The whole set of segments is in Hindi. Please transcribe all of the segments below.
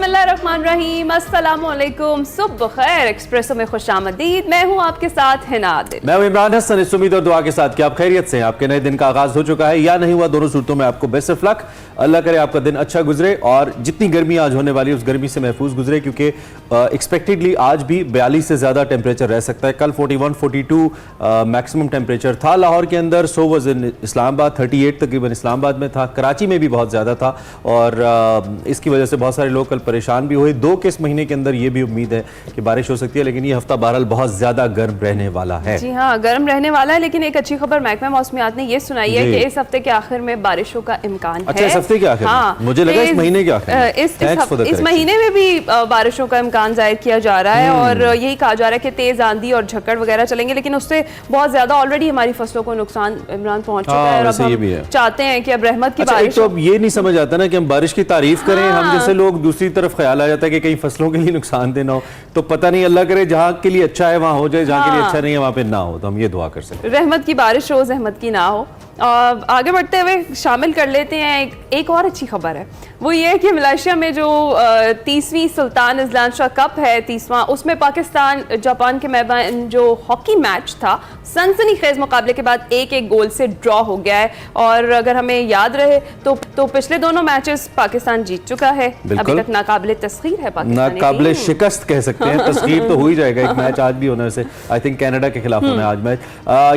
बिस्मिल्लाहिर्रहमानिर्रहीम, अस्सलामुअलैकुम, सुबह खैर। एक्सप्रेसो में खुशामदीद। मैं हूँ आपके साथ हिना आदिल। मैं हूँ इमरान हसन। इस उम्मीद और दुआ के साथ कि आप खैरियत से हैं, आपके नए दिन का आगाज हो चुका है या नहीं हुआ, दोनों सूरतों में आपको बेस्ट ऑफ लक। अल्लाह करे आपका दिन अच्छा गुजरे और जितनी गर्मी आज होने वाली है उस गर्मी से महफूज गुजरे, क्योंकि एक्सपेक्टेडली आज भी 42 से ज़्यादा टेम्परेचर रह सकता है। कल 41-42 मैक्सिमम टेम्परेचर था लाहौर के अंदर, सो वॉज इन इस्लामाबाद, 38 तकरीबन इस्लामाबाद में था, कराची में भी बहुत ज़्यादा था और इसकी वजह से बहुत सारे लोग कल परेशान भी हुए। 2 के इस महीने के अंदर ये भी उम्मीद है कि बारिश हो सकती है, लेकिन ये हफ्ता बहरहाल बहुत ज़्यादा गर्म रहने वाला है। जी हाँ, गर्म रहने वाला है, लेकिन एक अच्छी खबर महकमा मौसमियात ने ये सुनाई है कि इस हफ्ते के आखिर में बारिशों का इम्कान है। अच्छा, इस हफ्ते के आखिर में? हाँ, मुझे लगा इस महीने के आखिर में। इस महीने में भी बारिशों का इम्कान जाहिर किया जा रहा है और यही कहा जा रहा है कि तेज आंधी और झक्कड़ वगैरह चलेंगे, लेकिन उससे बहुत ज्यादा ऑलरेडी हमारी फसलों को नुकसान इमरान पहुंच चुका है और अब हम चाहते हैं कि अब रहमत की बारिश। तो अब ये नहीं समझ आता ना कि हम बारिश की तारीफ करें, हम जैसे लोग दूसरी तरफ ख्याल आ जाता है कि कहीं फसलों के लिए नुकसान देना हो, तो पता नहीं, अल्लाह करे जहाँ के लिए अच्छा है वहाँ हो जाए, जहाँ के लिए अच्छा नहीं है वहाँ पे ना हो। तो हम ये दुआ कर सकते हैं रहमत की बारिश हो, जहमत की ना हो। आगे बढ़ते हुए शामिल कर लेते हैं एक और अच्छी खबर है। वो ये है कि मलेशिया में जो 30वीं सुल्तान अजलान शाह कप है, 30वां, उसमें पाकिस्तान जापान के मैदान जो हॉकी मैच था, सनसनीखेज मुकाबले के बाद 1-1 गोल से ड्रॉ हो गया है। और अगर हमें याद रहे तो पिछले दोनों मैचेस पाकिस्तान जीत चुका है। अभी तक नाकाबिले तस्खीर है पाकिस्तान, नाकाबिले शिकस्त कह सकते हैं। तस्खीर तो हो ही जाएगा, एक मैच आज भी होना है, आई थिंक कनाडा के खिलाफ होना है आज मैच।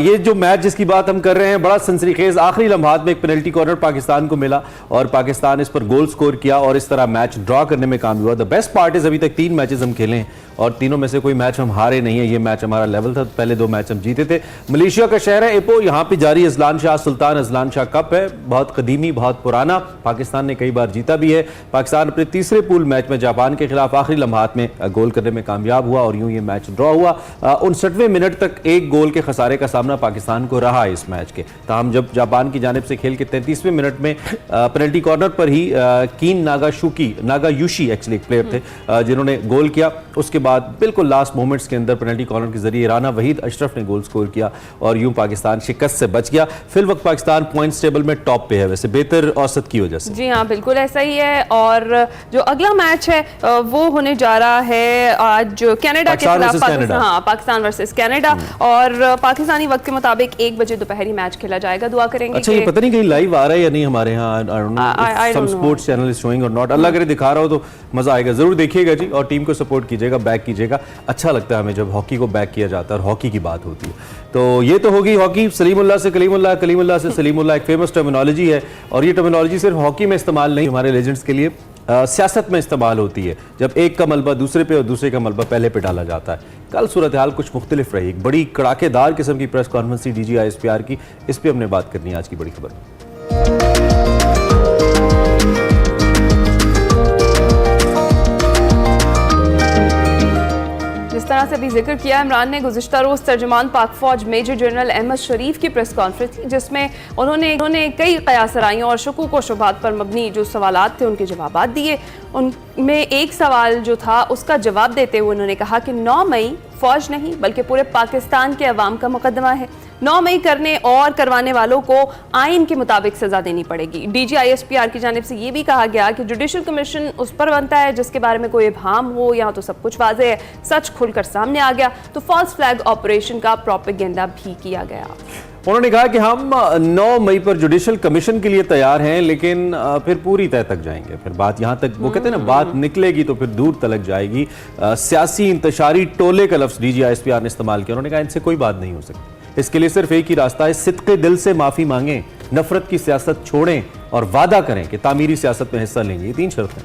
ये जो मैच जिसकी बात हम कर रहे हैं, बड़ा सनसनीखेज, आखिरी लम्हात में एक पेनल्टी कॉर्नर पाकिस्तान को मिला और पाकिस्तान इस पर गोल स्कोर किया और इस तरह मैच ड्रॉ करने में कामयाब हुआ। द बेस्ट पार्ट इज अभी तक 3 मैचेस हम खेले हैं और तीनों में से कोई मैच हम हारे नहीं है। ये मैच हमारा लेवल था, पहले 2 मैच हम जीते थे। मलेशिया का शहर है इपो, यहाँ पे जारी Azlan Shah Sultan Azlan Shah cup है, बहुत कदीमी, बहुत पुराना। पाकिस्तान ने कई बार जीता भी है। पाकिस्तान अपने तीसरे पूल मैच में जापान के खिलाफ आखिरी लम्हात में गोल करने में कामयाब हुआ और यूं ये मैच ड्रॉ हुआ। 59वें मिनट तक 1 गोल के खसारे का सामना पाकिस्तान को रहा इस मैच के। ताहम जब जापान की जानिब से खेल के 33वें मिनट में पेनल्टी कॉर्नर पर ही कीन नागायुशी एक्चुअली एक प्लेयर थे जिन्होंने गोल किया। उसके बाद बिल्कुल लास्ट मोमेंट्स के अंदर पेनल्टी कॉर्नर के जरिए राना वहीद अशरफ ने गोल स्कोर किया और यूं पाकिस्तान शिकस्त से बच गया। फिल वक्त पाकिस्तान पॉइंट्स टेबल में टॉप पे है, वैसे बेहतर औसत की वजह से। जी हाँ, बिल्कुल ऐसा ही है। और जो अगला मैच है वो होने जा रहा है आज कनाडा के खिलाफ, पाकिस्तान वर्सेस कनाडा, और पाकिस्तानी वक्त के मुताबिक 1 बजे दोपहरी मैच खेला जाएगा। दुआ करेंगे। अच्छा, ये पता नहीं कहीं लाइव आ रहा है या नहीं हमारे यहाँ, some sports channel is showing or not. अल्लाह करे दिखा रहा हो तो मजा आएगा, जरूर देखिएगा जी और टीम को सपोर्ट कीजिएगा, बैक कीजिएगा। अच्छा लगता है हमें जब हॉकी को बैक किया जाता है और हॉकी की बात होती है। तो ये तो होगी हॉकी। सलीमुल्लाह से कलीमुल्लाह, कलीमुल्लाह से सलीमुल्लाह एक फेमस टर्मिनोलॉजी है और ये टर्मिनोलॉजी सिर्फ हॉकी में इस्तेमाल नहीं, हमारे लेजेंड्स के लिए सियासत में इस्तेमाल होती है, जब एक का मलबा दूसरे पे और दूसरे का मलबा पहले पे डाला जाता है। कल सूरत हाल कुछ मुख्तलिफ रही, एक बड़ी कड़ाकेदार किस्म की प्रेस कॉन्फ्रेंस थी DG ISPR की, इस पर हमने बात करनी है आज की बड़ी खबर में। जिस तरह से अभी जिक्र किया इमरान ने, गुज़िश्ता रोज़ तर्जुमान पाक फौज मेजर जनरल अहमद शरीफ की प्रेस कॉन्फ्रेंस थी, जिसमें उन्होंने कई क़यासराइयों और शकूक व शुबहात पर मबनी जो सवालात थे उनके जवाबात दिए। उनमें एक सवाल जो था उसका जवाब देते हुए उन्होंने कहा कि 9 मई फौज नहीं बल्कि पूरे पाकिस्तान के अवाम का मुकदमा है। 9 मई करने और करवाने वालों को आइन के मुताबिक सजा देनी पड़ेगी। DG ISPR की जानिब से ये भी कहा गया कि जुडिशल कमीशन उस पर बनता है जिसके बारे में कोई इब्हाम हो। यहाँ तो सब कुछ वाज़ेह है, सच खुलकर सामने आ गया। तो फॉल्स फ्लैग ऑपरेशन का प्रोपेगेंडा भी किया गया। उन्होंने कहा कि हम 9 मई पर जुडिशल कमीशन के लिए तैयार हैं, लेकिन फिर पूरी तय तक जाएंगे। फिर बात यहाँ तक, वो कहते हैं ना, बात निकलेगी तो फिर दूर तलक जाएगी। सियासी इंतशारी टोले का लफ्ज़ DG ISPR ने इस्तेमाल किया। उन्होंने कहा इनसे कोई बात नहीं हो सकती, इसके लिए सिर्फ एक ही रास्ता है, सिद्क़े दिल से माफ़ी मांगें, नफरत की सियासत छोड़ें और वादा करें कि तामीरी सियासत में हिस्सा लेंगे। ये 3 शर्तें।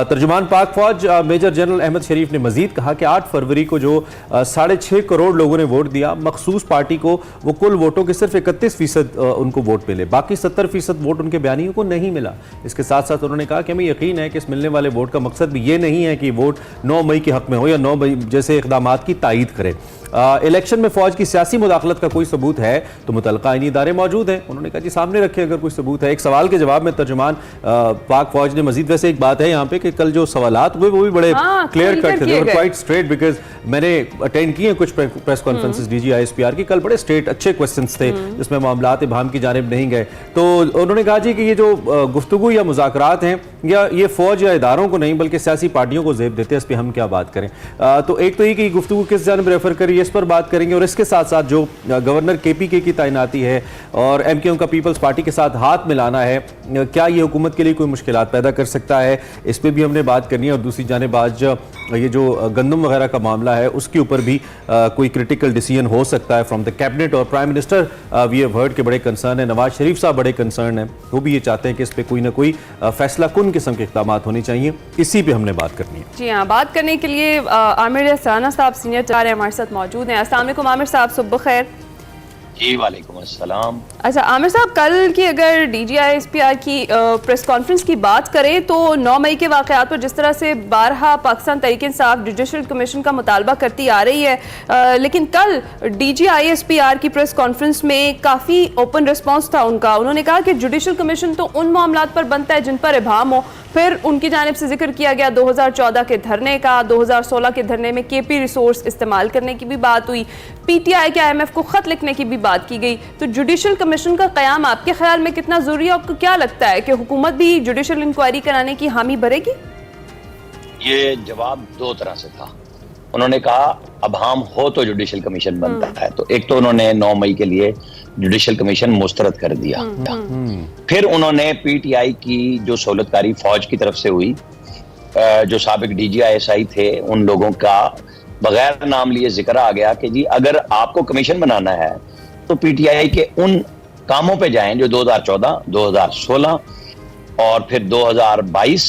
तर्जुमान पाक फौज मेजर जनरल अहमद शरीफ ने मजीद कहा कि 8 फरवरी को जो 6.5 करोड़ लोगों ने वोट दिया, मखसूस पार्टी को वो कुल वोटों के सिर्फ 31% उनको वोट मिले, बाकी 70% वोट उनके बयानियों को नहीं मिला। इसके साथ साथ उन्होंने कहा कि हमें यकीन है कि इस मिलने वाले वोट का मकसद भी ये नहीं है कि वोट 9 मई के हक में हो या 9 मई जैसे इकदामात की तायीद करे। इलेक्शन में फौज की सियासी मुदाखलत का कोई सबूत है तो मुतल्लका आईनी इदारे मौजूद हैं। उन्होंने कहा जी सामने रखे अगर कोई सबूत है। एक सवाल के जवाब में तर्जुमान पाक फौज ने मजीद, वैसे एक बात है यहाँ पे कि कल जो सवालात हुए वो भी बड़े क्लियर कट थे, क्वाइट स्ट्रेट, बिकॉज मैंने अटेंड किए कुछ प्रेस कॉन्फ्रेंसेस डीजी आईएसपीआर की, कल बड़े स्ट्रेट अच्छे क्वेश्चंस थे जिसमें मामलात इबहम की जानिब नहीं गए। तो उन्होंने कहा जी कि ये जो गुफ्तगू या मुज़ाकरात हैं या ये फौज या इदारों को नहीं बल्कि सियासी पार्टियों को ज़ेब देते हैं, इस पर हम क्या बात करें। तो एक तो ये कि गुफ्तगू किस जानिब रेफर करिए, इस पर बात करेंगे, और इसके साथ साथ जो गवर्नर केपीके की तैनाती है और एमक्यूएम का पीपल्स पार्टी के साथ हाथ मिलाना है, क्या ये हुकूमत के लिए कोई मुश्किलात पैदा कर सकता है, इस पर भी हमने बात करनी है। और दूसरी जानिब आज ये जो गंदम वगैरह का मामला है उसके ऊपर भी कोई क्रिटिकल डिसीजन हो सकता है फ्रॉम द कैबिनेट, और prime minister we have heard के बड़े कंसर्न है, नवाज शरीफ साहब बड़े कंसर्न है, वो भी ये चाहते हैं कि इस पे कोई ना कोई फैसला कुन किस्म के इक़दामात होने चाहिए। इसी पे हमने बात करनी है। जी हाँ, बात करने के लिए आमिर सराना साहब सीनियर चार हमारे साथ मौजूद हैं। अस्सलाम वालेकुम आमिर साहब, सुबह खैर। जी वालेकुम अस्सलाम। अच्छा आमिर साहब, कल की अगर डीजीआईएसपीआर की प्रेस कॉन्फ्रेंस की बात करें तो 9 मई के वाक़यात पर जिस तरह से बारहा पाकिस्तान तहरीक-ए-इंसाफ जुडिशल कमीशन का मुतालबा करती आ रही है, लेकिन कल डीजीआईएसपीआर की प्रेस कॉन्फ्रेंस में काफ़ी ओपन रिस्पॉन्स था उनका। उन्होंने कहा कि जुडिशल कमीशन तो उन मामलात पर बनता है जिन पर इबाहम हो। फिर उनकी जानिब से जिक्र किया गया 2014 के धरने का, 2016 के धरने में केपी रिसोर्स इस्तेमाल करने की भी बात हुई, पीटीआई के आईएमएफ को खत लिखने की भी बात की गई। तो जुडिशल कमीशन का क़याम आपके ख्याल में कितना ज़रूरी है? आपको क्या लगता है कि हुकूमत भी जुडिशल इंक्वायरी कराने की हामी भरेगी? ये जवाब दो तरह से था। उन्होंने कहा अब हम हो तो जुडिशल कमीशन बनता है, तो एक तो उन्होंने 9 मई के लिए जुडिशल कमीशन मुस्तरद कर दिया। फिर उन्होंने पीटीआई की जो सहूलतकारी फौज की तरफ से हुई, जो साबिक डीजीआईएसआई थे उन लोगों का बगैर नाम लिए जिक्र आ गया कि जी अगर आपको कमीशन बनाना है तो पीटीआई के उन कामों पे जाएं जो 2014, 2016 और फिर 2022,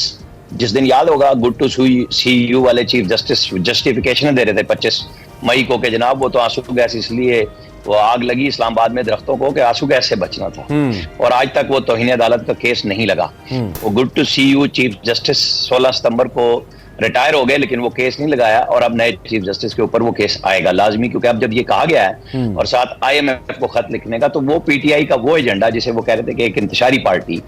जिस दिन याद होगा गुड टू सी यू वाले चीफ जस्टिस जस्टिफिकेशन दे रहे थे 25 मई को कि जनाब वो तो आंसू गैस इसलिए वो आग लगी इस्लामाबाद में दरख्तों को कि आंसू गैस से बचना था, और आज तक वो तौहीन अदालत का केस नहीं लगा। वो good to see you chief justice 16 सितंबर को रिटायर हो गए, लेकिन वो केस नहीं लगाया, और अब नए चीफ जस्टिस के ऊपर वो केस आएगा लाजमी, क्योंकि अब जब ये कहा गया है और साथ आईएमएफ को खत लिखने का, तो वो पीटीआई का वो एजेंडा जिसे वो कह रहे थे कि एक इंतशारी पार्टी,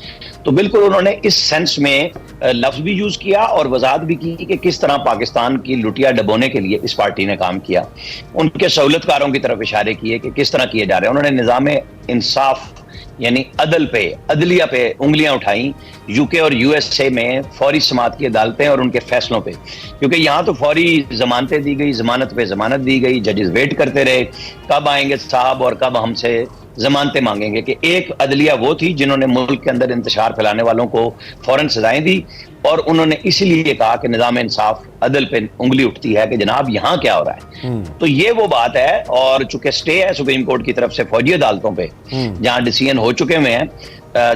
तो बिल्कुल उन्होंने इस सेंस में लफ्ज भी यूज किया और वजाहत भी की कि किस तरह पाकिस्तान की लुटिया डबोने के लिए इस पार्टी ने काम किया। उनके सहूलतकारों की तरफ इशारे किए कि किस तरह किए जा रहे हैं। उन्होंने निज़ाम इंसाफ यानी अदल पे, अदलिया पे उंगलियां उठाई, यूके और यूएसए में फौरी समात की अदालतें और उनके फैसलों पे, क्योंकि यहाँ तो फौरी जमानतें दी गई, जमानत पे जमानत दी गई, जजेस वेट करते रहे कब आएंगे साहब और कब हमसे जमानतें मांगेंगे। कि एक अदलिया वो थी जिन्होंने मुल्क के अंदर इंतशार फैलाने वालों को फौरन सजाएं दी, और उन्होंने इसीलिए कहा कि निज़ाम इंसाफ अदल पे उंगली उठती है कि जनाब यहाँ क्या हो रहा है। तो ये वो बात है, और चूंकि स्टे है सुप्रीम कोर्ट की तरफ से फौजी अदालतों पे जहाँ डिसीजन हो चुके हुए हैं,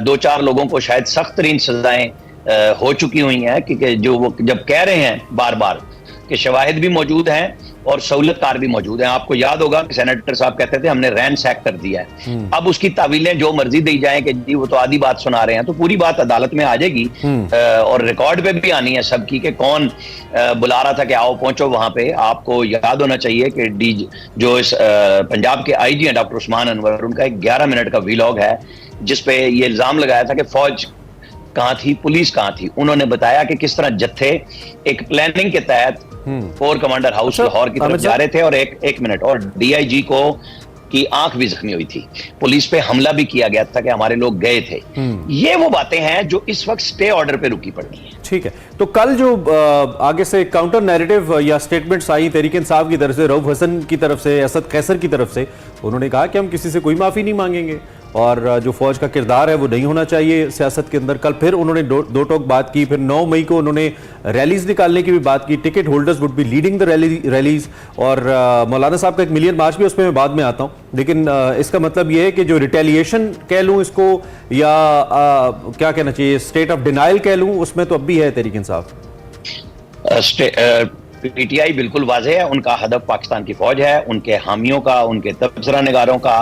2-4 लोगों को शायद सख्त तरीन सजाएं हो चुकी हुई हैं, क्योंकि जो वो जब कह रहे हैं बार बार कि शवाहिद भी मौजूद हैं और सहूलतकार भी मौजूद हैं। आपको याद होगा कि सेनेटर साहब कहते थे हमने रैन सैक कर दिया है। अब उसकी तावीलें जो मर्जी दी जाएं कि जी वो तो आधी बात सुना रहे हैं, तो पूरी बात अदालत में आ जाएगी और रिकॉर्ड पे भी आनी है सबकी कि कौन बुला रहा था कि आओ पहुंचो वहां पे। आपको याद होना चाहिए कि जो इस पंजाब के आईजी हैं डॉक्टर उस्मान अनवर, उनका एक 11 मिनट का वीलॉग है जिसपे ये इल्जाम लगाया था कि फौज कहाँ थी, पुलिस कहाँ थी। उन्होंने बताया कि किस तरह जत्थे एक प्लानिंग के तहत कोर कमांडर हाउस लाहौर की तरफ जा रहे थे, और एक मिनट, और डीआईजी को की आंख भी जख्मी हुई थी, पुलिस पे हमला भी किया गया था कि हमारे लोग गए थे। ये वो बातें हैं जो इस वक्त स्टे ऑर्डर पे रुकी पड़ी है। ठीक है, तो कल जो आगे से काउंटर नैरेटिव या स्टेटमेंट्स आई तहरीक इंसाफ की तरफ से, रऊफ हसन की तरफ से, असद कैसर की तरफ से, उन्होंने कहा कि हम किसी से कोई माफी नहीं मांगेंगे और जो फौज का किरदार है वो नहीं होना चाहिए सियासत के अंदर। कल फिर उन्होंने दो टोक बात की। फिर 9 मई को उन्होंने रैलीज निकालने की भी बात की, ticket holders would be leading the rallies, और मौलाना साहब का एक मिलियन मार्च भी, उस पर मैं बाद में आता हूँ। लेकिन इसका मतलब ये है कि जो रिटेलिएशन कह लूँ इसको, या क्या कहना चाहिए, स्टेट ऑफ डिनाइल कह लूँ, उसमें तो अब भी है तहरीक इंसाफ। पीटीआई बिल्कुल वाज़ेह है, उनका हदफ पाकिस्तान की फौज है, उनके हामियों का, उनके तबसरा निगारों का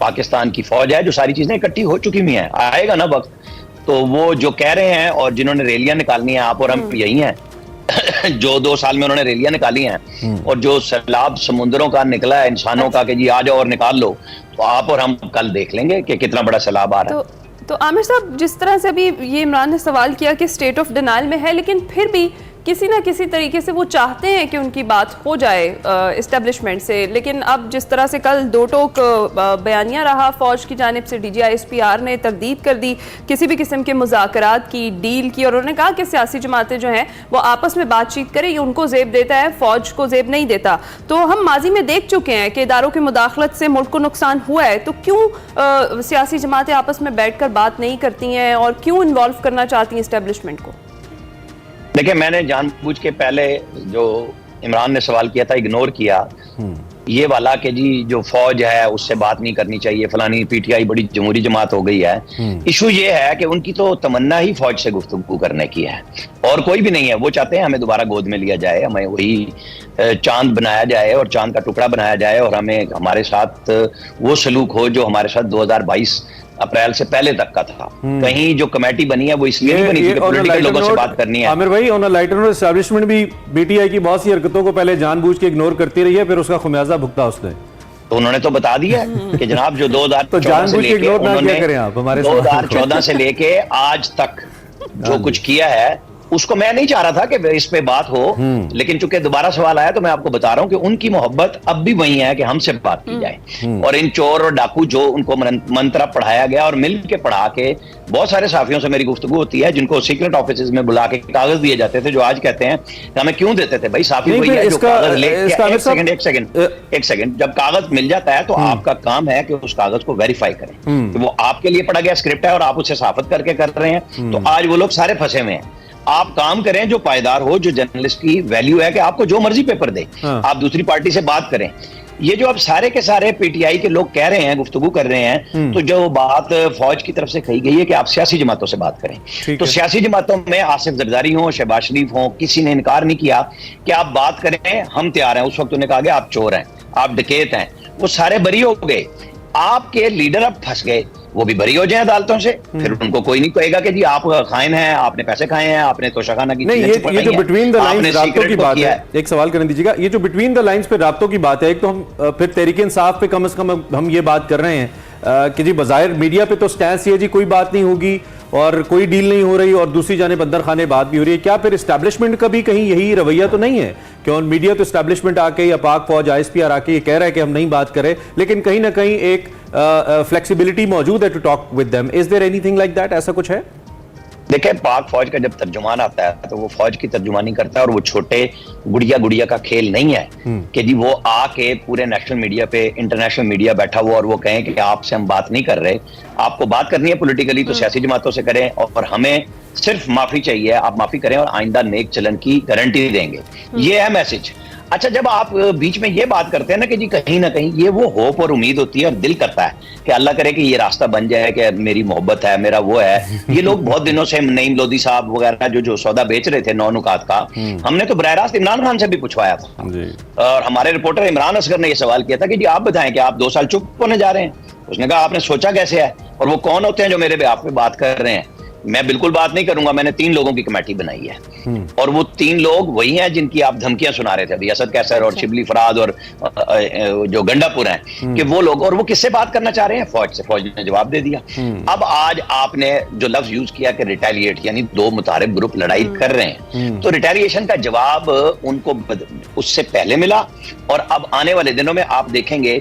पाकिस्तान की फौज है। जो सारी चीजें इकट्ठी हो चुकी हुई हैं, आएगा ना वक्त, तो वो जो कह रहे हैं और जिन्होंने रैलियां निकालनी है, आप और हम यही हैं जो 2 साल में उन्होंने रैलियां निकाली हैं, और जो सैलाब समुद्रों का निकला है इंसानों का कि जी आ जाओ और निकाल लो, तो आप और हम कल देख लेंगे कि कितना बड़ा सैलाब आ रहा है। तो आमिर साहब, जिस तरह से अभी ये इमरान ने सवाल किया कि स्टेट ऑफ डिनाइल में है, लेकिन फिर भी किसी ना किसी तरीके से वो चाहते हैं कि उनकी बात हो जाए इस्टेब्लिशमेंट से, लेकिन अब जिस तरह से कल दो टोक बयानिया रहा फौज की जानिब से, DGISPR ने तरदीद कर दी किसी भी किस्म के मुज़ाकरात की, डील की, और उन्होंने कहा कि सियासी जमातें जो हैं वो आपस में बातचीत करें, ये उनको ज़ेब देता है, फौज को ज़ेब नहीं देता। तो हम माजी में देख चुके हैं कि इदारों की मुदाखलत से मुल्क को नुकसान हुआ है, तो क्यों सियासी जमातें आपस में बैठ कर बात नहीं करती हैं और क्यों इन्वॉल्व करना चाहती हैं इस्टेब्लिशमेंट को? देखिए, मैंने जानबूझ के पहले जो इमरान ने सवाल किया था इग्नोर किया, ये वाला कि जी जो फौज है उससे बात नहीं करनी चाहिए, फलानी PTI बड़ी जमहूरी जमात हो गई है। इशू ये है कि उनकी तो तमन्ना ही फौज से गुफ्तगू करने की है और कोई भी नहीं है। वो चाहते हैं हमें दोबारा गोद में लिया जाए, हमें वही चांद बनाया जाए और चांद का टुकड़ा बनाया जाए और हमें हमारे साथ वो सलूक हो जो हमारे साथ 2022 अप्रैल से पहले तक का था। कहीं जो कमेटी बनी है वो इसलिए नहीं बनी थी कि पॉलिटिकल लोगों से बात करनी है। आमिर भाई, on a lighter note, establishment भी BTI की बहुत सी हरकतों को पहले जानबूझ के इग्नोर करती रही है, फिर उसका खुमियाजा भुगता उसने। तो उन्होंने तो बता दिया कि जनाब जो 2014 से लेके उन्होंने 2014 से लेके आज तक जो कुछ किया है उसको मैं नहीं चाह रहा था कि इस पे बात हो, लेकिन चूंकि दोबारा सवाल आया तो मैं आपको बता रहा हूं कि उनकी मोहब्बत अब भी वही है कि हमसे बात की जाए। और इन चोर और डाकू जो उनको मंत्रा पढ़ाया गया और मिल के पढ़ा के, बहुत सारे साफियों से मेरी गुफ्तगू होती है जिनको सीक्रेट ऑफिस में बुला के कागज दिए जाते थे, जो आज कहते हैं कि हमें क्यों देते थे। भाई साफी वही है जो कागज लेके, एक सेकंड, जब कागज मिल जाता है तो आपका काम है कि उस कागज को वेरीफाई करें कि वो आपके लिए पढ़ा गया स्क्रिप्ट है और आप उसे साबित करके कर रहे हैं। तो आज वो लोग सारे फंसे हुए हैं। आप काम करें जो पायदार हो, जो जर्नलिस्ट की वैल्यू है कि आपको जो मर्जी पेपर दे, आप दूसरी पार्टी से बात करें। ये जो अब सारे के सारे PTI के लोग कह रहे हैं, गुफ्तगू कर रहे हैं, तो जो बात फौज की तरफ से कही गई है कि आप सियासी जमातों से बात करें, तो सियासी जमातों में आसिफ जरदारी हो, शहबाज शरीफ हो, किसी ने इनकार नहीं किया कि आप बात करें, हम तैयार हैं। उस वक्त उन्होंने कहा कि आप चोर हैं, आप डकैत हैं, वो सारे बरी हो गए। आपके लीडर अब फंस गए, वो भी बरी हो जाए अदालतों से, फिर उनको कोई नहीं कहेगा कि जी आप खाइन हैं, आपने पैसे खाए हैं, आपने तोशाखाना की नहीं। ये जो बिटवीन द लाइंस राब्तों की बात है, एक सवाल करने दीजिएगा, ये जो बिटवीन द लाइंस पे राब्तों की बात है, एक तो हम फिर तहरीक इंसाफ पे कम से कम हम ये बात कर रहे हैं कि जी बज़ाहिर मीडिया पे तो स्टैंस ये जी कोई बात नहीं होगी और कोई डील नहीं हो रही, और दूसरी जानिब अंदर खाने बात भी हो रही है। क्या फिर एस्टैब्लिशमेंट का भी कहीं यही रवैया तो नहीं है कि ऑन मीडिया तो एस्टैब्लिशमेंट आके या पाक फौज ISPR आके ये कह रहा है कि हम नहीं बात करें, लेकिन कहीं ना कहीं एक फ्लेक्सिबिलिटी मौजूद है to talk with them? Is there anything like that? ऐसा कुछ है? देखिए, पाक फौज का जब तर्जुमान आता है तो वो फौज की तर्जुमानी करता है और वो छोटे गुड़िया का खेल नहीं है कि जी वो आके पूरे नेशनल मीडिया पे, इंटरनेशनल मीडिया बैठा हुआ और वो कहें कि आपसे हम बात नहीं कर रहे। आपको बात करनी है पॉलिटिकली तो सियासी जमातों से करें और हमें सिर्फ माफी चाहिए, आप माफी करें और आइंदा नेक चलन की गारंटी देंगे। ये है मैसेज। अच्छा, जब आप बीच में ये बात करते हैं ना कि जी कहीं ना कहीं ये वो होप और उम्मीद होती है और दिल करता है कि अल्लाह करे कि ये रास्ता बन जाए, कि मेरी मोहब्बत है, मेरा वो है। ये लोग बहुत दिनों से नईम लोधी साहब वगैरह जो सौदा बेच रहे थे 9 नुकात का, हमने तो बराह रास्त इमरान खान से भी पूछवाया था और हमारे रिपोर्टर इमरान असगर ने यह सवाल किया था कि जी आप बताएं कि आप 2 साल चुप होने जा रहे हैं। उसने कहा आपने सोचा कैसे है और वो कौन होते हैं जो मेरे बेआफ पे बात कर रहे हैं? मैं बिल्कुल बात नहीं करूंगा। मैंने 3 लोगों की कमेटी बनाई है और वो 3 लोग वही हैं जिनकी आप धमकियां सुना रहे थे अभी, असद कैसर और शिबली फराद और जो गंडापुर हैं, कि वो लोग, और वो किससे बात करना चाह रहे हैं? फौज से। फौज ने जवाब दे दिया। अब आज आपने जो लफ्ज यूज किया कि रिटेलिएट, यानी 2 मुतारिब ग्रुप लड़ाई कर रहे हैं, तो रिटेलिएशन का जवाब उनको उससे पहले मिला और अब आने वाले दिनों में आप देखेंगे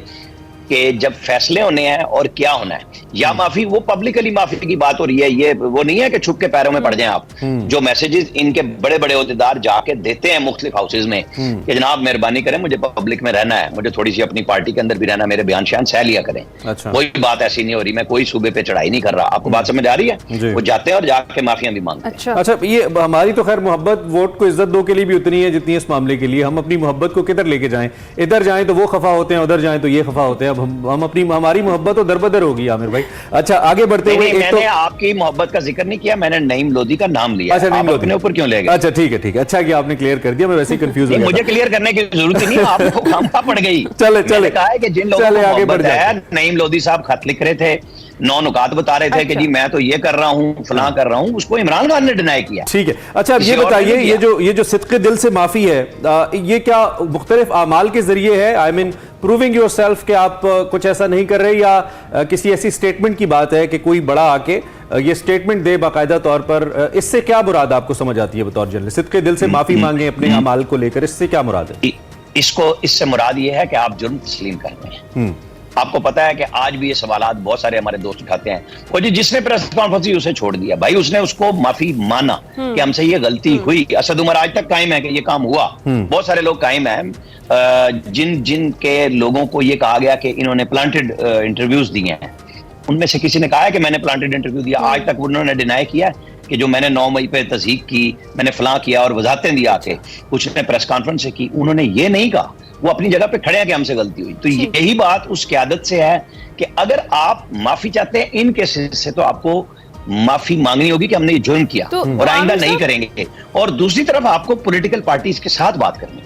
कि जब फैसले होने हैं और क्या होना है, या माफी, वो पब्लिकली माफी की बात हो रही है। ये वो नहीं है कि छुप के पैरों में पड़ जाएं आप। जो मैसेजेस इनके बड़े बड़े ओहदेदार जाके देते हैं मुख्तलिफ हाउसेज में कि जनाब मेहरबानी करें, मुझे पब्लिक में रहना है, मुझे थोड़ी सी अपनी पार्टी के अंदर भी रहना, मेरे बयान शयान सह लिया करें। अच्छा। कोई बात ऐसी नहीं हो रही, मैं कोई सूबे पे चढ़ाई नहीं कर रहा। आपको बात समझ आ रही है? वो जाते हैं और जाके माफिया भी मांगते हैं। अच्छा, ये हमारी तो खैर मोहब्बत वोट को इज्जत दो के लिए भी उतनी है जितनी इस मामले के लिए। हम अपनी मोहब्बत को किधर लेके जाएं? इधर जाएं तो वो खफा होते हैं, उधर जाएं तो ये खफा होते हैं। अब हम अपनी, हमारी मोहब्बत तो दरबदर होगी आमिर भाई। अच्छा, आगे बढ़ते हुए, मैंने आपकी मोहब्बत का जिक्र नहीं किया, मैंने नईम लोधी का नाम लिया। अच्छा, आप अपने ऊपर क्यों ले गए? अच्छा, ठीक है, अच्छा कि आपने क्लियर कर दिया, मैं वैसे ही कंफ्यूज हो गया। मुझे क्लियर करने की जरूरत नहीं है, आपको खामखा पड़ गई। चले कहा है कि जिन लोगों को मोहब्बत है, नईम लोधी साहब खत लिख रहे थे, 9 नुकात बता रहे थे कि जी मैं तो ये कर रहा हूँ, फलां कर रहा हूँ, उसको इमरान खान ने डिनाई किया। ठीक है। अच्छा, अब ये बताइए, ये जो सिद्क़े दिल से माफी है, ये क्या मुख्तलिफ आमाल के जरिए है? आई मीन प्रूविंग योरसेल्फ कि आप कुछ ऐसा नहीं कर रहे, या किसी ऐसी स्टेटमेंट की बात है कि कोई बड़ा आके ये स्टेटमेंट दे बाकायदा तौर पर, इससे क्या मुराद आपको समझ आती है बतौर जर्नलिस्ट? सिद्क के दिल से माफी मांगे अपने अमाल को लेकर, इससे क्या मुराद है? इससे मुराद ये है कि आप जुर्म तस्लीम कर रहे हैं। आपको पता है कि आज भी ये सवालात बहुत सारे हमारे दोस्त उठाते हैं, वो जी जिसने प्रेस कॉन्फ्रेंस की उसे छोड़ दिया। भाई उसने उसको माफी माना कि हमसे ये गलती हुई। असद उमर आज तक कायम है कि ये काम हुआ। बहुत सारे लोग कायम हैं जिन के लोगों को ये कहा गया कि इन्होंने प्लांटेड इंटरव्यूज दिए हैं, उनमें से किसी ने कहा है कि मैंने प्लांटेड इंटरव्यू दिया। आज तक उन्होंने डिनाई किया कि जो मैंने 9 मई पे तस्दीक की, मैंने फलां किया और वजाहतें दिया के कुछ ने प्रेस कॉन्फ्रेंस से की। उन्होंने ये नहीं कहा, वो अपनी जगह पे खड़े हैं कि हमसे गलती हुई। तो यही बात उस क़यादत से है कि अगर आप माफी चाहते हैं इन केसेस से, तो आपको माफी मांगनी होगी कि हमने ये जुर्म किया और आइंदा नहीं करेंगे। और दूसरी तरफ आपको पॉलिटिकल पार्टीज के साथ बात करनी है।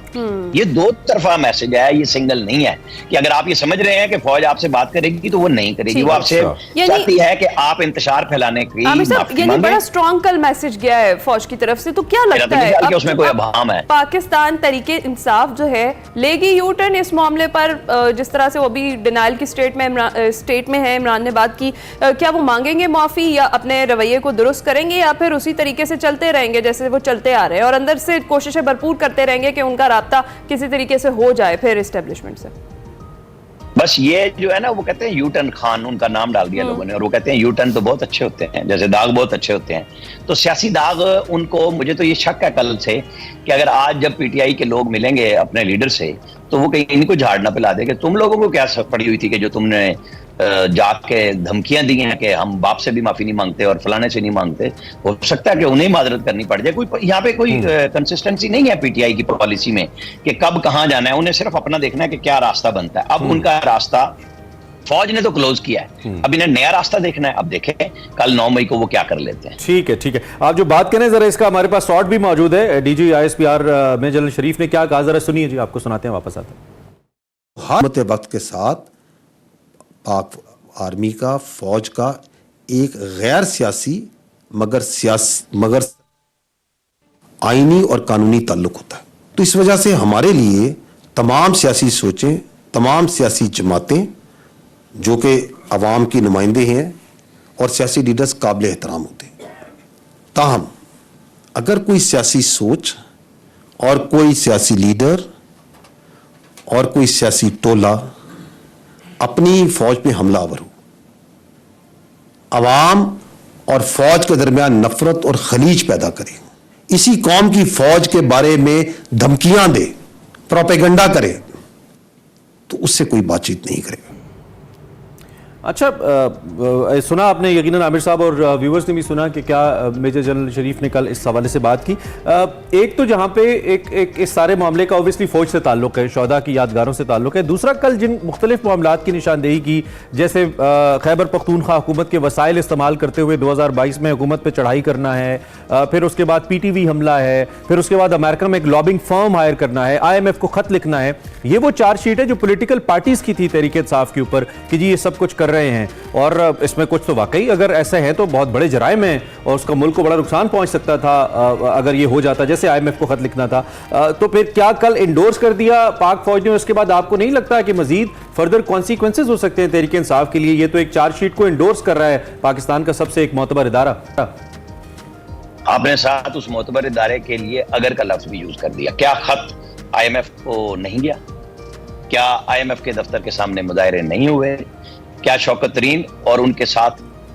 ये दो तरफा मैसेज है, ये सिंगल नहीं है कि अगर आप ये समझ रहे हैं कि फौज आपसे बात करेगी तो वो नहीं करेगी। वो आपसे चाहती है कि आप इंतशार फैलाने की माफी मांगे। बड़ा स्ट्रॉन्ग कल मैसेज गया है फौज की तरफ से, तो क्या लगता है कि उसमें कोई अभाम है? पाकिस्तान तरीके इंसाफ जो है लेगी यू टर्न इस मामले पर? जिस तरह से वो भी डिनाइल की स्टेट में है, इमरान ने बात की, क्या वो मांगेंगे माफी या अपने रवैये को दुरुस्त करेंगे, या फिर उसी तरीके से चलते रहेंगे जैसे वो चलते आ रहे हैं और अंदर से कोशिशें भरपूर करते रहेंगे कि उनका राब्ता किसी तरीके से हो जाए फिर एस्टेब्लिशमेंट से? बस ये जो है ना, वो कहते हैं यू टर्न खान, उनका नाम डाल दिया लोगों ने, और वो कहते हैं यू टर्न तो बहुत अच्छे होते हैं, जैसे दाग बहुत अच्छे होते हैं। तो सियासी दाग उनको, मुझे तो ये शक है कल से कि अगर आज जब पीटीआई के लोग मिलेंगे अपने लीडर से, तो वो कहीं इनको झाड़ना पिला देंगे। तुम लोगों को क्या सख्त पड़ी हुई थी कि जो तुमने जाके धमकियां दी हैं कि हम बाप से भी माफी नहीं मांगते और फलाने से नहीं मांगते। हो सकता है कि उन्हें माजरत करनी पड़ जाए। कोई यहाँ पे कोई कंसिस्टेंसी नहीं है पीटीआई की पॉलिसी में कि कब कहां जाना है। उन्हें सिर्फ अपना देखना है कि क्या रास्ता बनता है। अब उनका रास्ता फौज ने तो क्लोज किया है, अब इन्हें नया रास्ता देखना है। अब देखें कल 9 मई को वो क्या कर लेते हैं। ठीक है, ठीक है। आप जो बात करें जरा इसका, हमारे पास शॉट भी मौजूद है। डीजी आईएसपीआर मेजर जनरल शरीफ ने क्या कहा, जरा सुनिए जी, आपको सुनाते हैं, वापस आते हैं। हर वक्त के साथ पाक आर्मी का, फौज का एक गैर सियासी मगर आईनी और कानूनी ताल्लुक होता है। तो इस वजह से हमारे लिए तमाम सियासी सोचें, तमाम सियासी जमातें जो कि अवाम की नुमाइंदे हैं और सियासी लीडर्स काबिल एहतराम होते हैं। ताहम अगर कोई सियासी सोच और कोई सियासी लीडर और कोई सियासी टोला अपनी फौज पे हमलावर हो, अवाम और फौज के दरमियान नफरत और खलीज पैदा करे, इसी कौम की फौज के बारे में धमकियां दे, प्रोपेगेंडा करे, तो उससे कोई बातचीत नहीं करेगा। अच्छा, सुना आपने यकीनन आमिर साहब और व्यूवर्स ने भी सुना कि क्या मेजर जनरल शरीफ ने कल इस हवाले से बात की। एक तो जहाँ पे एक इस सारे मामले का ऑब्वियसली फौज से ताल्लुक है, शोहदा की यादगारों से ताल्लुक है। दूसरा, कल जिन मुख्तलिफ मामलात की निशानदेही की, जैसे खैबर पख्तूनख्वा हुकूमत के वसाइल इस्तेमाल करते हुए 2022 में हुकूमत पर चढ़ाई करना है, फिर उसके बाद PTV हमला है, फिर उसके बाद अमेरिका में एक लॉबिंग फर्म हायर करना है, IMF को खत लिखना है। ये वो चार्जशीट है जो पोलिटिकल पार्टीज की थी तहरीक इंसाफ के ऊपर कि जी ये सब कुछ कर रहे हैं, और इसमें कुछ तो वाकई अगर ऐसे हैं तो बहुत बड़े जराइम हैं और उसका मुल्क को बड़ा नुकसान पहुंच सकता था अगर ये हो जाता, जैसे IMF को खत लिखना था। तो फिर क्या कल इंडोर्स कर दिया पाक फौज ने, उसके बाद आपको नहीं लगता कि मजीद फर्दर कॉन्सिक्वेंसेज हो सकते हैं तहरीक इंसाफ के लिए? ये तो एक चार्जशीट को इंडोर्स कर रहा है पाकिस्तान का सबसे एक मोतबर इदारा। आपने साथ उस मोतबर इदारे के लिए अगर का लफ्ज भी यूज कर दिया। क्या खत IMF को नहीं गया? क्या IMF के दफ्तर के सामने मुजाहरे नहीं हुए? क्या शौकत तरीन और उनके साथ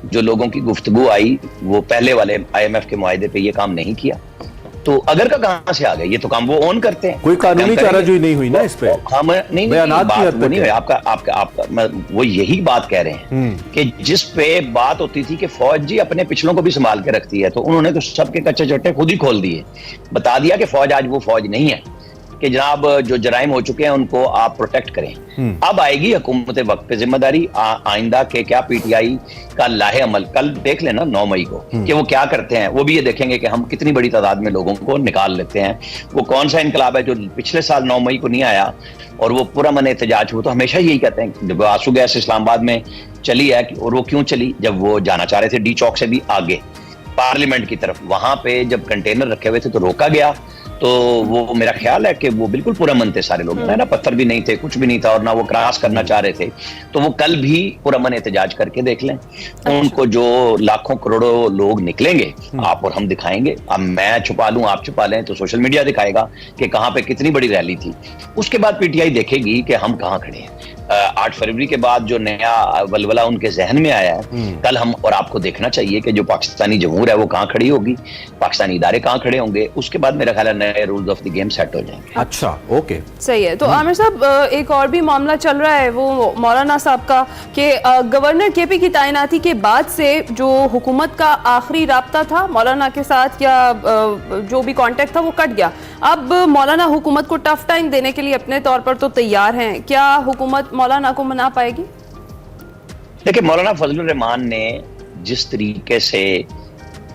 जो लोगों की गुफ्तगू आई वो पहले वाले IMF के मुआहदे पे ये काम नहीं किया? तो अगर का कहां से आ गए? ये तो काम वो ऑन करते हैं। कोई कानूनी चाराजोई नहीं हुई ना इस पे? हम नहीं, बात वो नहीं है। आपका वो यही बात कह रहे हैं कि जिस पे बात होती थी कि फौज जी अपने पिछलों को भी संभाल के रखती है, तो उन्होंने तो सबके कच्चे चट्टे खुद ही खोल दिए, बता दिया कि फौज आज वो फौज नहीं है कि जनाब जो जराइम हो चुके हैं उनको आप प्रोटेक्ट करें। अब आएगी हुकूमत वक्त पे जिम्मेदारी आइंदा के क्या PTI का लाहे अमल। कल देख लेना 9 मई को कि वो क्या करते हैं। वो भी ये देखेंगे कि हम कितनी बड़ी तादाद में लोगों को निकाल लेते हैं। वो कौन सा इनकलाब है जो पिछले साल 9 मई को नहीं आया और वो पूरा मन एहतजाज हुआ। तो हमेशा यही कहते हैं जब आंसू गैस इस्लामाबाद में चली है, और वो क्यों चली? जब वो जाना चाह रहे थे D चौक से भी आगे पार्लियामेंट की तरफ, वहां पे जब कंटेनर रखे हुए थे तो रोका गया। तो वो मेरा ख्याल है कि वो बिल्कुल पुरअमन थे सारे लोग, है ना, पत्थर भी नहीं थे, कुछ भी नहीं था, और ना वो क्रॉस करना चाह रहे थे। तो वो कल भी पुरअमन एहतजाज करके देख लें। उनको जो लाखों करोड़ों लोग निकलेंगे, आप और हम दिखाएंगे। अब मैं छुपा लूं, आप छुपा लें, तो सोशल मीडिया दिखाएगा कि कहां पे कितनी बड़ी रैली थी। उसके बाद पीटीआई देखेगी कि हम कहां खड़े हैं। 8 फरवरी के बाद जो नया वलवला उनके जहन में आया है, कल हम और आपको देखना चाहिए कि जो पाकिस्तानी जमहूर है वो कहां खड़ी होगी, पाकिस्तानी इदारे कहां खड़े होंगे। उसके बाद मेरा ख्याल है नए rules of the game set हो जाएंगे। अच्छा, ओके, सही है। तो आमिर साहब, एक और भी मामला चल रहा है वो मौलाना साहब का, कि गवर्नर केपी की तैनाती के बाद से जो हुकूमत का आखिरी राब्ता था मौलाना के साथ, या जो भी कांटेक्ट था, वो कट गया। अब मौलाना हुकूमत को टफ टाइम देने के लिए अपने तौर पर तो तैयार हैं, क्या हुकूमत मौलाना को मना पाएगी? देखिए, मौलाना फजलुर रहमान ने जिस तरीके से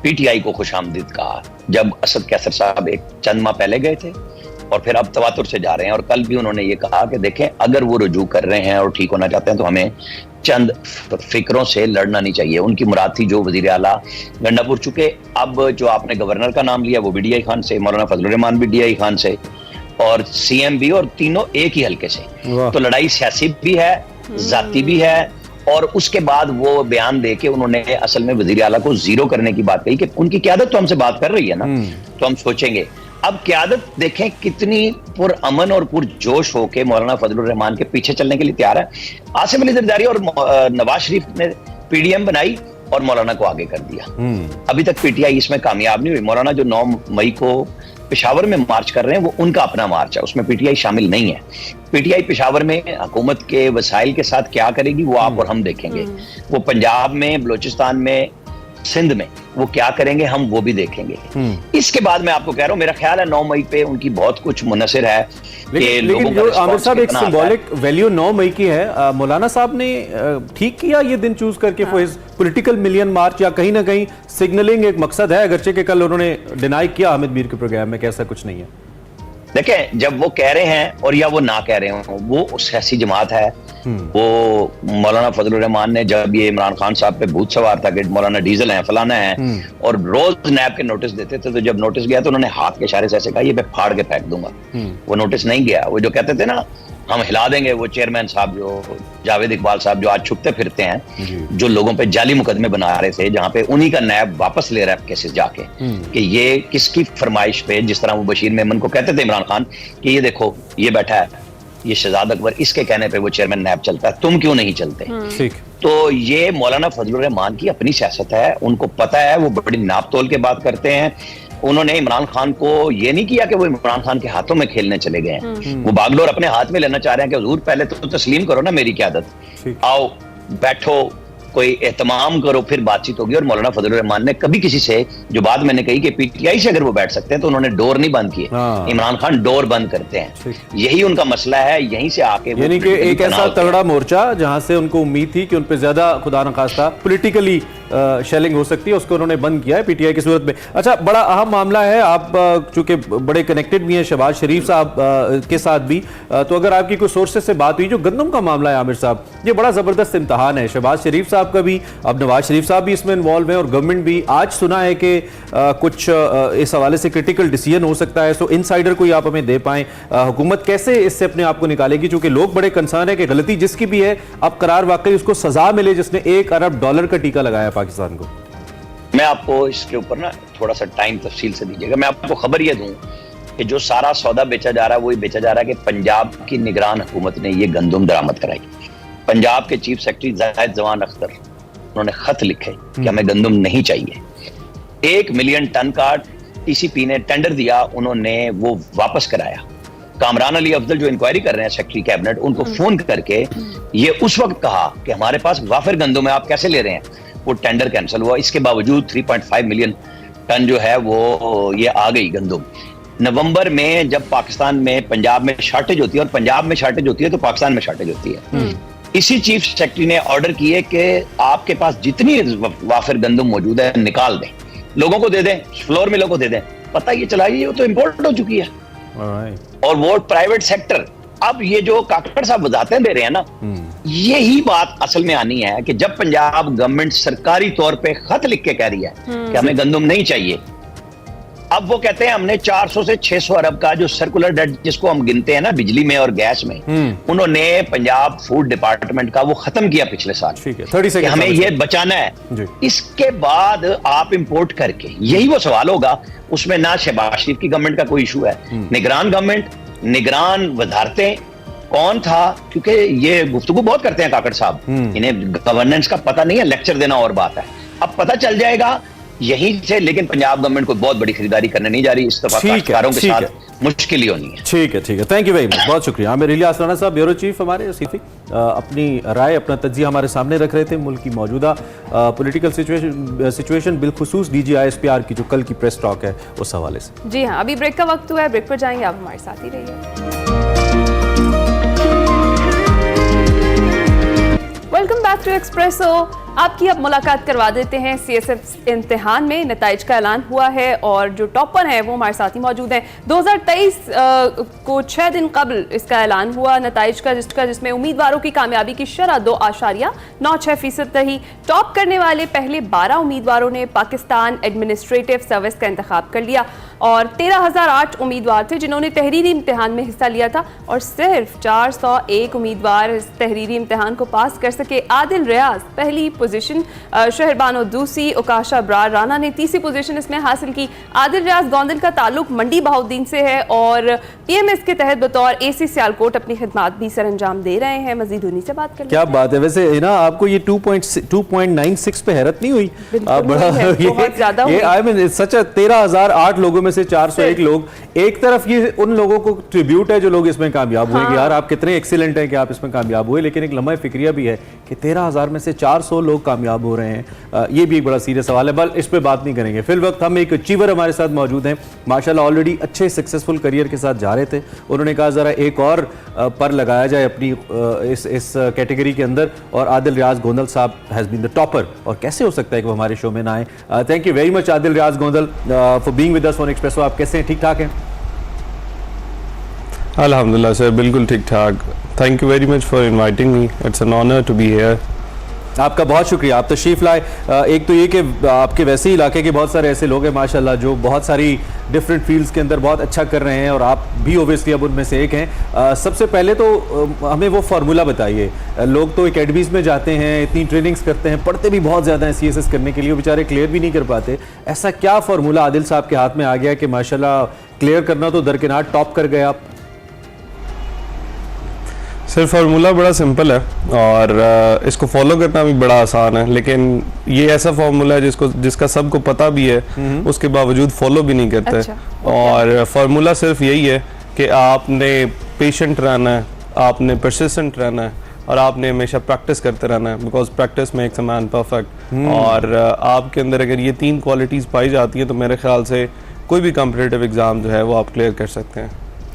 पीटीआई को खुशामदीद कहा, जब असद कैसर साहब एक चंद माह पहले गए थे और फिर अब तवातुर से जा रहे हैं, और कल भी उन्होंने ये कहा कि देखें, अगर वो रुजू कर रहे हैं और ठीक होना चाहते हैं तो हमें चंद फिक्रों से लड़ना नहीं चाहिए। उनकी मुराद थी जो वजीर आला गंडापुर चुके। अब जो आपने गवर्नर का नाम लिया वो भी डीआई खान से, मौलाना फजलुर रहमान भी डीआई खान से, और सीएम भी, और तीनों एक ही हल्के से। तो लड़ाई सियासी भी है, जाती भी है। और उसके बाद वो बयान देके उन्होंने असल में वजीर आला को जीरो करने की बात कही कि उनकी क़यादत तो हमसे बात कर रही है ना, तो हम सोचेंगे। अब क़यादत देखें कितनी पुरअमन और पुरजोश होके मौलाना फजलुर रहमान के पीछे चलने के लिए तैयार है। आसिफ अली जरदारी और नवाज शरीफ ने पीडीएम बनाई और मौलाना को आगे कर दिया। अभी तक पीटीआई इसमें कामयाब नहीं हुई। मौलाना जो 9 मई को पेशावर में मार्च कर रहे हैं वो उनका अपना मार्च है, उसमें पीटीआई शामिल नहीं है। पीटीआई पेशावर में हुकूमत के वसाइल के साथ क्या करेगी वो आप और हम देखेंगे। वो पंजाब में, बलोचिस्तान में, सिंध में वो क्या करेंगे हम वो भी देखेंगे। इसके बाद मैं आपको कह रहा हूं, मेरा ख्याल है 9 मई पे उनकी बहुत कुछ मुनसिर है। लेकिन जो आमिर साहब एक सिंबॉलिक वैल्यू 9 मई की है, मौलाना साहब ने ठीक किया ये दिन चूज करके फॉर हिज पॉलिटिकल मिलियन मार्च, या कहीं ना कहीं सिग्नलिंग एक मकसद है, अगरचे के कल उन्होंने डिनाई किया हामिद मीर के प्रोग्राम में कि ऐसा कुछ नहीं है। देखें, जब वो कह रहे हैं और या वो ना कह रहे हो, वो सियासी जमात है। वो मौलाना फजलुर रहमान ने जब ये इमरान खान साहब पे भूत सवार था कि मौलाना डीजल है, फलाना है, और रोज नैब के नोटिस देते थे, तो जब नोटिस गया तो उन्होंने हाथ के इशारे से ऐसे कहा ये मैं फाड़ के फेंक दूंगा। वो नोटिस नहीं गया। वो जो कहते थे ना हम हिला देंगे, वो चेयरमैन साहब जो जावेद इकबाल साहब जो आज छुपते फिरते हैं, जो लोगों पे जाली मुकदमे बना रहे थे, जहां पे उन्हीं का नैब वापस ले रहा है केसेस जाके, कि ये किसकी फरमाइश पे, जिस तरह वो बशीर मेमन को कहते थे इमरान खान कि ये देखो ये बैठा है, ये शहजाद अकबर, इसके कहने पे वो चेयरमैन नैब चलता है, तुम क्यों नहीं चलते। ठीक। तो ये मौलाना फजलुर रहमान की अपनी सियासत है, उनको पता है, वो बड़ी नाप तोल के बात करते हैं। उन्होंने इमरान खान को ये नहीं किया कि वो इमरान खान के हाथों में खेलने चले गए हैं। वो बागडोर अपने हाथ में लेना चाह रहे हैं कि हुजूर पहले तो तस्लीम करो ना मेरी क़यादत, आओ बैठो, कोई एहतमाम करो, फिर बातचीत होगी। और मौलाना फजलुर रहमान ने कभी किसी से, जो बात मैंने कही कि पीटीआई से अगर वो बैठ सकते हैं तो उन्होंने डोर नहीं बंद किए। इमरान खान डोर बंद करते हैं, यही उनका मसला है। यहीं से आके यानी कि एक ऐसा तगड़ा मोर्चा जहां से उनको उम्मीद थी कि उन पर ज्यादा खुदा न खास्ता पॉलिटिकली शेलिंग हो सकती है, उसको उन्होंने बंद किया है पीटीआई की सूरत में। अच्छा, बड़ा अहम मामला है, आप चूंकि बड़े कनेक्टेड भी हैं शहबाज शरीफ साहब के साथ भी, तो अगर आपकी कोई सोर्सेज से बात हुई, जो गंदम का मामला है आमिर साहब, ये बड़ा जबरदस्त इम्तहान है। शहबाज शरीफ साहब का भी, अब नवाज शरीफ साहब भी इसमें इन्वॉल्व हैं और गवर्नमेंट भी। आज सुना है कि कुछ इस हवाले से क्रिटिकल डिसीजन हो सकता है। सो इनसाइडर कोई आप हमें दे पाएं, हुकूमत कैसे इससे अपने आप को निकालेगी, चूंकि लोग बड़े कंसर्न है कि गलती जिसकी भी है अब करार वाकई उसको सजा मिले, जिसने $1 अरब का टीका लगाया पाकिस्तान को। मैं आपको इसके ऊपर ना थोड़ा सा टाइम तफसील से दीजिएगा। मैं आपको खबर ये दूं कि जो सारा सौदा बेचा जा रहा है वही बेचा जा रहा है कि पंजाब की निगरान हुकूमत ने ये गंदम दरामद कराई। पंजाब के चीफ सेक्रेटरी जाहिद जवान अख्तर, उन्होंने खत लिखे कि हमें गंदम नहीं चाहिए। 1 मिलियन टन का टीसीपी ने टेंडर दिया, उन्होंने वो वापस कराया। कामरान अली अफजल जो इंक्वायरी कर रहे हैं सेक्रेटरी कैबिनेट, उनको फोन करके ये उस वक्त कहा कि हमारे पास वाफिर गंदम है, आप कैसे ले रहे हैं। वो टेंडर कैंसिल हुआ। इसके बावजूद 3.5 मिलियन टन जो है वो ये आ गई गंदम। नवंबर में जब पाकिस्तान में, पंजाब में शॉर्टेज होती है, और पंजाब में शॉर्टेज होती है तो पाकिस्तान में शॉर्टेज होती है, इसी चीफ सेक्रेटरी ने ऑर्डर किए कि आपके पास जितनी वाफिर गंदम मौजूद है निकाल दें, लोगों को दे दें, फ्लोर मिलों को दे दें। पता ये चला ये तो इम्पोर्ट हो चुकी है। और वो प्राइवेट सेक्टर, अब ये जो काकड़ साहब वजाहतें दे रहे हैं ना, यही बात असल में आनी है कि जब पंजाब गवर्नमेंट सरकारी तौर पे खत लिख के कह रही है कि हमें गंदम नहीं चाहिए, अब वो कहते हैं हमने 400 से 600 अरब का जो सर्कुलर डेट जिसको हम गिनते हैं ना बिजली में और गैस में, उन्होंने पंजाब फूड डिपार्टमेंट का वो खत्म किया पिछले साल। ठीक है, 30 कि हमें ये बचाना है जी। इसके बाद आप इंपोर्ट करके, यही वो सवाल होगा। उसमें ना शहबाज शरीफ की गवर्नमेंट का कोई इशू है, निगरान गवर्नमेंट, निगरान वजारतें कौन था, क्योंकि ये गुफ्तगू बहुत करते हैं काकड़ साहब, इन्हें गवर्नेंस का पता नहीं है, लेक्चर देना और बात है। अब पता चल जाएगा यहीं से, लेकिन पंजाब गवर्नमेंट को बहुत बड़ी खरीदारी करने नहीं जा रही, इस दफा काश्तकारों के साथ मुश्किल ही होनी है। ठीक है, ठीक है, थैंक यू वेरी मच, बहुत शुक्रिया। आमिर इलियास राणा साहब, ब्यूरो चीफ हमारे सीफी, अपनी राय, अपना तज्जिया हमारे सामने रख रहे थे मुल्क की मौजूदा पॉलिटिकल सिचुएशन बिलखुसूस DGISPR की जो कल की प्रेस टॉक है उस हवाले से। जी हाँ, अभी ब्रेक का वक्त हुआ है, ब्रेक पर जाएंगे, आप हमारे साथ ही रहिए। Welcome back to Expresso. आपकी अब मुलाकात करवा देते हैं CSF इम्तिहान में नताइज का ऐलान हुआ है और जो टॉपर हैं वो हमारे साथ ही मौजूद हैं। 2023 को 6 दिन कबल इसका ऐलान हुआ नताइज का, जिसमें उम्मीदवारों की कामयाबी की शरह 2.96% रही। टॉप करने वाले पहले 12 उम्मीदवारों ने पाकिस्तान एडमिनिस्ट्रेटिव सर्विस का इंतखाब कर लिया और 13,008 उम्मीदवार थे जिन्होंने तहरीरी इम्तिहान में हिस्सा लिया था और सिर्फ 401 उम्मीदवार इस तहरीरी इम्तिहान को पास कर सके। आदिल रियाज पहली पोजीशन, शहरबानो दूसरी, उकाशा ब्रार राना ने तीसरी पोजीशन इसमें हासिल की। आदिल रियाज गोंदल का ताल्लुक मंडी बहाउद्दीन से है और PMS के तहत बतौर AC सियालकोट अपनी खिदमात भी सर अंजाम दे रहे हैं। मजीद उन्हीं से बात कर क्या बात है। वैसे ना आपको ये 2.96 पे हैरत नहीं हुई? बड़ा बहुत ज्यादा ये आई मीन सच 13,008 लोगों में से 401 लोग, एक तरफ ये उन लोगों को ट्रिब्यूट है जो लोग इसमें कामयाब हुए कि यार आप कितने एक्सीलेंट हैं कि आप इसमें कामयाब हुए, लेकिन एक लम्हा फिक्रिया भी है कि 13,000 में से 400 लोग कामयाब हो रहे हैं। ये भी एक बड़ा सीरियस सवाल है, बल इस पे बात नहीं करेंगे। फिल वक्त हम एक अचीवर हमारे साथ मौजूद हैं, माशाल्लाह ऑलरेडी अच्छे सक्सेसफुल करियर के साथ जा रहे थे। उन्होंने कहा जरा एक और पर लगाया जाए अपनी इस कैटेगरी के अंदर, और आदिल रियाज गोंदल साहब हैज बीन द टॉपर, और कैसे हो सकता है कि वो हमारे शो में ना आए। Thank you very much Adil Riaz Gondal for being with us on Expresso. आप कैसे हैं, ठीक ठाक हैं? अल्हम्दुलिल्लाह सर, बिल्कुल ठीक ठाक। Thank you very much for inviting me, it's an honour to be here. आपका बहुत शुक्रिया, आप तशरीफ़ लाए। एक तो ये कि आपके वैसे ही इलाके के बहुत सारे ऐसे लोग हैं माशाल्लाह जो बहुत सारी डिफरेंट फील्ड्स के अंदर बहुत अच्छा कर रहे हैं, और आप भी ओबियसली अब उनमें से एक हैं। सबसे पहले तो हमें वो फार्मूला बताइए। लोग तो एकेडमीज़ में जाते हैं, इतनी ट्रेनिंग्स करते हैं, पढ़ते भी बहुत ज़्यादा हैं CSS करने के लिए, वो बेचारे क्लियर भी नहीं कर पाते। ऐसा क्या फार्मूला आदिल साहब के हाथ में आ गया कि माशाल्लाह क्लियर करना तो दरकिनार, टॉप कर गए आप? सर फार्मूला बड़ा सिंपल है और इसको फॉलो करना भी बड़ा आसान है, लेकिन ये ऐसा फार्मूला है जिसका सबको पता भी है, उसके बावजूद फॉलो भी नहीं करते। अच्छा, और फार्मूला सिर्फ यही है कि आपने पेशेंट रहना है, आपने परसिस्टेंट रहना है, और आपने हमेशा प्रैक्टिस करते रहना है, because practice makes a man perfect. और आपके अंदर अगर ये 3 क्वालिटीज़ पाई जाती है तो मेरे ख्याल से कोई भी कॉम्पिटिटिव एग्ज़ाम जो है वो आप क्लियर कर सकते हैं।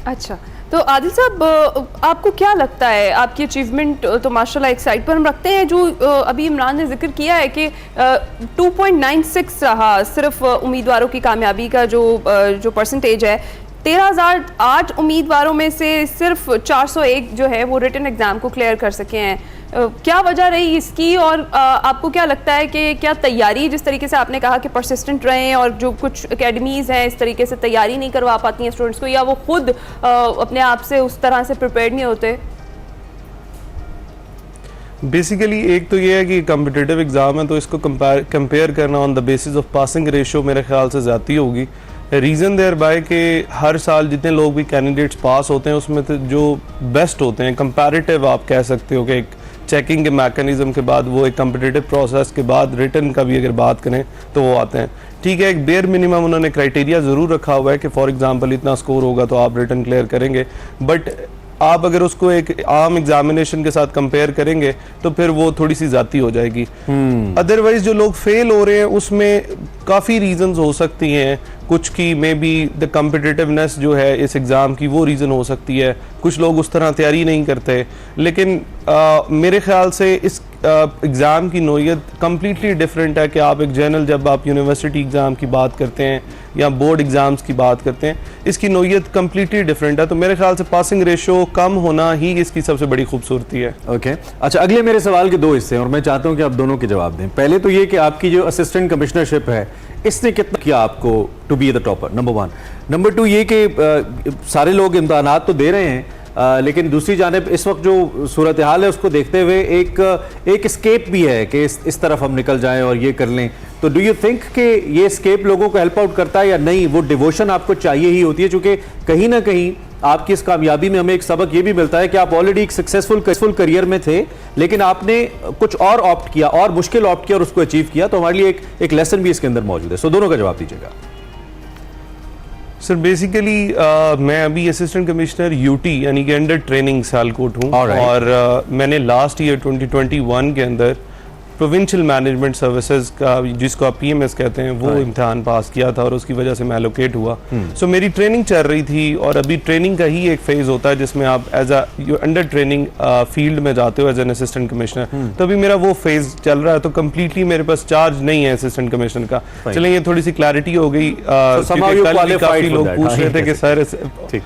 अच्छा, तो आदिल साहब आपको क्या लगता है, आपकी अचीवमेंट तो माशाल्लाह एक साइड पर हम रखते हैं, जो अभी इमरान ने जिक्र किया है कि 2.96 रहा सिर्फ उम्मीदवारों की कामयाबी का जो परसेंटेज है। 13,008 उम्मीदवारों में से सिर्फ 401 जो है वो रिटन एग्ज़ाम को क्लियर कर सके हैं। क्या वजह रही इसकी, और आपको क्या लगता है कि क्या तैयारी, जिस तरीके से आपने कहा कि परसिस्टेंट रहें, और जो कुछ एकेडमीज़ हैं इस तरीके से तैयारी नहीं करवा पाती हैं स्टूडेंट्स को, या वो खुद अपने आप से उस तरह से प्रिपेयर्ड नहीं होते? बेसिकली एक तो ये है कि कॉम्पिटिटिव एग्ज़ाम है तो इसको कंपेयर करना on the basis of passing ratio मेरे ख्याल से ज़्यादा होगी। रीज़न देयर बाय कि हर साल जितने लोग भी कैंडिडेट्स पास होते हैं उसमें तो जो बेस्ट होते हैं, कंपैरेटिव आप कह सकते हो कि एक चेकिंग के मैकेनिज्म के बाद, वो एक कॉम्पिटिटिव प्रोसेस के बाद रिटर्न का भी अगर बात करें तो वो आते हैं। ठीक है, एक बेयर मिनिमम उन्होंने क्राइटेरिया ज़रूर रखा हुआ है कि फॉर एग्जांपल इतना स्कोर होगा तो आप रिटर्न क्लियर करेंगे, बट आप अगर उसको एक आम एग्जामिनेशन के साथ कंपेयर करेंगे तो फिर वो थोड़ी सी ज़ाती हो जाएगी। अदरवाइज जो लोग फेल हो रहे हैं उसमें काफ़ी रीजंस हो सकती हैं, कुछ की मे बी द कम्पिटिटिवनेस जो है इस एग्ज़ाम की वो रीज़न हो सकती है, कुछ लोग उस तरह तैयारी नहीं करते। लेकिन मेरे ख्याल से एग्ज़ाम की नोयत कम्प्लीटली डिफरेंट है कि आप एक जनरल, जब आप यूनिवर्सिटी एग्ज़ाम की बात करते हैं या बोर्ड एग्ज़ाम्स की बात करते हैं, इसकी नोयत कम्प्लीटली डिफरेंट है। तो मेरे ख्याल से पासिंग रेशो कम होना ही इसकी सबसे बड़ी खूबसूरती है। ओके अच्छा, अगले मेरे सवाल के दो हिस्से हैं और मैं चाहता हूं कि आप दोनों के जवाब दें। पहले तो ये कि आपकी जो असिस्टेंट कमिश्नरशिप है इसने कितना किया आपको to be the topper, number 1। Number 2 ये कि सारे लोग इम्तहानात तो दे रहे हैं, लेकिन दूसरी जानिब इस वक्त जो सूरत हाल है उसको देखते हुए एक स्केप भी है कि इस तरफ हम निकल जाएं और ये कर लें। तो डू यू थिंक कि ये स्केप लोगों को हेल्प आउट करता है या नहीं? वो डिवोशन आपको चाहिए ही होती है, चूंकि कहीं ना कहीं आपकी इस कामयाबी में हमें एक सबक ये भी मिलता है कि आप ऑलरेडी एक सक्सेसफुल करियर में थे, लेकिन आपने कुछ और ऑप्ट किया और मुश्किल ऑप्ट किया और उसको अचीव किया। तो हमारे लिए एक लेसन भी इसके अंदर मौजूद है। सो दोनों का जवाब दीजिएगा। सर बेसिकली मैं अभी असिस्टेंट कमिश्नर यूटी यानी कि अंडर ट्रेनिंग सियालकोट हूँ। Alright. और मैंने लास्ट ईयर 2021 के अंदर प्रोविंशियल मैनेजमेंट सर्विसेज का, जिसको आप पीएमएस कहते हैं, वो इम्तिहान पास किया था और उसकी वजह से मैं एलोकेट हुआ। सो मेरी ट्रेनिंग चल रही थी और अभी ट्रेनिंग का ही एक फेज होता है जिसमें आप एज अंडर ट्रेनिंग फील्ड में जाते हो एज एन असिस्टेंट कमिश्नर। तो अभी मेरा वो फेज चल रहा है, तो कम्प्लीटली मेरे पास चार्ज नहीं है असिस्टेंट कमिश्नर का। चलें, ये थोड़ी सी क्लैरिटी हो गई क्योंकि कल भी काफी लोग पूछ रहे थे कि सर ठीक।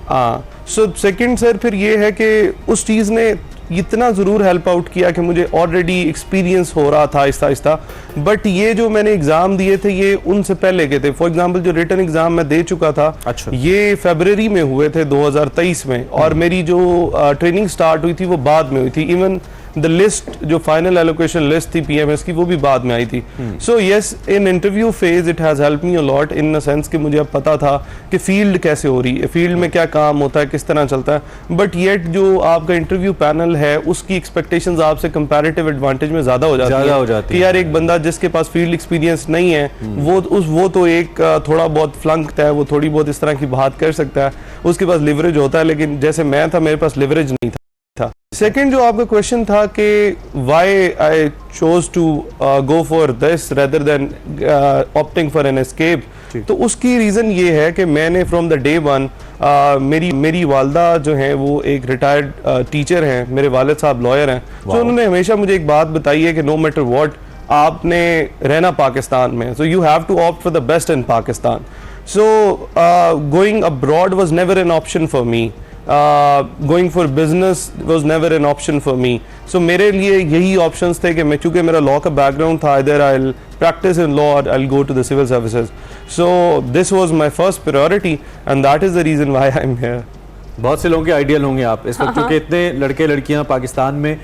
हाँ, सो सेकंड सर फिर ये है कि उस चीज़ ने इतना ज़रूर हेल्प आउट किया कि मुझे ऑलरेडी एक्सपीरियंस हो रहा था आहिस्ता आहिस्ता, बट ये जो मैंने एग्ज़ाम दिए थे ये उनसे पहले के थे। फॉर एग्जांपल जो रिटन एग्ज़ाम मैं दे चुका था, अच्छा। ये फरवरी में हुए थे 2023 में, और मेरी जो ट्रेनिंग स्टार्ट हुई थी वो बाद में हुई थी। इवन द लिस्ट, जो फाइनल एलोकेशन लिस्ट थी पीएमएस की, वो भी बाद में आई थी। So yes, in interview phase it has help me a lot in the sense कि मुझे अब पता था कि फील्ड कैसे हो रही है, फील्ड में क्या काम होता है, किस तरह चलता है। बट येट जो आपका इंटरव्यू पैनल है उसकी एक्सपेक्टेशंस आपसे कंपैरेटिव एडवांटेज में ज़्यादा हो जाती है कि यार एक बंदा जिसके पास फील्ड एक्सपीरियंस नहीं है वो तो एक थोड़ा बहुत फ्लंक्ड है, वो थोड़ी बहुत इस तरह की बात कर सकता है, उसके पास लिवरेज होता है, लेकिन जैसे मैं था मेरे पास लिवरेज नहीं था। सेकेंड जो आपका क्वेश्चन था कि why I chose to go for this rather than opting for an escape, तो उसकी रीज़न ये है कि मैंने फ्रॉम द डे वन, मेरी वालदा जो हैं वो एक रिटायर्ड टीचर हैं, मेरे वालिद साहब लॉयर हैं। तो उन्होंने हमेशा मुझे एक बात बताई है कि नो मैटर व्हाट, आपने रहना पाकिस्तान में, so you have to opt for the best in Pakistan. So going abroad was never an option for me, going for business was never an option for me. So मेरे लिए यही options थे कि मैं, चूँकि मेरा law का background था, either I'll practice in law or I'll go to the civil services. So this was my first priority and that is the reason why I'm here. बहुत से लोगों के आइडियल होंगे आप इस वक्त, क्योंकि इतने लड़के लड़कियां पाकिस्तान में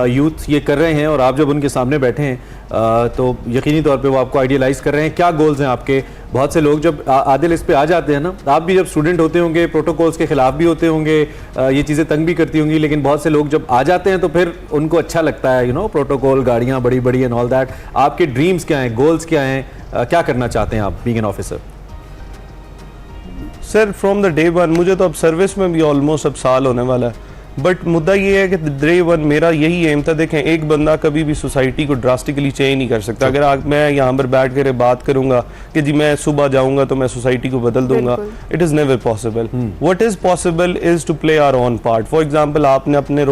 यूथ ये कर रहे हैं और आप जब उनके सामने बैठे हैं तो यकीनी तौर पे वो आपको आइडियलाइज कर रहे हैं। क्या गोल्स हैं आपके? बहुत से लोग जब आदिल इस पे आ जाते हैं ना, आप भी जब स्टूडेंट होते होंगे प्रोटोकॉल्स के खिलाफ भी होते होंगे, ये चीज़ें तंग भी करती होंगी, लेकिन बहुत से लोग जब आ जाते हैं तो फिर उनको अच्छा लगता है, यू नो, प्रोटोकॉल, गाड़ियाँ बड़ी बड़ी एंड ऑल दैट। आपके ड्रीम्स क्या हैं, गोल्स क्या हैं, क्या करना चाहते हैं आप being an officer? Sir from the day one, मुझे तो अब सर्विस में भी ऑलमोस्ट अब साल होने वाला है, बट मुद्दा ये है कि डे वन मेरा यही एम था। देखें, एक बंदा कभी भी सोसाइटी को ड्रास्टिकली चेंज नहीं कर सकता। अगर मैं यहाँ पर बैठ कर बात करूंगा कि जी मैं सुबह जाऊंगा तो मैं सोसाइटी को बदल दूंगा, it is never possible. What is possible is to play our own part. For example, आपने अपने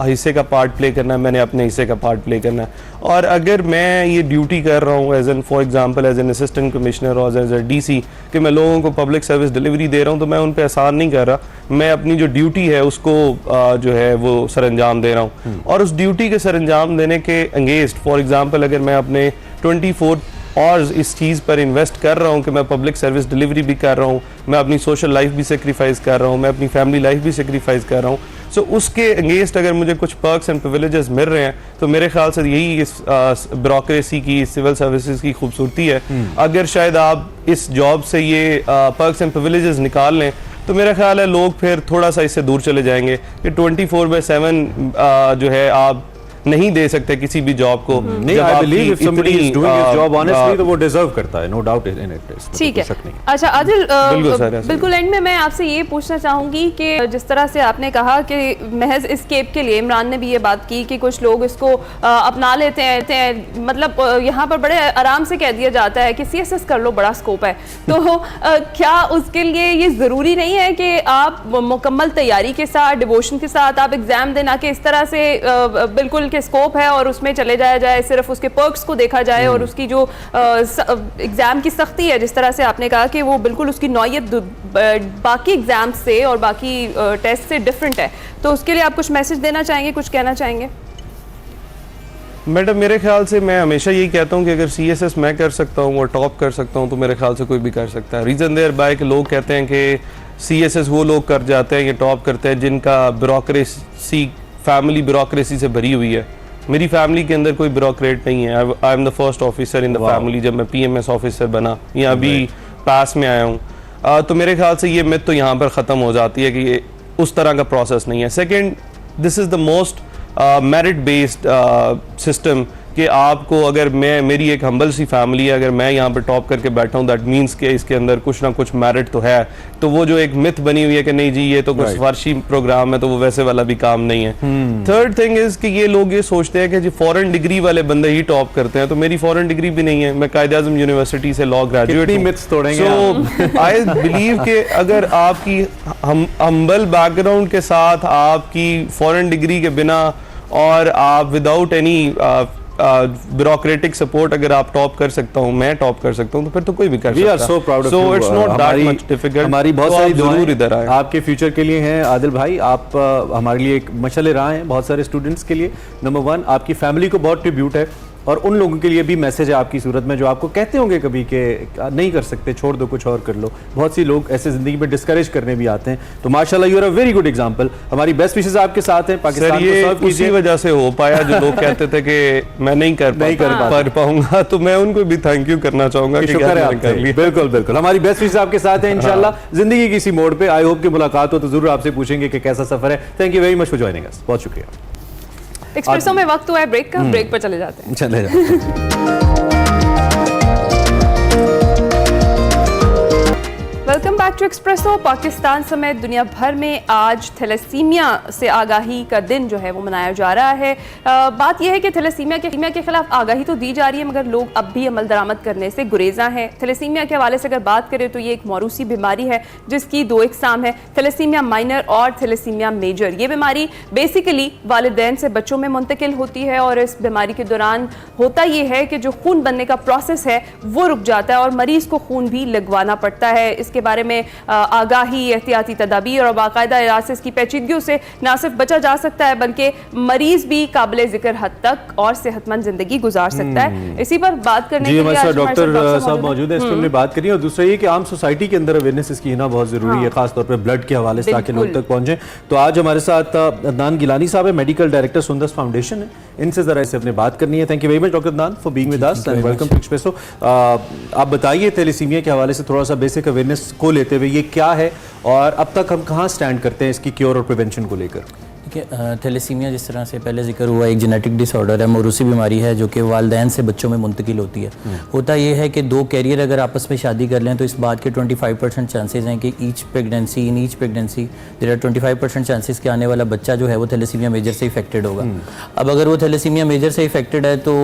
हिस्से का पार्ट प्ले करना है, मैंने अपने हिस्से का पार्ट प्ले करना है। और अगर मैं ये ड्यूटी कर रहा हूँ as an, for example as an assistant commissioner और एज ए डीसी, कि मैं लोगों को पब्लिक सर्विस डिलीवरी दे रहा हूँ, तो मैं उन पर एहसान नहीं कर रहा, मैं अपनी जो ड्यूटी है उसको जो है वो सरअंजाम दे रहा हूँ। और उस ड्यूटी के सरअंजाम देने के अगेंस्ट, फॉर एग्जांपल अगर मैं अपने 24 आवर्स इस चीज़ पर इन्वेस्ट कर रहा हूँ कि मैं पब्लिक सर्विस डिलीवरी भी कर रहा हूँ, मैं अपनी सोशल लाइफ भी सेक्रीफाइस कर रहा हूँ, मैं अपनी फैमिली लाइफ भी सेक्रीफाइस कर रहा हूँ, सो उसके अगेंस्ट अगर मुझे कुछ पर्क्स एंड प्रिविलेजेस मिल रहे हैं, तो मेरे ख्याल से यही इस ब्यूरोक्रेसी की, सिविल सर्विसेज की खूबसूरती है। अगर शायद आप इस जॉब से ये पर्क्स एंड प्रिविलेजेस निकाल लें, तो मेरा ख्याल है लोग फिर थोड़ा सा इससे दूर चले जाएंगे कि 24/7 जो है आप नहीं दे सकते किसी भी जॉब को। नहीं, I believe if somebody is doing his job honestly तो वो डिजर्व करता है, no doubt in it। ठीक है। अच्छा आदिल, बिल्कुल एंड में मैं आपसे ये पूछना चाहूँगी कि जिस तरह से आपने कहा कि महज एस्केप के लिए, इमरान ने भी ये बात की कि कुछ लोग इसको अपना लेते हैं, मतलब यहाँ पर बड़े आराम से कह दिया जाता है कि CSS कर लो, बड़ा स्कोप है। तो क्या उसके लिए ये ज़रूरी नहीं है कि आप मुकम्मल तैयारी के साथ, डिवोशन के साथ आप एग्ज़ाम देना कि इस तरह से बिल्कुल के स्कोप है और उसमें चले जाया जाए, सिर्फ उसके पर्क्स को देखा जाए और उसकी जो एग्ज़ाम की सख्ती है, जिस तरह से आपने कहा कि वो बिल्कुल उसकी नौयत बाकी एग्ज़ाम से और बाकी टेस्ट से डिफरेंट है, तो उसके लिए आप कुछ मैसेज देना चाहेंगे, कुछ कहना चाहेंगे? मैडम मेरे ख्याल से मैं हमेशा यही कहता हूँ कि अगर CSS मैं कर सकता हूँ और टॉप कर सकता हूँ तो मेरे ख्याल से कोई भी कर सकता है। रीज़न देयर बाय कि लोग कहते हैं कि CSS वो लोग कर जाते हैं, ये टॉप करते हैं जिनका ब्यूरोक्रेसी, फैमिली ब्यूरोक्रेसी से भरी हुई है। मेरी फैमिली के अंदर कोई ब्यूरोक्रेट नहीं है। I am the first officer in the family. जब मैं PMS ऑफिसर बना या अभी पास में आया हूँ, तो मेरे ख्याल से ये मिथ तो यहाँ पर ख़त्म हो जाती है कि ये उस तरह का प्रोसेस नहीं है। Second, this is the most merit based system कि आपको, अगर मेरी एक हम्बल सी फैमिली है, अगर मैं यहाँ पे टॉप करके बैठा हूँ, दैट मीन्स कि इसके अंदर कुछ ना कुछ मेरिट तो है। तो वो जो एक मिथ बनी हुई है कि नहीं जी ये तो कुछ सिफारशी प्रोग्राम है, तो वो वैसे वाला भी काम नहीं है। थर्ड थिंग इज कि ये लोग ये सोचते हैं कि जी फॉरेन डिग्री वाले बंदे ही टॉप करते हैं, तो मेरी फॉरेन डिग्री भी नहीं है, मैं कायद-ए-आज़म यूनिवर्सिटी से लॉ ग्रेजुएट हूँ। सो आई बिलीव कि अगर आपकी हम्बल बैकग्राउंड के साथ, आपकी फॉरेन डिग्री के बिना और आप विदाउट एनी ब्यूरोक्रेटिक सपोर्ट अगर आप टॉप कर सकता हूँ, मैं टॉप कर सकता हूँ, तो फिर तो कोई भी कर सकता है। We are so proud of you. So it's not that much difficult. हमारी बहुत तो सारी आप जरूर दुआएं इधर आए। आपके फ्यूचर के लिए हैं आदिल भाई। आप हमारे लिए एक मशाल राह हैं बहुत सारे स्टूडेंट्स के लिए। नंबर 1, आपकी फैमिली को बहुत ट्रिब्यूट है, और उन लोगों के लिए भी मैसेज है आपकी सूरत में जो आपको कहते होंगे कभी कि नहीं कर सकते, छोड़ दो, कुछ और कर लो। बहुत सी लोग ऐसे जिंदगी में डिस्करेज करने भी आते हैं, तो माशाल्लाह you are a very good example. हमारी बेस्ट विशेस आपके साथ हैं। पाकिस्तान को सर्व कीजिए। उसी वजह से हो पाया जो लोग कहते थे कि मैं नहीं कर पाऊंगा, तो मैं उनको भी थैंक यू करना चाहूंगा कि शुक्र है आपका। बिल्कुल बिल्कुल, हमारी बेस्ट विशेस आपके साथ हैं इंशाल्लाह जिंदगी की किसी मोड़ पे। आई होप कि मुलाकात हो तो जरूर आपसे पूछेंगे कि कैसा सफर है। Thank you very much for joining us. बहुत शुक्रिया। एक्सप्रेसो में वक्त हुआ है ब्रेक का, ब्रेक पर चले जाते हैं। चले जाते हैं। Welcome back to Expresso. Pakistan समेत दुनिया भर में आज थैलेसीमिया से आगाही का दिन जो है वो मनाया जा रहा है। बात यह है कि थैलेसीमिया के खिलाफ आगाही तो दी जा रही है, मगर लोग अब भी अमल दरामद करने से गुरेजा हैं। थैलेसीमिया के हवाले से अगर बात करें तो ये एक मौरूसी बीमारी है जिसकी 2 अक़साम है, थैलेसीमिया माइनर और थैलेसीमिया मेजर। ये बीमारी बेसिकली वालिदैन से बच्चों में मुंतकिल होती है, और इस बीमारी के दौरान होता ये है कि जो खून बनने का प्रोसेस है वो रुक जाता है और मरीज़ को खून भी लगवाना पड़ता है। इसके बारे में आगाही, एहतियाती तदाबीर और बाकायदा इलाज से इसकी पेचीदगियों से न सिर्फ बचा जा सकता है बल्कि मरीज भी काबिल जिक्र हद तक और सेहतमंद जिंदगी गुजार सकता है। इसी पर बात करने के लिए आज डॉक्टर साहब मौजूद है। इस पर हमने बात करी, और दूसरा ये कि आम सोसाइटी के अंदर अवेयरनेस इसकी होना बहुत जरूरी है, खासतौर पर ब्लड के हवाले से, ताकि लोग तक पहुंचे। तो आज हमारे साथ अदनान गिलानी साहब है, मेडिकल डायरेक्टर सुंदस फाउंडेशन है। इनसे जरा इससे अपने बात करनी है। Thank you very much doctor Adnan for being with us and welcome to Expresso. आप बताइए थैलेसीमिया के हवाले से थोड़ा सा बेसिक अवेयरनेस को लेते हुए, ये क्या है और अब तक हम कहाँ स्टैंड करते हैं इसकी क्योर और प्रिवेंशन को लेकर? देखिए, थैलेसीमिया जिस तरह से पहले जिक्र हुआ, एक जेनेटिक डिसऑर्डर है, मौरूसी बीमारी है जो कि वालिदैन से बच्चों में मुंतकिल होती है। होता यह है कि 2 कैरियर अगर आपस में शादी कर लें तो इस बात के 25% चांसेस हैं कि in each pregnancy there are 25% chances कि आने वाला बच्चा जो है वो थैलेसीमिया मेजर से इफेक्टेड होगा। अब अगर वो थैलेसीमिया मेजर से इफेक्टेड है तो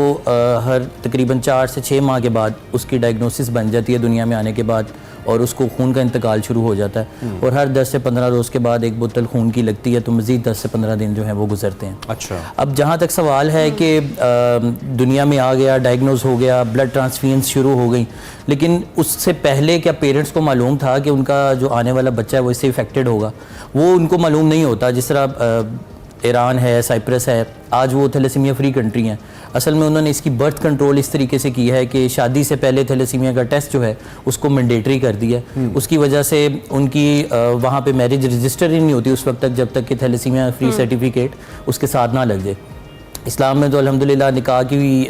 हर तकरीबन 4 से 6 माह के बाद उसकी डायग्नोसिस बन जाती है दुनिया में आने के बाद, और उसको खून का इंतकाल शुरू हो जाता है, और हर 10 से 15 रोज़ के बाद एक बोतल खून की लगती है, तो मज़ीद 10 से 15 दिन जो है वो गुजरते हैं। अच्छा, अब जहाँ तक सवाल है कि दुनिया में आ गया, डायग्नोज हो गया, ब्लड ट्रांसफ्यूजन्स शुरू हो गई, लेकिन उससे पहले क्या पेरेंट्स को मालूम था कि उनका जो आने वाला बच्चा है वो इससे इफेक्टेड होगा? वो उनको मालूम नहीं होता। जिस तरह ईरान है, साइप्रस है, आज वो थैलेसीमिया फ्री कंट्री हैं। असल में उन्होंने इसकी बर्थ कंट्रोल इस तरीके से की है कि शादी से पहले थैलेसीमिया का टेस्ट जो है उसको मैंडेटरी कर दिया। उसकी वजह से उनकी वहाँ पे मैरिज रजिस्टर ही नहीं होती उस वक्त तक जब तक कि थैलेसीमिया फ्री सर्टिफिकेट उसके साथ ना लग जाए। इस्लाम में तो अल्हम्दुलिल्लाह निकाह की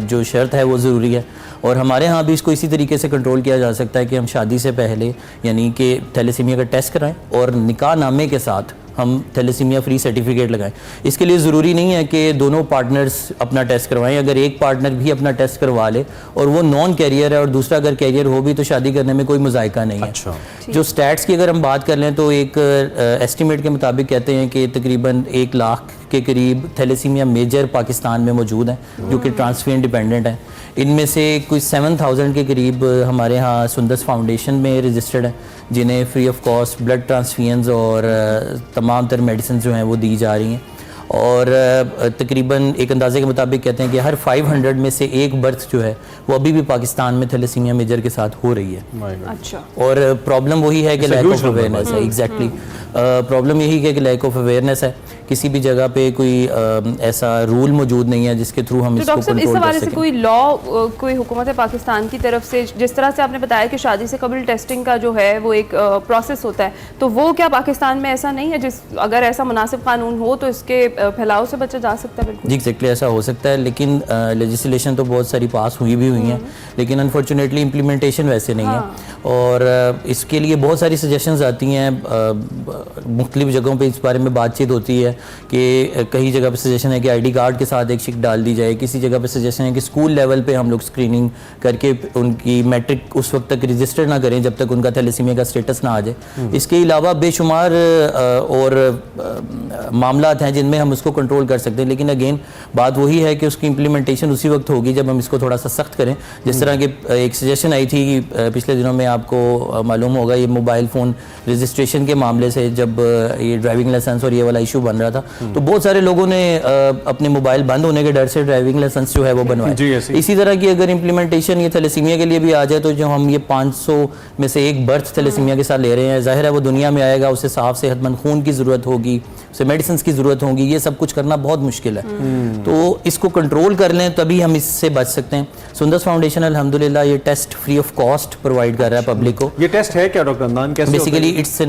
जो शर्त है वो ज़रूरी है, और हमारे यहाँ भी इसको इसी तरीके से कंट्रोल किया जा सकता है कि हम शादी से पहले यानी कि थैलेसीमिया का टेस्ट कराएं और निकाह नामे के साथ हम थैलेसीमिया फ्री सर्टिफिकेट लगाएं। इसके लिए ज़रूरी नहीं है कि दोनों पार्टनर्स अपना टेस्ट करवाएं। अगर एक पार्टनर भी अपना टेस्ट करवा ले और वो नॉन कैरियर है और दूसरा अगर कैरियर हो भी तो शादी करने में कोई मुज़ायका नहीं है। अच्छा। जो स्टैट्स की अगर हम बात कर लें तो एक एस्टिमेट के मुताबिक कहते हैं कि तकरीबन 1 लाख के करीब थैलेसीमिया मेजर पाकिस्तान में मौजूद हैं जो कि ट्रांसफ्यूजन डिपेंडेंट हैं। इनमें से कुछ 7000 के करीब हमारे यहाँ सुंदस फाउंडेशन में रजिस्टर्ड हैं जिन्हें free of cost blood transfusions और तमाम तर मेडिसिन जो हैं वो दी जा रही हैं। और तकरीबन एक अंदाजे के मुताबिक कहते हैं कि हर 500 में से एक बर्थ जो है वो अभी भी पाकिस्तान में थैलेसीमिया मेजर के साथ हो रही है। अच्छा। और प्रॉब्लम वही है कि लैक ऑफ अवेयरनेस है। एग्जैक्टली प्रॉब्लम यही है कि लैक ऑफ अवेयरनेस है। किसी भी जगह पे कोई ऐसा रूल मौजूद नहीं है जिसके थ्रू हम तो इसको डॉक्टर साहब, इस कंट्रोल कर हवाले से सकें। कोई लॉ, कोई हुकूमत पाकिस्तान की तरफ से, जिस तरह से आपने बताया कि शादी से कबल टेस्टिंग का जो है वो एक प्रोसेस होता है, तो वो क्या पाकिस्तान में ऐसा नहीं है? जिस अगर ऐसा मुनासिब कानून हो तो इसके फैलाव से बचा जा सकता है? बिल्कुल जी, एग्जैक्टली ऐसा हो सकता है, लेकिन लेजिस्लेशन तो बहुत सारी पास हुई भी हुई हैं, लेकिन अनफॉर्चुनेटली इम्प्लीमेंटेशन वैसे नहीं है। और इसके लिए बहुत सारी सजेशंस आती हैं, मुख्तलिफ जगहों पे इस बारे में बातचीत होती है कि कई जगह पे सजेशन है कि आईडी कार्ड के साथ एक शिक डाल दी जाए, किसी जगह पे सजेशन है कि स्कूल लेवल पे हम लोग स्क्रीनिंग करके उनकी मैट्रिक उस वक्त तक रजिस्टर ना करें जब तक उनका थैलेसीमिया का स्टेटस ना आ जाए। इसके अलावा बेशुमार और मामलात हैं जिनमें हम उसको कंट्रोल कर सकते हैं, लेकिन अगेन बात वही है कि उसकी इम्प्लीमेंटेशन उसी वक्त होगी जब हम इसको थोड़ा सा सख्त करें। जिस तरह की एक सजेशन आई थी पिछले दिनों में, आपको मालूम होगा, ये मोबाइल फ़ोन रजिस्ट्रेशन के मामले से जब ये ड्राइविंग लाइसेंस और ये वाला इशू बन रहा था, तो बहुत सारे लोगों ने अपने मोबाइल बंद होने के डर से ड्राइविंग लाइसेंस जो है वो बनवाए। इसी तरह की अगर इम्प्लीमेंटेशन ये थैलेसीमिया के लिए भी आ जाए, तो जो हम ये 500 में से एक बर्थ थैलेसीमिया के साथ ले रहे हैं, जाहिर है वो दुनिया में आएगा, उसे साफ सेहतमंद खून की ज़रूरत होगी, उसे मेडिसिन की ज़रूरत होगी, ये सब कुछ करना बहुत मुश्किल है। तो इसको कंट्रोल कर लें तभी हम इससे बच सकते हैं। सुंदस फाउंडेशन अल्हम्दुलिल्लाह ये test free of cost provide कर रहा है पब्लिक को। ये टेस्ट है क्या डॉक्टर अदनान, कैसे बेसिकली इट्स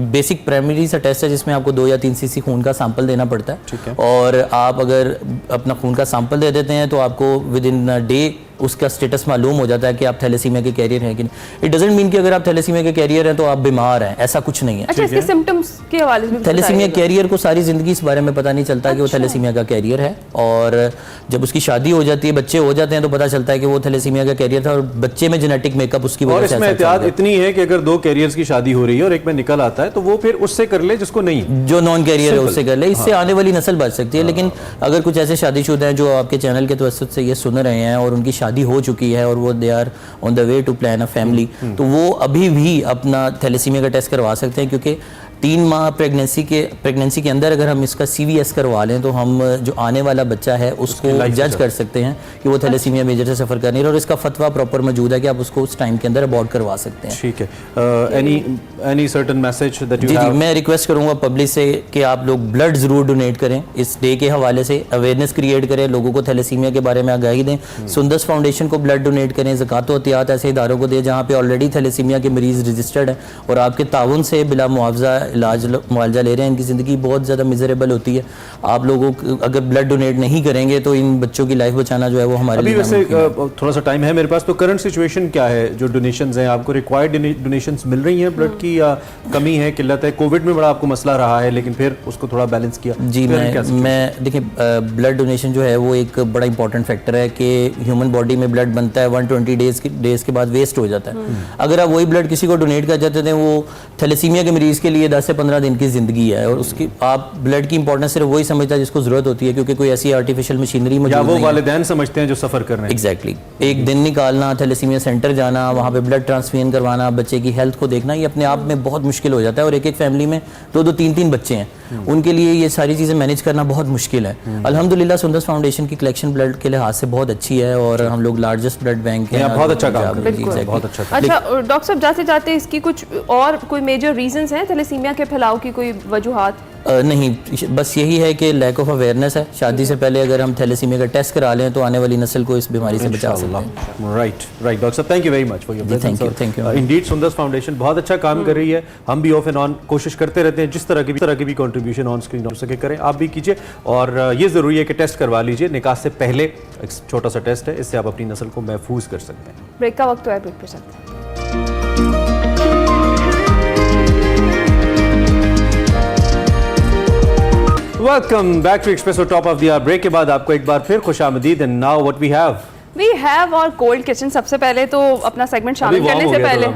बेसिक प्राइमरी सा टेस्ट है जिसमें आपको 2 या 3 सीसी खून का सैंपल देना पड़ता है, और आप अगर अपना खून का सैंपल दे देते हैं तो आपको विद इन अ डे उसका स्टेटस मालूम हो जाता है कि आप थैलेसीमिया के कैरियर हैं कि नहीं। इट डजंट मीन कि अगर आप थैलेसीमिया के कैरियर हैं तो आप बीमार हैं, ऐसा कुछ नहीं है। अच्छा, इसके सिम्टम्स के हवाले से थैलेसीमिया कैरियर को सारी जिंदगी इस बारे में पता नहीं चलता कि वो थैलेसीमिया का कैरियर है, और जब उसकी शादी हो जाती है, बच्चे हो जाते हैं, तो पता चलता है कि वो थैलेसीमिया का कैरियर था और बच्चे में जेनेटिक मेकअप उसकी वजह से। और इसमें एहतियात इतनी है कि अगर 2 कैरियर्स की शादी हो रही है और एक में निकल आता है तो वो फिर उससे कर ले जिसको नहीं, जो नॉन कैरियर है उससे कर ले, इससे आने वाली नस्ल बच सकती है। लेकिन अगर कुछ ऐसे शादीशुदा हैं जो आपके चैनल के तवज्जुह से ये सुन रहे हैं और उनकी शादी हो चुकी है और वो they are on the way to plan a family, तो वो अभी भी अपना थैलेसीमिया का टेस्ट करवा सकते हैं, क्योंकि 3 माह प्रेगनेंसी के अंदर अगर हम इसका CVS करवा लें तो हम जो आने वाला बच्चा है उसको जज कर सकते हैं कि वो थैलेसीमिया मेजर से सफ़र कर नहीं रहा, और इसका फतवा प्रॉपर मौजूद है कि आप उसको उस टाइम के अंदर अबॉर्ट करवा सकते हैं। ठीक है। Any certain message that you जी, मैं रिक्वेस्ट करूंगा पब्लिक से कि आप लोग ब्लड ज़रूर डोनेट करें। इस डे के हवाले से अवेयरनेस क्रिएट करें, लोगों को थैलेसीमिया के बारे में आगाही दें। सुंदस फाउंडेशन को ब्लड डोनेट करें, ज़कात व एहतियात ऐसे इदारों को दें जहाँ पे ऑलरेडी थैलेसीमिया के मरीज़ रजिस्टर्ड हैं और आपके ताउन से बिला मुआवजा मुआवजा ले रहे हैं। इनकी ज़िंदगी बहुत ज़्यादा मिजरेबल होती है। आप लोगों को अगर ब्लड डोनेट नहीं करेंगे तो इन बच्चों की लाइफ बचाना जो है वो हमारे लिए वैसे थोड़ा सा टाइम है मेरे पास, तो करंट सिचुएशन क्या है? जो डोनेशंस हैं, आपको रिक्वायर्ड डोनेशंस मिल रही हैं ब्लड की, या कमी है, किल्लत है? कोविड में बड़ा आपको मसला रहा है, लेकिन फिर उसको थोड़ा बैलेंस किया। जी, मैं देखिए, ब्लड डोनेशन जो है वो एक बड़ा इंपॉर्टेंट फैक्टर है कि ह्यूमन बॉडी में ब्लड बनता है, 120 डेज के बाद वेस्ट हो जाता है। अगर आप वही ब्लड किसी को डोनेट कर जाते थे, वो थैलेसीमिया के मरीज़ के लिए 10 से 15 दिन की ज़िंदगी है, और उसकी आप ब्लड की इंपॉर्टेंस सिर्फ वही समझता है जिसको ज़रूरत होती है, क्योंकि कोई ऐसी आर्टिफिशियल मशीनरी मौजूद नहीं है। वो वालिदैन समझते हैं जो सफ़र कर रहे हैं। एग्जैक्टली एक दिन निकालना, थैलेसीमिया सेंटर जाना, वहाँ पे ब्लड ट्रांसफ्यूजन करवाना, बच्चे की हेल्थ को देखना, ये अपने आप में बहुत मुश्किल हो जाता है। और एक फैमिली में 2-2, 3-3 बच्चे हैं, उनके लिए ये सारी चीज़ें मैनेज करना बहुत मुश्किल है। अल्हम्दुलिल्लाह सुंदस फाउंडेशन की कलेक्शन ब्लड के लिहाज से बहुत अच्छी है, और हम लोग लार्जेस्ट ब्लड बैंक हैं। बहुत अच्छा काम कर रहे हैं, बहुत अच्छा। अच्छा डॉक्टर साहब, जाते जाते इसकी कुछ और कोई मेजर रीजंस हैं थैलेसीमिया के फैलाव की, कोई वजूहात? नहीं, बस यही है कि लैक ऑफ अवेयरनेस है। शादी से पहले अगर हम थैलेसीमिया का टेस्ट करा लें तो आने वाली नस्ल को इस बीमारी से बचा सकते हैं। राइट डॉक्टर साहब, thank you very much for your presence. Thank you. Indeed Sundas foundation बहुत अच्छा काम कर रही है। हम भी ऑफ एंड ऑन कोशिश करते रहते हैं, जिस तरह की भी कंट्रीब्यूशन ऑन स्क्रीन हो सके करें, आप भी कीजिए। और ये ज़रूरी है कि टेस्ट करवा लीजिए, निकाह से पहले एक छोटा सा टेस्ट है, इससे आप अपनी नस्ल को महफूज कर सकते हैं। ब्रेक का वक्त तो है, ब्रेक पर चलते हैं। Welcome back to Expresso top of the hour. Break के बाद आपको एक बार फिर खुशामदीद। And now what we have और कोल्ड किचन। सबसे पहले तो अपना सेगमेंट शामिल करने से पहले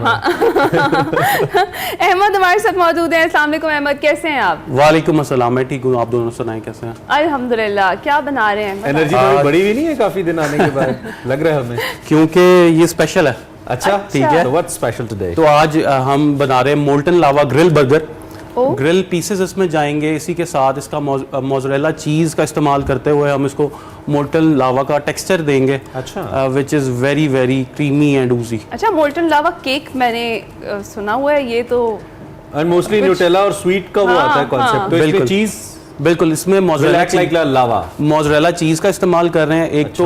अहमद हमारे साथ मौजूद हैं। अस्सलाम वालेकुम अहमद, कैसे हैं आप? वालेकुम अस्सलाम, मैं ठीक हूँ, आप दोनों सुनाएं कैसे हैं? अल्हम्दुलिल्लाह। क्या बना रहे हैं? एनर्जी थोड़ी बड़ी भी नहीं है काफी दिन आने के बाद लग रहा है हमें, क्योंकि ये स्पेशल है। अच्छा, ठीक है। What's special today? तो आज हम बना रहे हैं मोल्टन लावा ग्रिल बर्गर, ओह। ग्रिल पीसेस इसमें जाएंगे, इसी के साथ इसका मोज़रेला चीज़ का इस्तेमाल करते हुए हम इसको मोल्टन लावा का टेक्सचर देंगे, अच्छा। Which is very very creamy and oozy. अच्छा, मोल्टन लावा केक मैंने सुना हुआ है, ये तो और मोस्टली कुछ- न्यूटेला और स्वीट का वो हाँ, आता है कॉन्सेप्ट, हाँ। तो इसमें बिल्कुल। चीज बिल्कुल, इसमें मोज़रेला चीज़ का इस्तेमाल कर रहे हैं। एक तो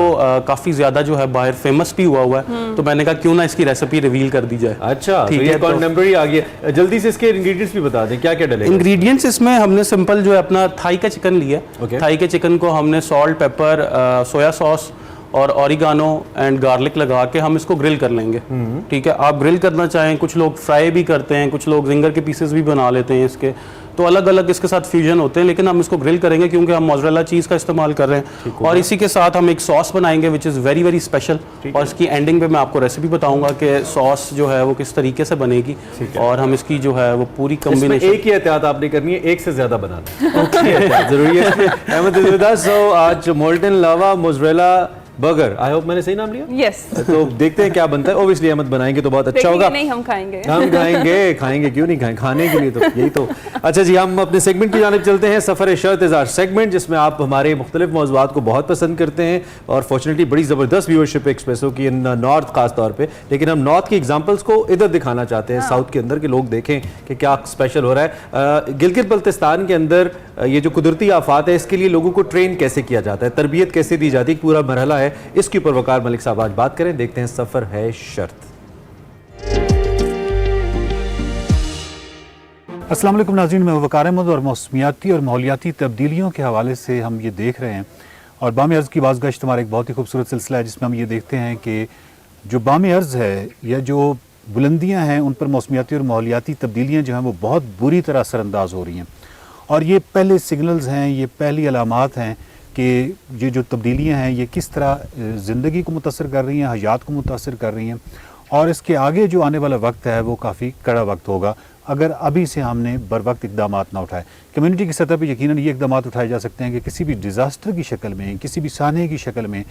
काफ़ी ज़्यादा जो है बाहर फेमस भी हुआ है, तो मैंने कहा क्यों ना इसकी रेसिपी रिवील कर दी जाए। अच्छा, ठीक तो है, ये तो- कंटेम्पररी आ गया। जल्दी से इसके इंग्रेडिएंट्स भी बता दें, क्या क्या डलेगा? इंग्रेडिएंट्स इसमें हमने सिंपल जो है अपना थाई का चिकन लिया। Okay. थाई के चिकन को हमने सॉल्ट, पेपर, सोया सॉस और ऑरिगानो एंड गार्लिक लगा के हम इसको ग्रिल कर लेंगे। ठीक है, आप ग्रिल करना चाहें, कुछ लोग फ्राई भी करते हैं, कुछ लोग जिंगर के पीसेस भी बना लेते हैं इसके, तो अलग अलग इसके साथ फ्यूजन होते हैं, लेकिन हम इसको ग्रिल करेंगे क्योंकि हम मोज़रेला चीज़ का इस्तेमाल कर रहे हैं। और इसी के साथ हम एक सॉस बनाएंगे विच इज़ वेरी वेरी स्पेशल, और इसकी एंडिंग पे मैं आपको रेसिपी बताऊंगा कि सॉस जो है वो किस तरीके से बनेगी, और हम इसकी जो है वो पूरी इसमें कॉम्बिनेशन। एक ही एहतियात आपने करनी है, एक से ज्यादा बनाना है। जरूरी है। Ahmed is with us. So आज molten lava mozzarella burger, I hope मैंने सही नाम लिया। यस, तो देखते हैं क्या बनता है। ओब्वियसली अहमद बनाएंगे तो बहुत अच्छा होगा। नहीं हम खाएंगे। हम खाएंगे क्यों नहीं खाएंगे, खाने के लिए तो यही तो। अच्छा जी, हम अपने सेगमेंट की जानिब चलते हैं। सफ़र शर्त इज़ार सेगमेंट, जिसमें आप हमारे मुख्तलिफ मौज़ूआत को बहुत पसंद करते हैं, और फॉर्चुनेटली बड़ी ज़बरदस्त व्यूअरशिप एक्सप्रेसो की इन नॉर्थ खास तौर पे। लेकिन हम नॉर्थ की एग्जांपल्स को इधर दिखाना चाहते हैं, साउथ के अंदर के लोग देखें कि क्या स्पेशल हो रहा है। गिलगित बल्तिस्तान के अंदर ये जो कुदरती आफात है, इसके लिए लोगों को ट्रेन कैसे किया जाता है, तरबियत कैसे दी जाती है, पूरा मरहला है। इसके ऊपर वकार मलिक साहब आज बात करें। देखते हैं सफ़र है शर्त। अस्सलाम वालेकुम नाज़रीन, मैं वकार अहमद, और मौसमियाती और माहौलियाती तब्दीलियों के हवाले से हम ये देख रहे हैं, और बाम अर्ज़ की बाज़गश्त हमारा एक बहुत ही खूबसूरत सिलसिला है, जिसमें हम ये देखते हैं कि जो बाम अर्ज़ है या जो बुलंदियाँ हैं, उन पर मौसमियाती और माहौलियाती तब्दीलियाँ जो हैं वो बहुत बुरी तरह असरअंदाज हो रही हैं। और ये पहले सिग्नल्स हैं, ये पहली अलामात हैं कि ये जो तब्दीलियाँ हैं ये किस तरह ज़िंदगी को मुतासर कर रही हैं, हयात को मुतासर कर रही हैं, और इसके आगे जो आने वाला वक्त है वो काफ़ी कड़ा वक्त होगा अगर अभी से हमने बर वक्त इकदाम ना उठाए। कम्युनिटी की सतह पर यकीनन ये इकदाम उठाए जा सकते हैं कि किसी भी डिज़ास्टर की शक्ल में, किसी भी साने की शक्ल में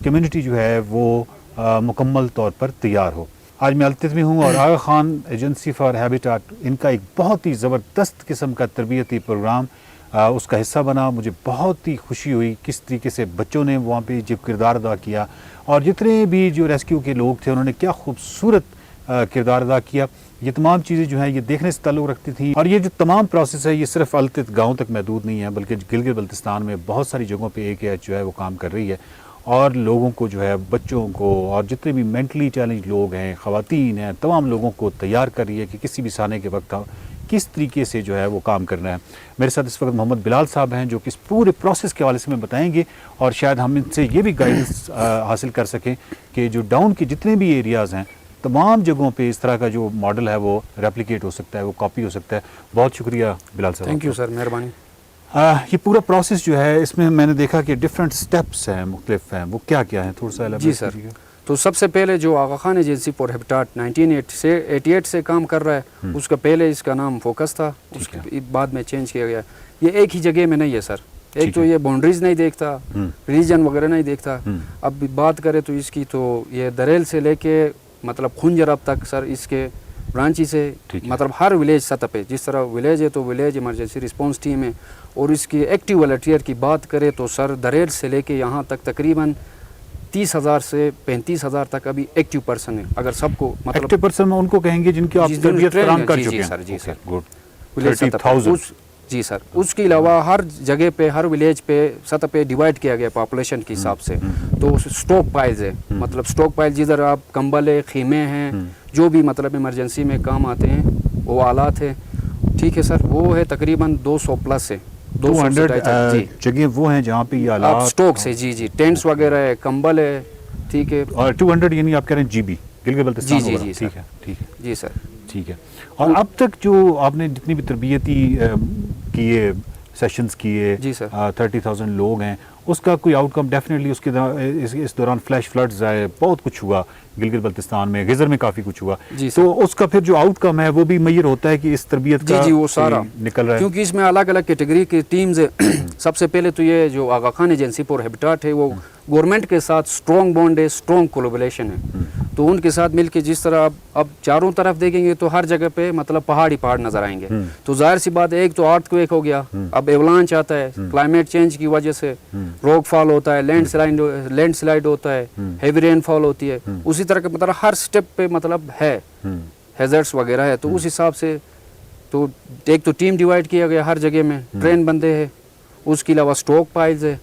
कम्युनिटी जो है वो मुकम्मल तौर पर तैयार हो। आज मैं अल्तिफ़ में हूँ, और आगा खान एजेंसी फॉर हैबिटाट, इनका एक बहुत ही ज़बरदस्त किस्म का तरबियती प्रोग्राम उसका हिस्सा बना। मुझे बहुत ही खुशी हुई किस तरीके से बच्चों ने वहाँ पे जो किरदार अदा किया, और जितने भी जो रेस्क्यू के लोग थे उन्होंने क्या खूबसूरत किरदार अदा किया। ये तमाम चीज़ें जो हैं ये देखने से ताल्लुक़ रखती थी, और ये जो तमाम प्रोसेस है ये सिर्फ अल्तित गाँव तक महदूद नहीं है, बल्कि गिलगित बल्तिस्तान में बहुत सारी जगहों पर AKH जो है वो काम कर रही है, और लोगों को जो है, बच्चों को और जितने भी मेंटली चैलेंज लोग हैं, ख़वातीन हैं, तमाम लोगों को तैयार कर रही है कि किसी भी साने के वक्त किस तरीके से जो है वो काम करना है। मेरे साथ इस वक्त मोहम्मद बिलाल साहब हैं, जो कि इस पूरे प्रोसेस के हवाले से में बताएंगे, और शायद हम इनसे ये भी गाइडेंस हासिल कर सकें कि जो डाउन के जितने भी एरियाज़ हैं, तमाम जगहों पे इस तरह का जो मॉडल है वो रेप्लिकेट हो सकता है, वो कॉपी हो सकता है। बहुत शुक्रिया बिलाल साहब। थैंक यू सर, मेहरबानी। ये पूरा प्रोसेस जो है, इसमें मैंने देखा कि डिफरेंट स्टेप्स हैं, मुख्तलिफ हैं, वो क्या क्या हैं, थोड़ा सा जी सर, तो सबसे पहले जो आगा खान एजेंसी फॉर हैबिटाट 1988 से काम कर रहा है, उसका पहले इसका नाम फोकस था, उसके बाद में चेंज किया गया। ये एक ही जगह में नहीं है सर, एक तो ये बाउंड्रीज नहीं देखता, रीजन वगैरह नहीं देखता। अब बात करें तो इसकी, तो ये दरेल से लेके मतलब खुंजरब तक सर, इसके ब्रांची से मतलब हर विलेज सतह पे, जिस तरह विलेज है तो विलेज इमरजेंसी रिस्पांस टीम है। और इसकी एक्टिव वॉलंटियर की बात करें तो सर, दरेल से लेके यहाँ तक तकरीबन 30,000 से 35,000 तक अभी एक्टिव पर्सन है। अगर सबको मतलब एक्टिव पर्सन में उनको कहेंगे जिनकी आप तरबियत फराहम कर चुके हैं। सर, जी सर, गुड। 30,000 जी सर। उसके अलावा हर जगह पे, हर विलेज पे सतह पे डिवाइड किया गया पॉपुलेशन के हिसाब से। तो स्टॉक पाइल्स है, मतलब स्टॉक पाइल जिधर आप कंबल है, खीमे हैं, जो भी मतलब इमरजेंसी में काम आते हैं वो आलात है। ठीक है सर, वो है तकरीबन 200 प्लस है, 200 जगह वो हैं जहाँ पे ये आलात स्टॉक से, जी जी, टेंट्स वगैरह है, कंबल है। ठीक है, और 200 यानी आप कह रहे हैं GB गिलगित बल्तिस्तान। जी जी, ठीक है, ठीक है जी सर, ठीक है। और अब तक जो आपने जितनी भी तरबियती किए, सेशंस किए, जी सर, 30,000 लोग हैं, उसका कोई आउटकम डेफिनेटली उसके इस दौरान फ्लैश फ्लड्स आए, बहुत कुछ हुआ, गिलगित बल्तिस्तान में, गिजर में काफ़ी कुछ हुआ, जी सर। तो उसका फिर जो आउटकम है वो भी मैयर होता है कि इस तरबियत जी का जी वो सारा निकल रहा है। क्योंकि इसमें अलग अलग कैटेगरी की टीम्स है। सबसे पहले तो ये जो आगा खान एजेंसी फॉर हैबिटेट है वो गवर्नमेंट के साथ स्ट्रॉन्ग बॉन्ड है, स्ट्रॉन्ग कोलैबोरेशन है। तो उनके साथ मिलके जिस तरह अब चारों तरफ देखेंगे तो हर जगह पे मतलब पहाड़ नजर आएंगे। तो जाहिर सी बात है, एक तो अर्थक्वेक हो गया, अब एवलांच आता है, क्लाइमेट चेंज की वजह से रॉकफॉल होता है, लैंडस्लाइड होता है, हेवी रेनफॉल होती है। उसी तरह के मतलब हर स्टेप पे मतलब है हैजर्ड्स वगैरह है। तो उस हिसाब से तो एक तो टीम डिवाइड किया गया हर जगह में, ट्रेन बंदे हैं, उसके अलावा स्टॉक पाइल्स है,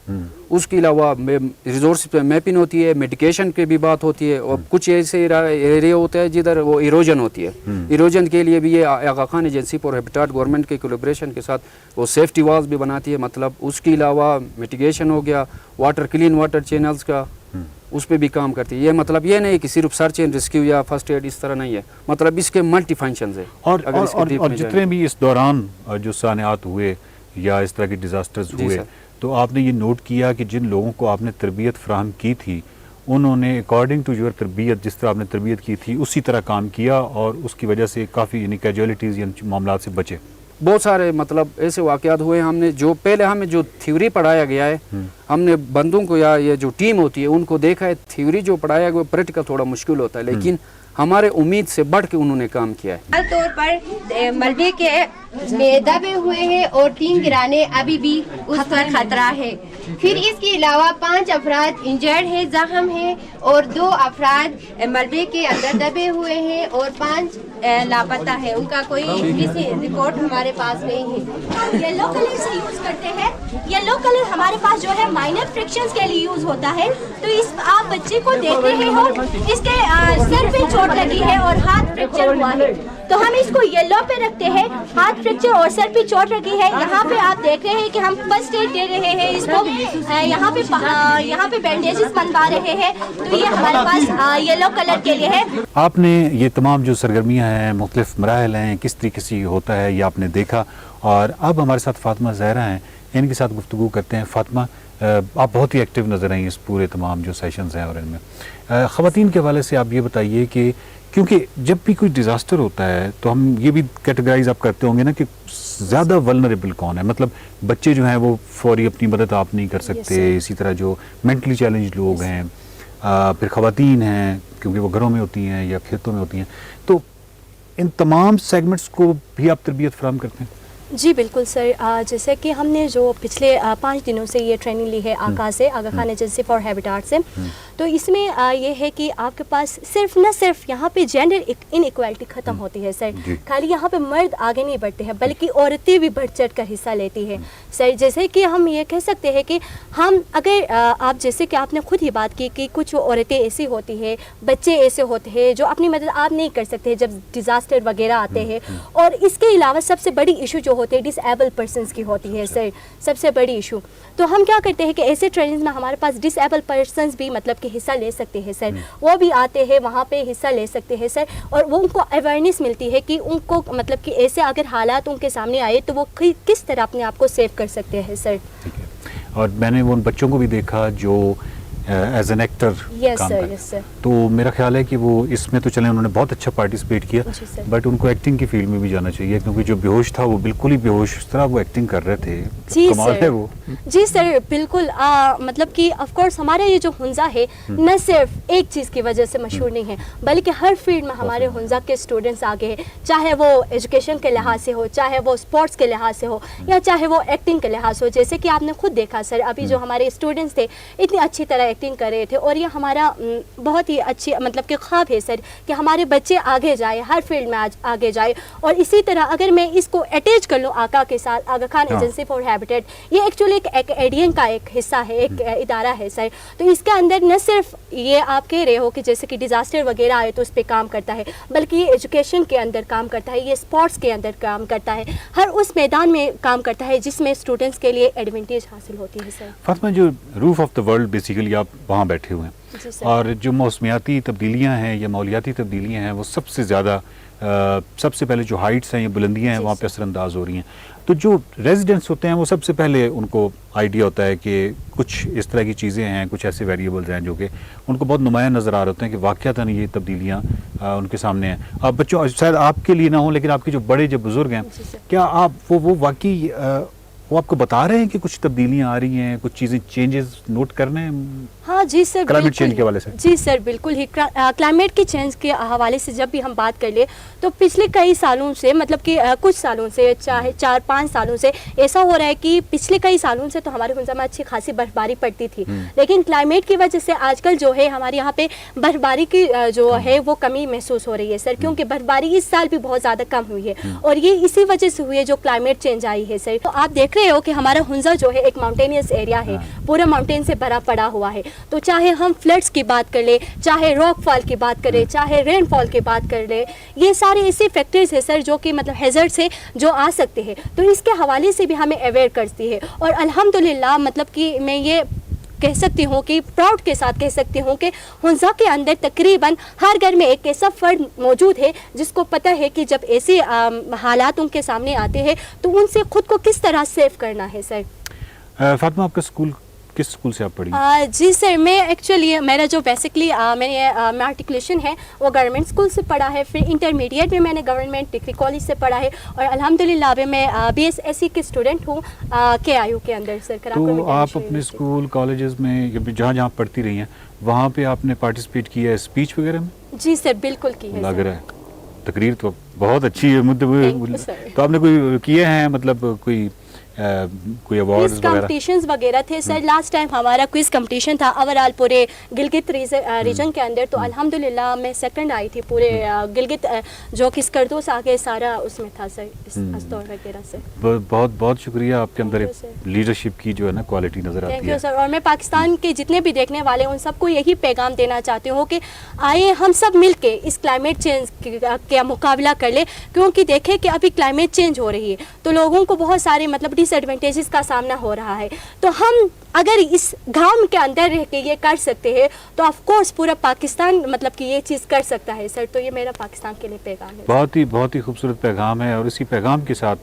उसके अलावा रिसोर्स पे मैपिंग होती है, मेडिकेशन की भी बात होती है। और कुछ ऐसे एरिया होते हैं जिधर वो इरोजन होती है, इरोजन के लिए भी ये Aga Khan agency for habitat government के कोलैबोरेशन के साथ वो सेफ्टी वॉल्स भी बनाती है। मतलब उसके अलावा मिटिगेशन हो गया, वाटर क्लीन वाटर चैनल्स का उस पर भी काम करती है। ये मतलब ये नहीं कि सिर्फ सर्च एंड रेस्क्यू या फर्स्ट एड इस तरह नहीं है, मतलब इसके मल्टी फंक्शंस है। और जितने भी इस दौरान जो सानियात हुए या इस तरह के डिजास्टर्स हुए, तो आपने ये नोट किया कि जिन लोगों को आपने तरबियत फराहम की थी उन्होंने अकॉर्डिंग टू योर तरबियत, जिस तरह आपने तरबियत की थी उसी तरह काम किया और उसकी वजह से काफ़ी यानी कैजुअलिटीज़ या मामला से बचे। बहुत सारे मतलब ऐसे वाक़यात हुए। हमने जो पहले हमें जो थ्योरी पढ़ाया गया है, हमने बंदों को या ये जो टीम होती है उनको देखा है, थ्योरी जो पढ़ाया गया प्रैक्टिकल थोड़ा मुश्किल होता है, लेकिन हमारे उम्मीद से बढ़ के उन्होंने काम किया है। तौर पर मलबे के दबे हुए हैं और 3 गिराने अभी भी उस पर खतरा है। फिर इसके अलावा 5 अफराद इंजर्ड है, जख्म है और 2 अफराद मलबे के अंदर दबे हुए हैं और 5 लापता है। उनका कोई रिकॉर्ड हमारे पास नहीं है। येलो कलर से यूज करते हैं। येलो कलर हमारे पास जो है माइनर फ्रिक्शंस के लिए यूज होता है। तो इस आप बच्चे को देख रहे हो, इसके सर पे चोट लगी है और हाथ फ्रैक्चर हुआ है, तो हम इसको येलो पे रखते हैं। हाथ फ्रैक्चर और सर पे चोट लगी है। यहाँ पे आप देख रहे हैं कि हम फर्स्ट एड दे रहे हैं इसको। यहाँ पे बैंडेजेस बनवा रहे हैं। तो ये हमारे पास येलो कलर के लिए है। आपने ये तमाम जो सरगर्मियाँ हैं, मुख्तलिफ मराहल हैं, किस तरीके से होता है ये आपने देखा। और अब हमारे साथ फातिमा ज़हरा हैं, इनके साथ गुफ्तगू करते हैं। फातिमा, आप बहुत ही एक्टिव नज़र आई इस पूरे तमाम जो सेशंस हैं और इनमें ख़वातीन के हवाले से आप ये बताइए कि क्योंकि जब भी कोई डिज़ास्टर होता है तो हम ये भी कैटेगराइज आप करते होंगे ना कि ज़्यादा वल्नरेबल कौन है। मतलब बच्चे जो हैं वो फौरी अपनी मदद आप नहीं कर सकते, इसी तरह जो मेंटली चैलेंज लोग हैं, फिर ख़वातीन हैं क्योंकि वो घरों में होती हैं या खेतों में होती हैं। तो इन तमाम सेगमेंट्स को भी आप तरबियत फराहम करते हैं? जी बिल्कुल सर। जैसे कि हमने जो पिछले 5 दिनों से ये ट्रेनिंग ली है आगा से, आगा खान एजेंसी फॉर हैबिटेट से, तो इसमें ये है कि आपके पास सिर्फ न सिर्फ यहाँ पे जेंडर इनइक्वालिटी ख़त्म होती है सर। खाली यहाँ पे मर्द आगे नहीं बढ़ते हैं बल्कि औरतें भी बढ़ चढ़ कर हिस्सा लेती है सर। जैसे कि हम ये कह सकते हैं कि हम अगर आप जैसे कि आपने खुद ही बात की कि कुछ औरतें ऐसी होती है, बच्चे ऐसे होते हैं जो अपनी मदद आप नहीं कर सकते जब डिज़ास्टर वगैरह आते हैं। और इसके अलावा सबसे बड़ी इशू जो होते हैं डिसेबल पर्सनस की होती है सर, सबसे बड़ी इशू। तो हम क्या करते हैं कि ऐसे ट्रेनिंग में हमारे पास डिसेबल पर्सनस भी मतलब कि हिस्सा ले सकते हैं सर। वो भी आते हैं, वहाँ पे हिस्सा ले सकते हैं सर। और वो उनको अवेयरनेस मिलती है कि उनको मतलब कि ऐसे अगर हालात उनके सामने आए तो वो किस तरह अपने आप को सेव कर सकते हैं सर। ठीक है। और मैंने वो उन बच्चों को भी देखा जो एज एन एक्टर काम कर, तो मेरा ख्याल है कि वो इसमें तो चले उन्होंने बहुत अच्छा पार्टिसिपेट किया, बट उनको एक्टिंग की फील्ड में भी जाना चाहिए क्योंकि जो बेहोश था वो बिल्कुल ही बेहोश, उस तरह वो एक्टिंग कर रहे थे। जी कमाल है वो। जी सर बिल्कुल। मतलब कि ऑफ कोर्स हमारे ये जो हुंजा है न सिर्फ एक चीज़ की वजह से मशहूर नहीं है बल्कि हर फील्ड में हमारे हुंजा के स्टूडेंट्स आगे हैं, चाहे वो एजुकेशन के लिहाज से हो, चाहे वो स्पोर्ट्स के लिहाज से हो या चाहे वो एक्टिंग के लिहाज से हो। जैसे कि आपने खुद देखा सर, अभी जो हमारे स्टूडेंट्स थे इतनी अच्छी तरह एक्टिंग कर रहे थे और ये हमारा बहुत ही अच्छी मतलब कि ख्वाब है सर कि हमारे बच्चे आगे जाए, हर फील्ड में आगे जाए। और इसी तरह अगर मैं इसको अटैच कर लूँ आका के साथ, आगा खान एजेंसी फॉर हैबिटेट, ये एक्चुअली एक एकेडियन का एक हिस्सा है, एक इदारा है सर। तो इसके अंदर न सिर्फ ये आप कह रहे हो कि जैसे कि डिज़ास्टर वगैरह आए तो उस पर काम करता है, बल्कि ये एजुकेशन के अंदर काम करता है, ये स्पोर्ट्स के अंदर काम करता है, हर उस मैदान में काम करता है जिसमें स्टूडेंट्स के लिए एडवांटेज हासिल होती है सर। फातिमा, जो roof of the world basically आप वहाँ बैठे हुए हैं और जो मौसमियाती तब्दीलियाँ हैं या माहौलियाती तब्दीलियाँ हैं वो सबसे ज़्यादा सबसे पहले जो हाइट्स हैं या बुलंदियाँ हैं वहाँ पे असरअंदाज हो रही हैं। तो जो रेजिडेंट्स होते हैं वो सबसे पहले उनको आइडिया होता है कि कुछ इस तरह की चीज़ें हैं, कुछ ऐसे वेरिएबल्स हैं जो कि उनको बहुत नुमायाँ नज़र आ रहे होते हैं कि वाक़यातन ये तब्दीलियाँ उनके सामने हैं। अब बच्चों शायद आपके लिए ना हो लेकिन आपके जो बड़े जो बुज़ुर्ग हैं, क्या आप वो वाकई वो आपको बता रहे हैं कि कुछ तब्दीलियाँ आ रही हैं, कुछ चीज़ें चेंजेस नोट करने हैं? हाँ जी सर, क्लाइमेट चेंज के हवाले से। जी सर बिल्कुल ही क्लाइमेट के चेंज के हवाले से जब भी हम बात कर ले तो पिछले कई सालों से मतलब कि कुछ सालों से चाहे 4-5 सालों से ऐसा हो रहा है कि पिछले कई सालों से तो हमारे हुंजा में अच्छी खासी बर्फबारी पड़ती थी, लेकिन क्लाइमेट की वजह से आजकल जो है हमारे यहाँ पे बर्फबारी की जो है वो कमी महसूस हो रही है सर, क्योंकि बर्फबारी इस साल भी बहुत ज़्यादा कम हुई है और ये इसी वजह से हुई है जो क्लाइमेट चेंज आई है सर। तो आप देख रहे हो कि हमारा हुंजा जो है एक माउंटेनियस एरिया है, पूरा माउंटेन से भरा पड़ा हुआ है। तो चाहे हम फ्लड्स की बात कर ले, चाहे रॉकफॉल की बात करें, चाहे रेनफॉल की बात कर ले, ये सारे ऐसे फैक्टर्स हैं सर जो कि मतलब हैजर्ड्स है जो आ सकते हैं, तो इसके हवाले से भी हमें अवेयर करती है। और अल्हम्दुलिल्लाह मतलब कि मैं ये कह सकती हूँ कि प्राउड के साथ कह सकती हूँ कि हुंजा के अंदर तकरीबन हर घर में एक ऐसा फर्द मौजूद है जिसको पता है कि जब ऐसे हालात उनके सामने आते हैं तो उनसे खुद को किस तरह सेव करना है सर। फातिमा, आपका स्कूल किस स्कूल से आप पढ़ी? जी सर, मैं एक्चुअली मेरा जो बेसिकली मैंने मार्टिकुलेशन है वो गवर्नमेंट स्कूल से पढ़ा है, फिर इंटरमीडिएट में मैंने गवर्नमेंट डिग्री कॉलेज से पढ़ा है और अल्हम्दुलिल्लाह अभी मैं BSSC की स्टूडेंट हूँ KIU के अंदर सर। तो आप अपने स्कूल कॉलेजेस में जहाँ जहाँ पढ़ती रही हैं वहाँ पे आपने पार्टिसिपेट किया है स्पीच वगैरह में? जी सर बिल्कुल की है। लग रहा है तकरीर तो बहुत अच्छी है। तो आपने कोई किए हैं मतलब कोई अवार्ड्स कंपटीशंस वगैरह थे सर? लास्ट टाइम हमारा क्विज कंपटीशन था ओवरऑल पूरे गिलगित रीजन के अंदर, तो अल्हम्दुलिल्लाह मैं सेकंड आई थी पूरे गिलगित जो कि स्कर्दोस आगे सारा उसमें था सर, इस दौर वगैरह से। बहुत बहुत शुक्रिया, आपके अंदर लीडरशिप की जो है ना क्वालिटी नजर आती है। Thank you sir. और मैं पाकिस्तान के जितने भी देखने वाले उन सबको यही पैगाम देना चाहती हूँ कि आइए हम सब मिल के इस क्लाइमेट चेंज का मुकाबला कर ले, क्योंकि देखें कि अभी क्लाइमेट चेंज हो रही है तो लोगों को बहुत सारे मतलब डिसएडवांटेजेस का सामना हो रहा है। तो हम अगर इस गांव के अंदर रह के ये कर सकते हैं तो ऑफ कोर्स पूरा पाकिस्तान मतलब कि ये चीज़ कर सकता है सर। तो ये मेरा पाकिस्तान के लिए पैगाम है। बहुत ही खूबसूरत पैगाम है। और इसी पैगाम के साथ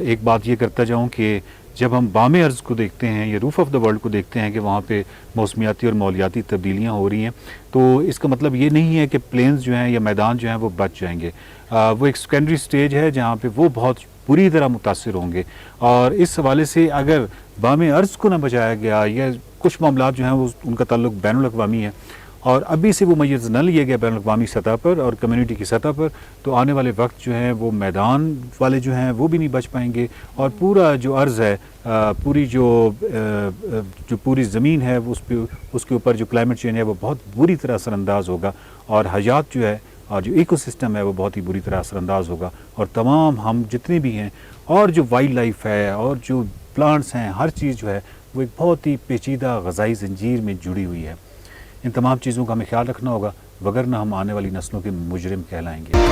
एक बात ये करता जाऊँ कि जब हम बामे अर्ज़ को देखते हैं या रूफ ऑफ द वर्ल्ड को देखते हैं कि वहाँ पे मौसमियाती और माहौलियाती तब्दीलियाँ हो रही हैं, तो इसका मतलब ये नहीं है कि प्लेन्स जो हैं या मैदान जो हैं वो बच जाएंगे। वो एक सेकेंडरी स्टेज है जहाँ पे वो बहुत पूरी तरह मुतासिर होंगे। और इस हवाले से अगर बामे अर्ज़ को ना बचाया गया या कुछ मामला जो हैं वो उनका ताल्लुक बैनुल अक़वामी है और अभी से वो मैय्यज़ न लिया गया बैनुल अक़वामी सतह पर और कम्युनिटी की सतह पर, तो आने वाले वक्त जो है वो मैदान वाले जो हैं वो भी नहीं बच पाएंगे और पूरा जो अर्ज़ है पूरी जो पूरी ज़मीन है उसके ऊपर जो क्लाइमेट चेंज है वो बहुत बुरी तरह असरअंदाज होगा और हयात जो है और जो इकोसिस्टम है वो बहुत ही बुरी तरह असरअंदाज होगा। और तमाम हम जितने भी हैं और जो वाइल्ड लाइफ है और जो प्लांट्स हैं, हर चीज़ जो है वो एक बहुत ही पेचीदा ग़ज़ाई ज़ंजीर में जुड़ी हुई है। इन तमाम चीज़ों का हमें ख्याल रखना होगा, वगरना हम आने वाली नस्लों के मुजरिम कहलाएंगे।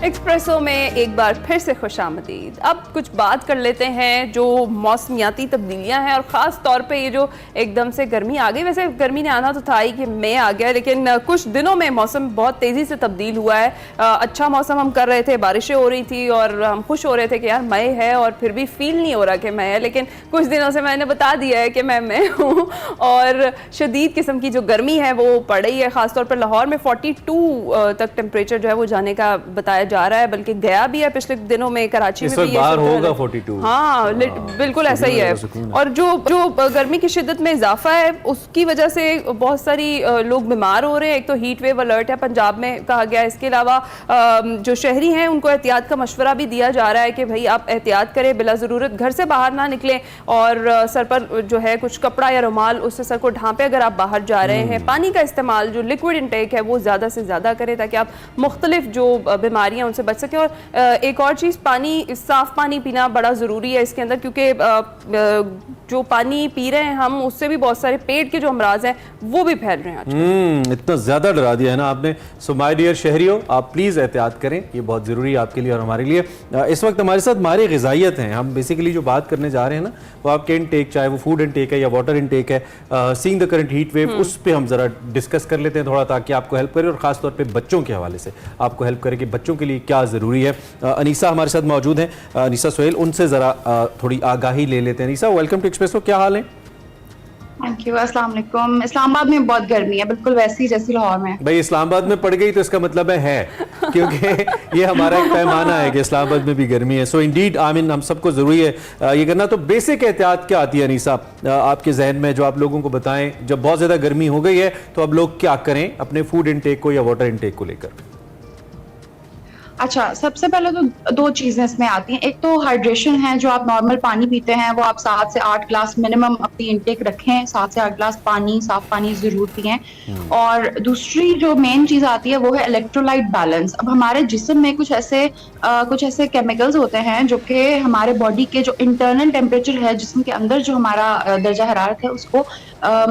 एक्सप्रेसो में एक बार फिर से खुशामदीद। अब कुछ बात कर लेते हैं जो मौसमियाती तब्दीलियां हैं और ख़ास तौर पे ये जो एकदम से गर्मी आ गई। वैसे गर्मी ने आना तो था ही कि मई आ गया, लेकिन कुछ दिनों में मौसम बहुत तेज़ी से तब्दील हुआ है। अच्छा मौसम हम कर रहे थे, बारिशें हो रही थी और हम खुश हो रहे थे कि यार मई है, और फिर भी फील नहीं हो रहा कि मई है। लेकिन कुछ दिनों से मैंने बता दिया है कि मैं हूँ और शदीद किस्म की जो गर्मी है वो पड़ रही है। ख़ासतौर पर लाहौर में 42 तक टेम्परेचर जो है वो जाने का बताया जा रहा है, बल्कि गया भी है पिछले दिनों में, कराची में भी ये होगा 42। हाँ बिल्कुल ऐसा ही है। और जो गर्मी की शिद्दत में इजाफा है उसकी वजह से बहुत सारी लोग बीमार हो रहे हैं। एक तो हीट वेव अलर्ट है पंजाब में कहा गया है। इसके अलावा जो शहरी हैं उनको एहतियात का मशवरा भी दिया जा रहा है कि भाई आप एहतियात करें, बिला ज़रूरत घर से बाहर ना निकलें और सर पर जो है कुछ कपड़ा या रुमाल उससे सर को ढांपे अगर आप बाहर जा रहे हैं। पानी का इस्तेमाल जो लिक्विड इंटेक है वो ज़्यादा से ज़्यादा करें ताकि आप मुख्तलिफ जो बीमारियाँ बीमारियां उनसे बच सकें। और एक और चीज़, पानी, साफ पानी पीना बड़ा ज़रूरी है इसके अंदर, क्योंकि जो पानी पी रहे हैं हम उससे भी बहुत सारे पेट के जो अमराज हैं वो भी फैल रहे हैं आजकल। इतना ज़्यादा डरा दिया है ना आपने। सो माय डियर शहरियों, आप प्लीज़ एहतियात करें, ये बहुत ज़रूरी है आपके लिए और हमारे लिए। इस वक्त हमारे साथ माहिर ग़िज़ाइयत हैं। हम बेसिकली जो बात करने जा रहे हैं ना, वो आपके इनटेक, चाहे वो फूड इनटेक है या वाटर इनटेक है, seeing the current heat wave, उस पर हम ज़रा डिस्कस कर लेते हैं थोड़ा, ताकि आपको हेल्प करे और ख़ास तौर पर बच्चों के हवाले से आपको हेल्प करे कि बच्चों के लिए क्या ज़रूरी है। अनीसा हमारे साथ मौजूद हैं, अनीसा सोहेल, उनसे ज़रा थोड़ी आगाही ले लेते हैं। अनीसा, वेलकम टू एक्सप्रेसो, क्या हाल है? थैंक यू, अस्सलाम वालेकुम। इस्लामाबाद में बहुत गर्मी है, बिल्कुल वैसी ही जैसी लाहौर में। भाई इस्लामाबाद में पड़ गई तो इसका मतलब है क्योंकि ये हमारा एक पैमाना है कि इस्लामाबाद में भी गर्मी है। सो इंडीड, आई मीन हम सबको ज़रूरी है ये करना। तो बेसिक एहतियात क्या आती है अनीसा आपके जहन में, जो आप लोगों को बताएं, जब बहुत ज़्यादा गर्मी हो गई है तो अब लोग क्या करें अपने फूड इनटेक को या वाटर इनटेक को लेकर? अच्छा, सबसे पहले तो दो चीजें इसमें आती हैं। एक तो हाइड्रेशन है, जो आप नॉर्मल पानी पीते हैं वो आप 7 से 8 ग्लास मिनिमम अपनी इनटेक रखें। 7 से 8 ग्लास पानी, साफ पानी जरूर पिएं। और दूसरी जो मेन चीज आती है वो है इलेक्ट्रोलाइट बैलेंस। अब हमारे जिस्म में कुछ ऐसे केमिकल्स होते हैं जो कि हमारे बॉडी के जो इंटरनल टेम्परेचर है, जिस्म के अंदर जो हमारा दर्जा हरारत है, उसको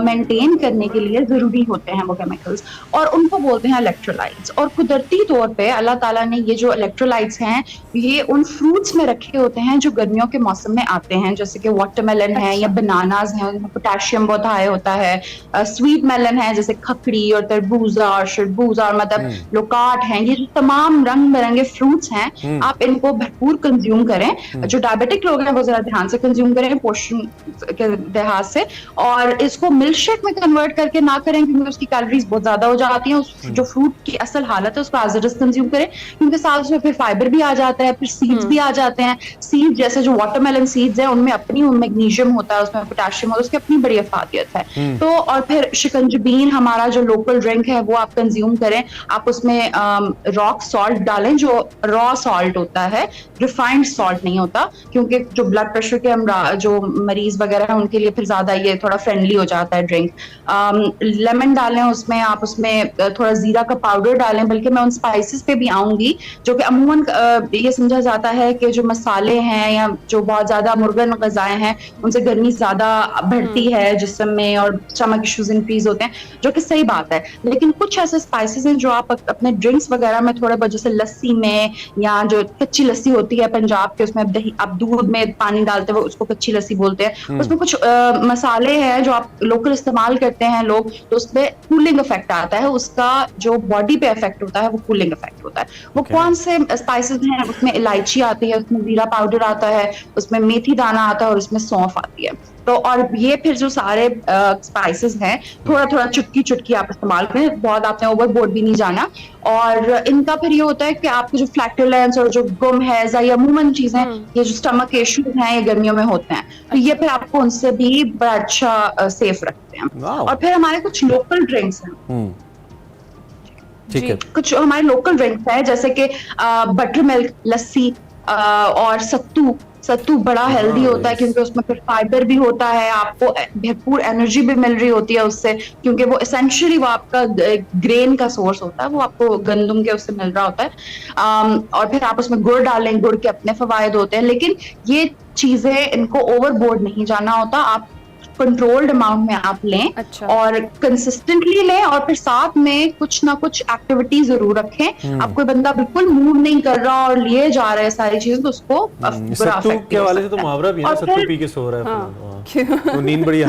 मेंटेन करने के लिए जरूरी होते हैं वो केमिकल्स, और उनको बोलते हैं इलेक्ट्रोलाइट्स। और कुदरती तौर पे अल्लाह ताला ने ये जो इलेक्ट्रोलाइट्स हैं ये उन फ्रूट्स में रखे होते हैं जो गर्मियों के मौसम में आते हैं, जैसे कि वाटरमेलन है या बनानाज हैं, उनमें पोटेशियम बहुत हाई होता है। स्वीट मेलन है जैसे खकड़ी और तरबूजा और शरबूजा और मतलब लोकाट हैं। ये जो तमाम रंग बिरंगे फ्रूट्स हैं, आप इनको भरपूर कंज्यूम करें। जो डायबिटिक लोग हैं वो जरा ध्यान से कंज्यूम करें पोषण के लिहाज से, और इसको मिल्क शेक में कन्वर्ट करके ना करें क्योंकि उसकी कैलोरीज बहुत ज्यादा हो जाती हैं। उस जो फ्रूट की असल हालत है उसको एज इट इज कंज्यूम करें, क्योंकि साथ उसमें फिर फाइबर भी आ जाता है, फिर सीड्स भी आ जाते हैं। सीड जैसे जो वाटरमेलन सीड्स हैं उनमें अपनी मैग्नीशियम होता है, उसमें पोटेशियम होता है, उसकी अपनी बड़ी अफादियत है। तो और फिर शिकंजबीन हमारा जो लोकल ड्रिंक है वो आप कंज्यूम करें। आप उसमें रॉक सॉल्ट डालें, जो रॉ सॉल्ट होता है, रिफाइंड सॉल्ट नहीं होता, क्योंकि जो ब्लड प्रेशर के जो मरीज वगैरह है उनके लिए फिर ज्यादा ये थोड़ा फ्रेंडली हो जाता है ड्रिंक। लेमन डालें उसमें, आप उसमें थोड़ा जीरा का पाउडर डालें। बल्कि मैं उन स्पाइसेस पे भी आऊंगी जो कि अमूमन ये समझा जाता है कि जो मसाले हैं या जो बहुत ज्यादा मुर्गन ग़िज़ाएं हैं उनसे गर्मी ज्यादा बढ़ती है जिस्म में और स्टमक इश्यूज इंक्रीज होते हैं, जो कि सही बात है। लेकिन कुछ ऐसे स्पाइसेस हैं जो आप अपने ड्रिंक्स वगैरह में थोड़े बहुत, जैसे लस्सी में या जो कच्ची लस्सी होती है पंजाब के, उसमें दही, आप दूध में पानी डालते हुए उसको कच्ची लस्सी बोलते हैं। उसमें कुछ मसाले हैं जो आप लोकल इस्तेमाल करते हैं लोग, तो उसमें कूलिंग इफेक्ट आता है, उसका जो बॉडी पे इफेक्ट होता है वो कूलिंग इफेक्ट होता है। वो कौन से स्पाइसेस हैं? उसमें इलायची आती है, उसमें जीरा पाउडर आता है, उसमें मेथी दाना आता है और उसमें सौंफ आती है। तो और ये फिर जो सारे स्पाइसेस हैं थोड़ा थोड़ा चुटकी चुटकी आप इस्तेमाल करें, बहुत आपने ओवरबोर्ड भी नहीं जाना। और इनका फिर ये होता है कि आपके जो फ्लैटुलेंस और जो गुम हैजा या अमूमन चीजें, ये जो स्टमक के इश्यूज हैं ये गर्मियों में होते हैं, तो ये फिर आपको उनसे भी बड़ा अच्छा सेफ रखते हैं। और फिर हमारे कुछ लोकल ड्रिंक्स हैं, ठीक है, कुछ हमारे लोकल ड्रिंक्स है जैसे कि बटर मिल्क, लस्सी और सत्तू बड़ा हेल्दी होता है क्योंकि उसमें फिर फाइबर भी होता है, आपको भरपूर एनर्जी भी मिल रही होती है उससे, क्योंकि वो एसेंशियली वो आपका ग्रेन का सोर्स होता है, वो आपको गंदम के उससे मिल रहा होता है। और फिर आप उसमें गुड़ डालें, गुड़ के अपने फवायद होते हैं, लेकिन ये चीजें इनको ओवरबोर्ड नहीं जाना होता। आप कंट्रोल्ड अमाउंट में आप लें, अच्छा। और कंसिस्टेंटली लें, और फिर साथ में कुछ ना कुछ एक्टिविटी जरूर रखें। आप कोई बंदा बिल्कुल मूव नहीं कर रहा और लिए जा रहे हैं सारी चीजें, तो उसको सत्तू के हवाले से तो मुहावरा भी है, सत्तू पी के सो रहा है, तो नींद बड़ी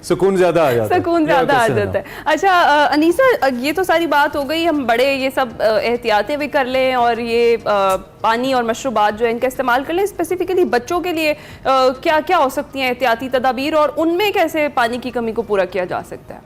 सुकून ज्यादा आ जाता है, सुकून ज्यादा आ जाता है। अच्छा अनीसा, ये तो सारी बात हो गई, हम बड़े ये सब एहतियातें भी कर लें और ये पानी और मशरूबात जो है इनका इस्तेमाल कर लें। स्पेसिफिकली बच्चों के लिए क्या क्या हो सकती हैं एहतियाती तदाबीर, और उनमें कैसे पानी की कमी को पूरा किया जा सकता है?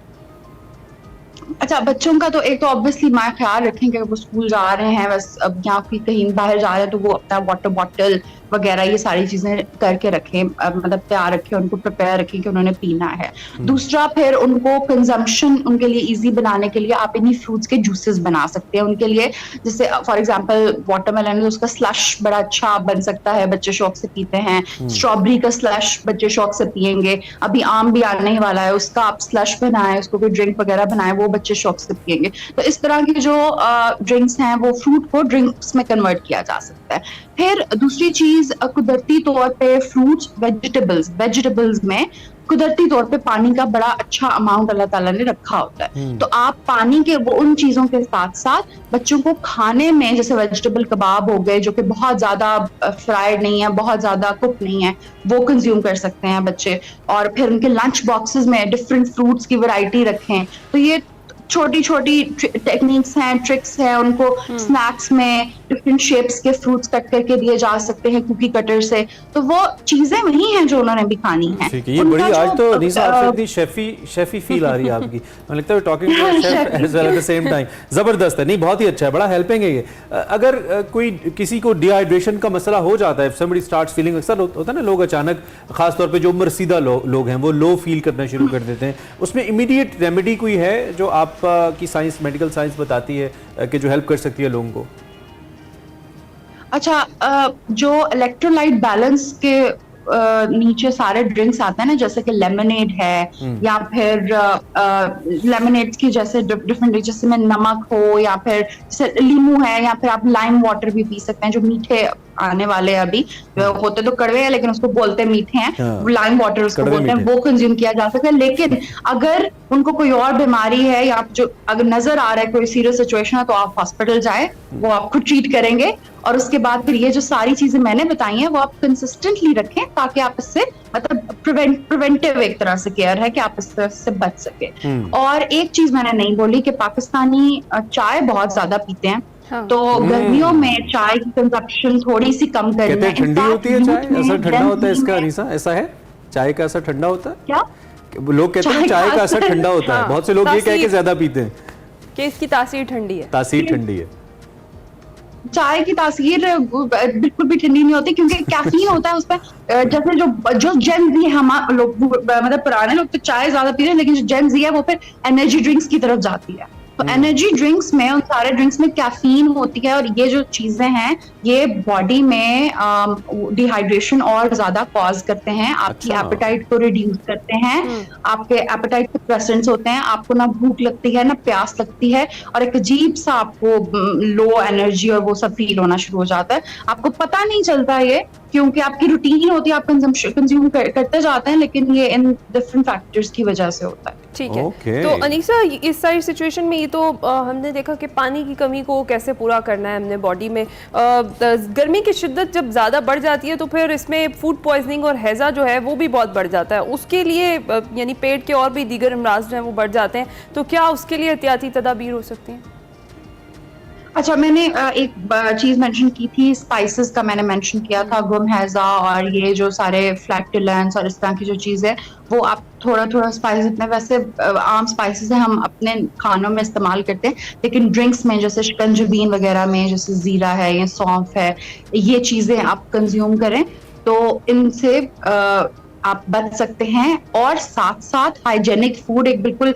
अच्छा, बच्चों का तो एक तो ऑब्वियसली मैं ख्याल रखें कि वो स्कूल जा रहे हैं, बस अब यहाँ कहीं बाहर जा रहे हैं तो वो अपना वाटर बॉटल वगैरह ये सारी चीजें करके रखें, मतलब तैयार रखें, उनको प्रिपेयर रखें कि उन्होंने पीना है। दूसरा, फिर उनको कंजम्पशन उनके लिए इजी बनाने के लिए आप इन्हीं फ्रूट्स के जूसेस बना सकते हैं उनके लिए। जैसे फॉर एग्जांपल वाटरमेलन, उसका स्लश बड़ा अच्छा बन सकता है, बच्चे शौक से पीते हैं। स्ट्रॉबेरी का स्लश बच्चे शौक से पियेंगे। अभी आम भी आने ही वाला है, उसका आप स्लश बनाएं, उसको कोई ड्रिंक वगैरह बनाएं, वो बच्चे शौक से पियेंगे। तो इस तरह की जो ड्रिंक्स हैं वो फ्रूट को ड्रिंक्स में कन्वर्ट किया जा सकता है। फिर दूसरी चीज, कुदरती तौर पे फ्रूट्स वेजिटेबल्स में कुदरती तौर पे पानी का बड़ा अच्छा अमाउंट अल्लाह ताला ने रखा होता है। तो आप पानी के वो उन चीजों के साथ साथ बच्चों को खाने में, जैसे वेजिटेबल कबाब हो गए जो कि बहुत ज्यादा फ्राइड नहीं है, बहुत ज्यादा कुक नहीं है, वो कंज्यूम कर सकते हैं बच्चे। और फिर उनके लंच बॉक्सेस में डिफरेंट फ्रूट्स की वैरायटी रखें। तो ये छोटी छोटी टेक्निक्स हैं, ट्रिक्स हैं। उनको स्नैक्स में डिफरेंट शेप्स के फ्रूट्स कट करके दिए जा सकते हैं कुकी कटर से। तो वो चीजें वही हैं जो उन्होंने भी खानी है। ठीक है, ये बड़ी आज तो अनीसा आपसे इतनी शेफी फील आ रही है आपकी। मुझे लगता है talking to a chef as well at the same time. जबरदस्त है, नहीं बहुत ही अच्छा है, बड़ा हेल्पिंग है ये। अगर कोई किसी को डिहाइड्रेशन का मसला हो जाता है, समबडी स्टार्ट्स फीलिंग, अक्सर होता है ना लोग अचानक, खास तौर पे जो उम्रसीदा लोग हैं वो लो फील करना शुरू कर देते हैं, उसमें इमीडिएट रेमेडी कोई है जो आप की साइंस, मेडिकल साइंस बताती है कि जो हेल्प कर सकती है लोगों को? अच्छा, जो इलेक्ट्रोलाइट बैलेंस के नीचे सारे ड्रिंक्स आते हैं ना, जैसे कि लेमनेड है, या फिर लेमनेड्स की जैसे डिफरेंट, जैसे में नमक हो, या फिर जैसे लीमू है, या फिर आप लाइम वाटर भी पी सकते हैं, जो मीठे आने वाले अभी होते तो कड़वे हैं लेकिन उसको बोलते मीठे हैं, लाइम वाटर उसको बोलते हैं, वो कंज्यूम किया जा सकता है। लेकिन अगर उनको कोई और बीमारी है या जो अगर नजर आ रहा है कोई सीरियस सिचुएशन है, तो आप हॉस्पिटल जाए, वो आपको ट्रीट करेंगे। और उसके बाद फिर ये जो सारी चीजें मैंने बताई हैं वो आप कंसिस्टेंटली रखें, ताकि आप इससे, मतलब प्रिवेंटिव एक तरह से केयर है कि आप इससे बच सके। और एक चीज मैंने नहीं बोली कि पाकिस्तानी चाय बहुत ज्यादा पीते हैं। हाँ। तो गर्मियों में चाय की कंजप्शन थोड़ी सी कम करनी है। ठंडी होती है चाय, असर ठंडा होता है इसका अनीसा, ऐसा है? चाय का असर ठंडा होता है क्या? लोग कहते हैं चाय का असर ठंडा होता है, बहुत से लोग ये कह के ज्यादा पीते हैं कि इसकी तासीर ठंडी है। तासीर ठंडी है। चाय की तासीर बिल्कुल भी ठंडी नहीं होती, क्योंकि कैफीन होता है उसमें। जैसे जो जेन जी हम लोग, मतलब पुराने लोग तो चाय ज्यादा पी रहे हैं, लेकिन जो जेन जी है वो फिर एनर्जी ड्रिंक्स की तरफ जाती है। तो एनर्जी ड्रिंक्स में, उन सारे ड्रिंक्स में कैफीन होती है, और ये जो चीजें हैं ये बॉडी में डिहाइड्रेशन और ज्यादा कॉज करते हैं, आपकी एपेटाइट को रिड्यूस करते हैं, आपके एपेटाइट पे प्रेसेंट्स होते हैं, आपको ना भूख लगती है ना प्यास लगती है, और एक अजीब सा आपको लो एनर्जी और वो सब फील होना शुरू हो जाता है। आपको पता नहीं चलता ये, क्योंकि आपकी रूटीन होती है, आप कंज्यूम करते जाते हैं, लेकिन ये इन डिफरेंट फैक्टर्स की वजह से होता है। ठीक है। तो अनीसा, इस सारी सिचुएशन में ये तो हमने देखा कि पानी की कमी को कैसे पूरा करना है हमने बॉडी में। गर्मी की शिद्दत जब ज़्यादा बढ़ जाती है तो फिर इसमें फूड पॉइजनिंग और हैज़ा जो है वो भी बहुत बढ़ जाता है। उसके लिए यानी पेट के और भी दीगर अमराज जो हैं वो बढ़ जाते हैं, तो क्या उसके लिए एहतियाती तदाबीर हो सकती हैं? अच्छा, मैंने एक चीज मेंशन की थी, स्पाइसेस का मैंने मेंशन किया था, गुम हैजा और ये जो सारे फ्लैक्टुलेंस और इस तरह की जो चीज़ है, वो आप थोड़ा थोड़ा स्पाइस, इतने वैसे आम स्पाइसेस है हम अपने खानों में इस्तेमाल करते हैं, लेकिन ड्रिंक्स में जैसे शिकंजबीन वगैरह में जैसे जीरा है या सौंफ है, ये चीज़ें आप कंज्यूम करें तो इनसे आप बच सकते हैं। और साथ साथ हाइजेनिक फूड, एक बिल्कुल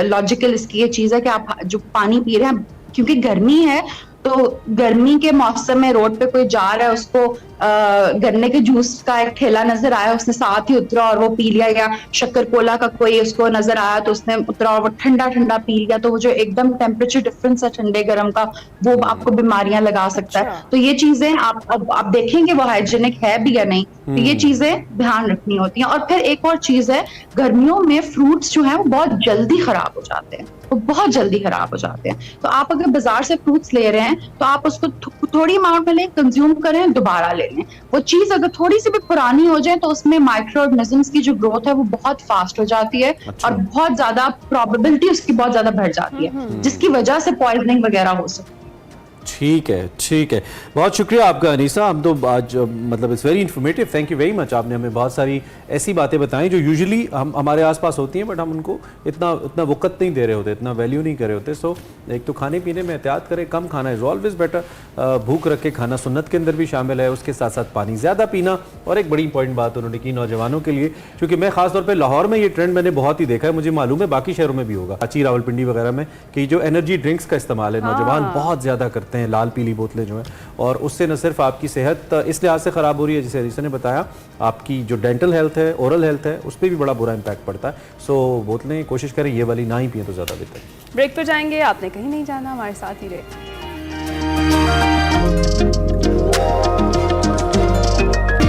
लॉजिकल इसकी ये चीज़ है कि आप जो पानी पी रहे हैं, क्योंकि गर्मी है तो गर्मी के मौसम में रोड पे कोई जा रहा है, उसको गन्ने के जूस का एक ठेला नजर आया, उसने साथ ही उतरा और वो पी लिया, या शक्कर कोला का कोई उसको नजर आया तो उसने उतरा और वो ठंडा ठंडा पी लिया, तो वो जो एकदम टेम्परेचर डिफरेंस है ठंडे गर्म का, वो आपको बीमारियां लगा सकता है। तो ये चीजें आप देखेंगे वो हाइजीनिक है भी या नहीं, तो ये चीजें ध्यान रखनी होती हैं। और फिर एक और चीज है, गर्मियों में फ्रूट्स जो है वो बहुत जल्दी खराब हो जाते हैं, वो बहुत जल्दी खराब हो जाते हैं। तो आप अगर बाजार से फ्रूट्स ले रहे हैं तो आप उसको थोड़ी अमाउंट में लें, कंज्यूम करें, दोबारा ले लें। वो चीज अगर थोड़ी सी भी पुरानी हो जाए तो उसमें माइक्रो ऑर्गेनिजम्स की जो ग्रोथ है वो बहुत फास्ट हो जाती है, और बहुत ज्यादा प्रोबेबिलिटी उसकी बहुत ज्यादा बढ़ जाती है, जिसकी वजह से पॉइजनिंग वगैरह हो सकती है। ठीक है, ठीक है, बहुत शुक्रिया आपका अनीसा। हम तो आज मतलब it's very informative, thank you very much. आपने हमें बहुत सारी ऐसी बातें बताई जो यूजुअली हम हमारे आसपास होती हैं, बट हम उनको इतना वक़्त नहीं दे रहे होते, इतना वैल्यू नहीं कर रहे होते। सो एक तो खाने पीने में एहतियात करें, कम खाना इज़ ऑलवेज बेटर, भूख रख के खाना सुन्नत के अंदर भी शामिल है, उसके साथ साथ पानी ज़्यादा पीना। और एक बड़ी इंपॉर्टेंट बात उन्होंने की नौजवानों के लिए, क्योंकि मैं खासतौर पर लाहौर में ये ट्रेंड मैंने बहुत ही देखा है, मुझे मालूम है बाकी शहरों में भी होगा, कराची, रावलपिंडी वगैरह में, कि जो एनर्जी ड्रिंक्स का इस्तेमाल है नौजवान बहुत ज़्यादा करते हैं, लाल पीली बोतलें जो हैं, और उससे न सिर्फ आपकी सेहत इस लिहाज से ख़राब हो रही है, जैसे अनीसा ने बताया, आपकी जो डेंटल हेल्थ है, ओरल हेल्थ है, उस पर भी बड़ा बुरा इंपैक्ट पड़ता है। सो बोतलें कोशिश करें ये वाली ना ही पिए तो ज़्यादा बेहतर। ब्रेक पर जाएंगे, आपने कहीं नहीं जाना, हमारे साथ ही रहे।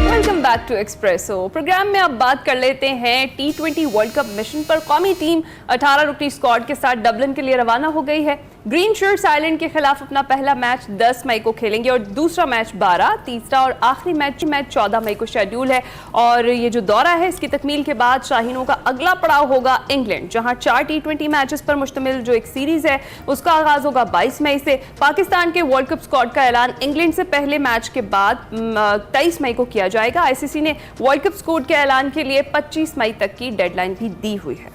Welcome back to Expresso. Programme में अब बात कर लेते हैं T20 वर्ल्ड कप मिशन पर। कौमी टीम 18 रुकनी स्क्वाड के साथ डबलिन के लिए रवाना हो गई है। ग्रीन शर्ट्स आयरलैंड के खिलाफ अपना पहला मैच 10 मई को खेलेंगे और दूसरा मैच 12, तीसरा और आखिरी मैच 14 मई को शेड्यूल है। और ये जो दौरा है, इसकी तकमील के बाद शाहीनों का अगला पड़ाव होगा इंग्लैंड, जहां 4 T20 मैचेस पर मुश्तमिल जो एक सीरीज है उसका आगाज होगा 22 मई से। पाकिस्तान के वर्ल्ड कप स्क्वाड का ऐलान इंग्लैंड से पहले मैच के बाद 23 मई को किया जाएगा। आईसीसी ने वर्ल्ड कप स्क्वाड के ऐलान के लिए 25 मई तक की डेडलाइन भी दी हुई है।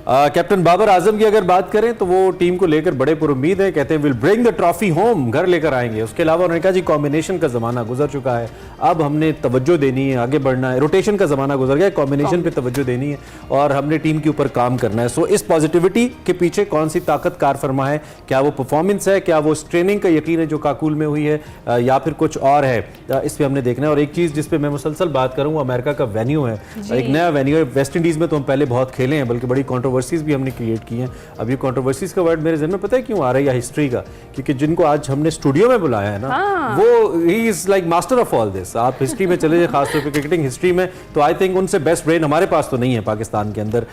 कैप्टन बाबर आजम की अगर बात करें तो वो टीम को लेकर बड़े पुरुम्मीद हैं, कहते हैं will bring the trophy home, घर लेकर आएंगे। उसके अलावा उन्होंने कहा जी कॉम्बिनेशन का ज़माना गुजर चुका है, अब हमने तवज्जो देनी है, आगे बढ़ना है। रोटेशन का ज़माना गुजर गया, कॉम्बिनेशन पे तवज्जो देनी है और हमने टीम के ऊपर काम करना है। सो इस पॉजिटिविटी के पीछे कौन सी ताकत कार फरमा है? क्या वो परफॉर्मेंस है, क्या वो ट्रेनिंग का यकीन है जो काकुल में हुई है, या फिर कुछ और है? इस पर हमने देखना है। और एक चीज़ जिस पे मैं मुसलसल बात करूँ वो अमेरिका का वेन्यू है, एक नया वेन्यू है। वेस्ट इंडीज़ में तो हम पहले बहुत खेले हैं, बल्कि बड़ी कॉन्ट्रोवर्सीज भी हमने क्रिएट की हैं। अब ये कॉन्ट्रोवर्सीज का वर्ड मेरे ज़हन में पता है क्यों आ रहा है, या हिस्ट्री का, क्योंकि जिनको आज हमने स्टूडियो में बुलाया है ना, वो he is like master of all this. आप हिस्ट्री में चले जाए, खासतौर पर क्रिकेटिंग हिस्ट्री में, तो आई थिंक उनसे बेस्ट ब्रेन हमारे पास तो नहीं है पाकिस्तान के अंदर।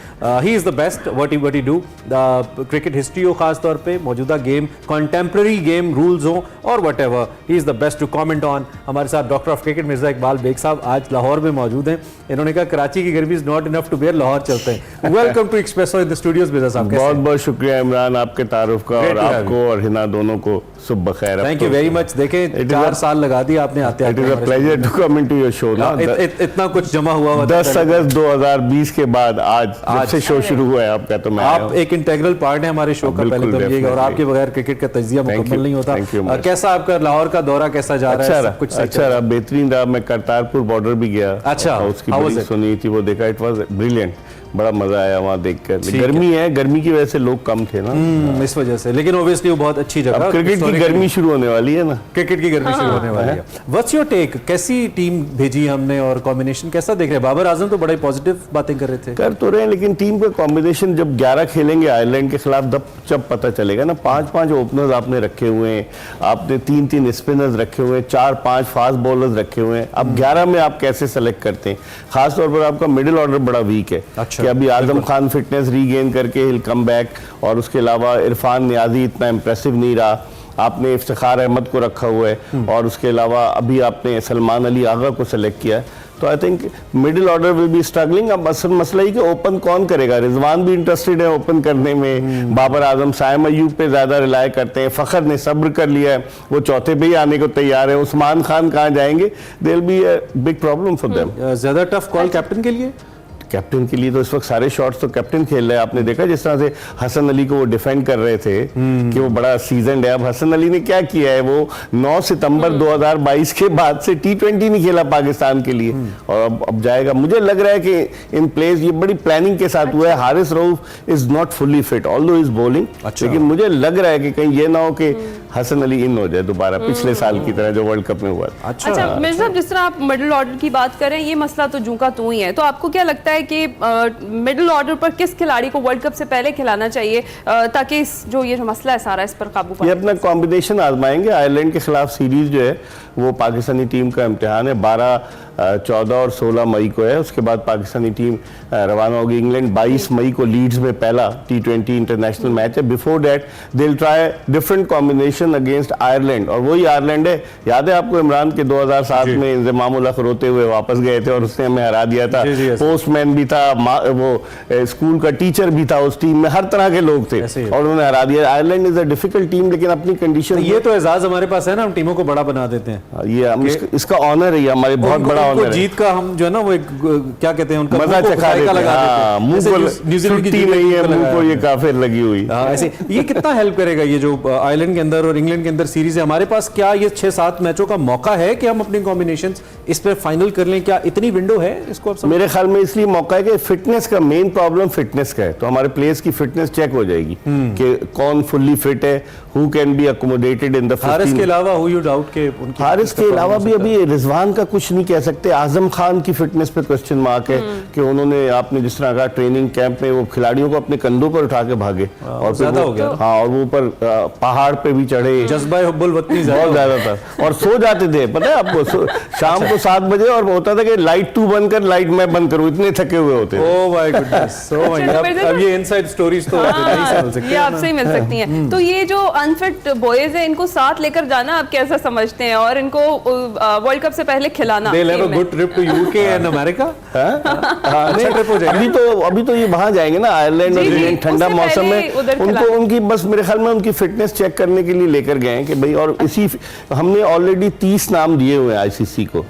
ही is the best what he do, cricket history हो, खासतौर पर मौजूदा गेम, कॉन्टेम्प्रेरी गेम रूल्स हो और whatever, he is the best to comment on. हमारे साथ doctor of cricket Mirza Iqbal Baig sahab आज लाहौर में मौजूद हैं। इन्होंने कहा कराची की गर्मी is not enough to bear, Lahore चलते हैं। Welcome to Expresso in the studios Mirza sahab. बहुत बहुत शुक्रिया इमरान, आपके तारुफ का, और आपको और हिना दोनों को सुबह बखैर। Thank you very much. देखें 4 साल लगा दिए आपने आते आते। It is a pleasure to come into your show ना। इतना कुछ जमा हुआ 10 अगस्त 2020 के बाद आज से शो शुरू हुआ है आपका, तो मैं आप एक इंटेग्रल पार्ट है हमारे शो का, पहले तो ये, और आपके बगैर क्रिकेट का तजिया मुकम्मल नहीं होता। कैसा आपका लाहौर का दौरा कैसा जा रहा है? कुछ अच्छा रहा, बेहतरीन रहा। मैं करतारपुर बॉर्डर भी गया, अच्छा, उसकी बड़ी सुनी थी, वो देखा, इट वाज ब्रिलियंट, बड़ा मजा आया वहाँ देखकर। गर्मी है, गर्मी की वजह से लोग कम थे ना, इस वजह से। लेकिन ऑब्वियसली वो बहुत अच्छी जगह। क्रिकेट की गर्मी शुरू होने वाली है ना, क्रिकेट की गर्मी शुरू होने वाली है। What's your take? कैसी टीम भेजी हमने और कॉम्बिनेशन कैसा देख रहे हैं? बाबर आजम तो बड़े पॉजिटिव बातें कर रहे थे। कर तो रहे हैं, लेकिन टीम का कॉम्बिनेशन जब 11 खेलेंगे आयरलैंड के खिलाफ जब पता चलेगा ना। 5-5 ओपनर्स आपने रखे हुए हैं, आपने 3-3 स्पिनर्स रखे हुए हैं, 4-5 फास्ट बॉलर्स रखे हुए हैं। अब 11 में आप कैसे सेलेक्ट करते हैं? खासतौर पर आपका मिडिल ऑर्डर बड़ा वीक है। कि अभी आजम खान फिटनेस रीगेन करके हिल कम बैक, और उसके अलावा इरफान नियाजी इतना इंप्रेसिव नहीं रहा। आपने इफ्तिखार अहमद को रखा हुआ है, और उसके अलावा अभी आपने सलमान अली आगा को सेलेक्ट किया है। तो I think middle order will be struggling. अब असल मसला ही कि ओपन कौन करेगा। रिजवान भी इंटरेस्टेड है ओपन करने में, बाबर आजम साइम अयूब पे ज्यादा रिलाय करते हैं, फखर ने सब्र कर लिया है, वो चौथे पे ही आने को तैयार है। उस्मान खान कहाँ जाएंगे? There will be a big problem for them. ज्यादा टफ कॉल कैप्टन के लिए? कैप्टन के लिए तो इस वक्त सारे शॉट्स तो कैप्टन खेल रहे हैं। आपने देखा जिस तरह से हसन अली को वो डिफेंड कर रहे थे कि वो बड़ा सीजनड है। अब हसन अली ने क्या किया है, वो 9 सितंबर 2022 के बाद से T20 नहीं खेला पाकिस्तान के लिए, और अब जाएगा। मुझे लग रहा है कि इन प्लेस ये बड़ी प्लानिंग के साथ हुआ है। Haris Rauf is not fully fit although is bowling, लेकिन मुझे लग रहा है कि कहीं ये ना हो कि हसन अली इन हो जाए दोबारा पिछले साल की तरह जो वर्ल्ड कप में हुआ। अच्छा मिर्जा साहब, जिस तरह आप मिडिल ऑर्डर की बात करें, ये मसला तो जूं का तू ही है, तो आपको क्या लगता है कि मिडिल ऑर्डर पर किस खिलाड़ी को वर्ल्ड कप से पहले खिलाना चाहिए ताकि ये जो मसला है सारा इस पर काबू पाए? ये अपना कॉम्बिनेशन आजमाएंगे। आयरलैंड के खिलाफ सीरीज जो है वो पाकिस्तानी टीम का इम्तिहान है। 12 14 और 16 मई को है। उसके बाद पाकिस्तानी टीम रवाना होगी इंग्लैंड। 22 मई को लीड्स में पहला T20 इंटरनेशनल मैच है। Before that they will try different combination against Ireland, और वही आयरलैंड है, याद है आपको इमरान के 2007 में इंजमाम उल हक रोते हुए वापस गए थे और उसने हमें हरा दिया था। पोस्टमैन भी था, वो स्कूल का टीचर भी था उस टीम में, हर तरह के लोग थे और उन्होंने हरा दिया। Ireland is a difficult team, लेकिन अपनी कंडीशन, ये तो एजाज हमारे पास है ना, हम टीमों को बड़ा बना देते हैं। ये इसका ऑनर है, हमारे बहुत बड़ा ऑनर है। जीत का हम जो है ना वो एक क्या कहते हैं उनका मजा चखा देते हैं। न्यूजीलैंड की नहीं है, मुंह को ये काफिर लगी हुई। ऐसे ये कितना हेल्प करेगा ये जो आयरलैंड के अंदर और इंग्लैंड के अंदर सीरीज है हमारे पास? क्या ये 6-7 मैचों का मौका है कि हम अपनी कॉम्बिनेशंस इस पे फाइनल कर लें? क्या इतनी विंडो है इसको? आप मेरे ख्याल में इसलिए मौका है कि फिटनेस का मेन प्रॉब्लम फिटनेस का है, तो हमारे प्लेयर्स की फिटनेस चेक हो जाएगी कि कौन फुल्ली फिट है, who can be accommodated in the 15। Haris के अलावा हु यू डाउट के हारिस के अलावा भी अभी रिजवान का कुछ नहीं कह सकते। आजम खान की फिटनेस पे क्वेश्चन मार्क है कि उन्होंने, आपने जिस तरह कहा ट्रेनिंग कैंप में वो खिलाड़ियों को अपने कंधों पर उठा के भागे और ज्यादा हो गया। हाँ, और वो ऊपर पहाड़ पे भी चढ़े, जज्बा हुब्बुल वतनी बहुत ज्यादा था और सो जाते थे, पता है आपको, शाम को 7 बजे, और होता था कि लाइट तू बंद कर, लाइट मैं बंद करूं, इतने थके हुए होते थे। ओह माय गुडनेस, अब ये इनसाइड स्टोरीज तो ये आपसे ही मिल सकती हैं। तो ये जो अनफिट बॉयज हैं, इनको साथ लेकर जाना आप कैसा समझते हैं, और इनको वर्ल्ड कप से पहले खिलाना? They'll have a good trip to UK and America? अच्छा ट्रिप हो जाएगा। अभी तो ये वहां जाएंगे ना, आयरलैंड और इंग्लैंड, ठंडा मौसम में उनको, उनकी बस मेरे ख्याल में उनकी फिटनेस चेक करने के लिए लेकर गए हैं कि भाई, और इसी हमने ऑलरेडी 30 नाम दिए हुए हैं आईसीसी को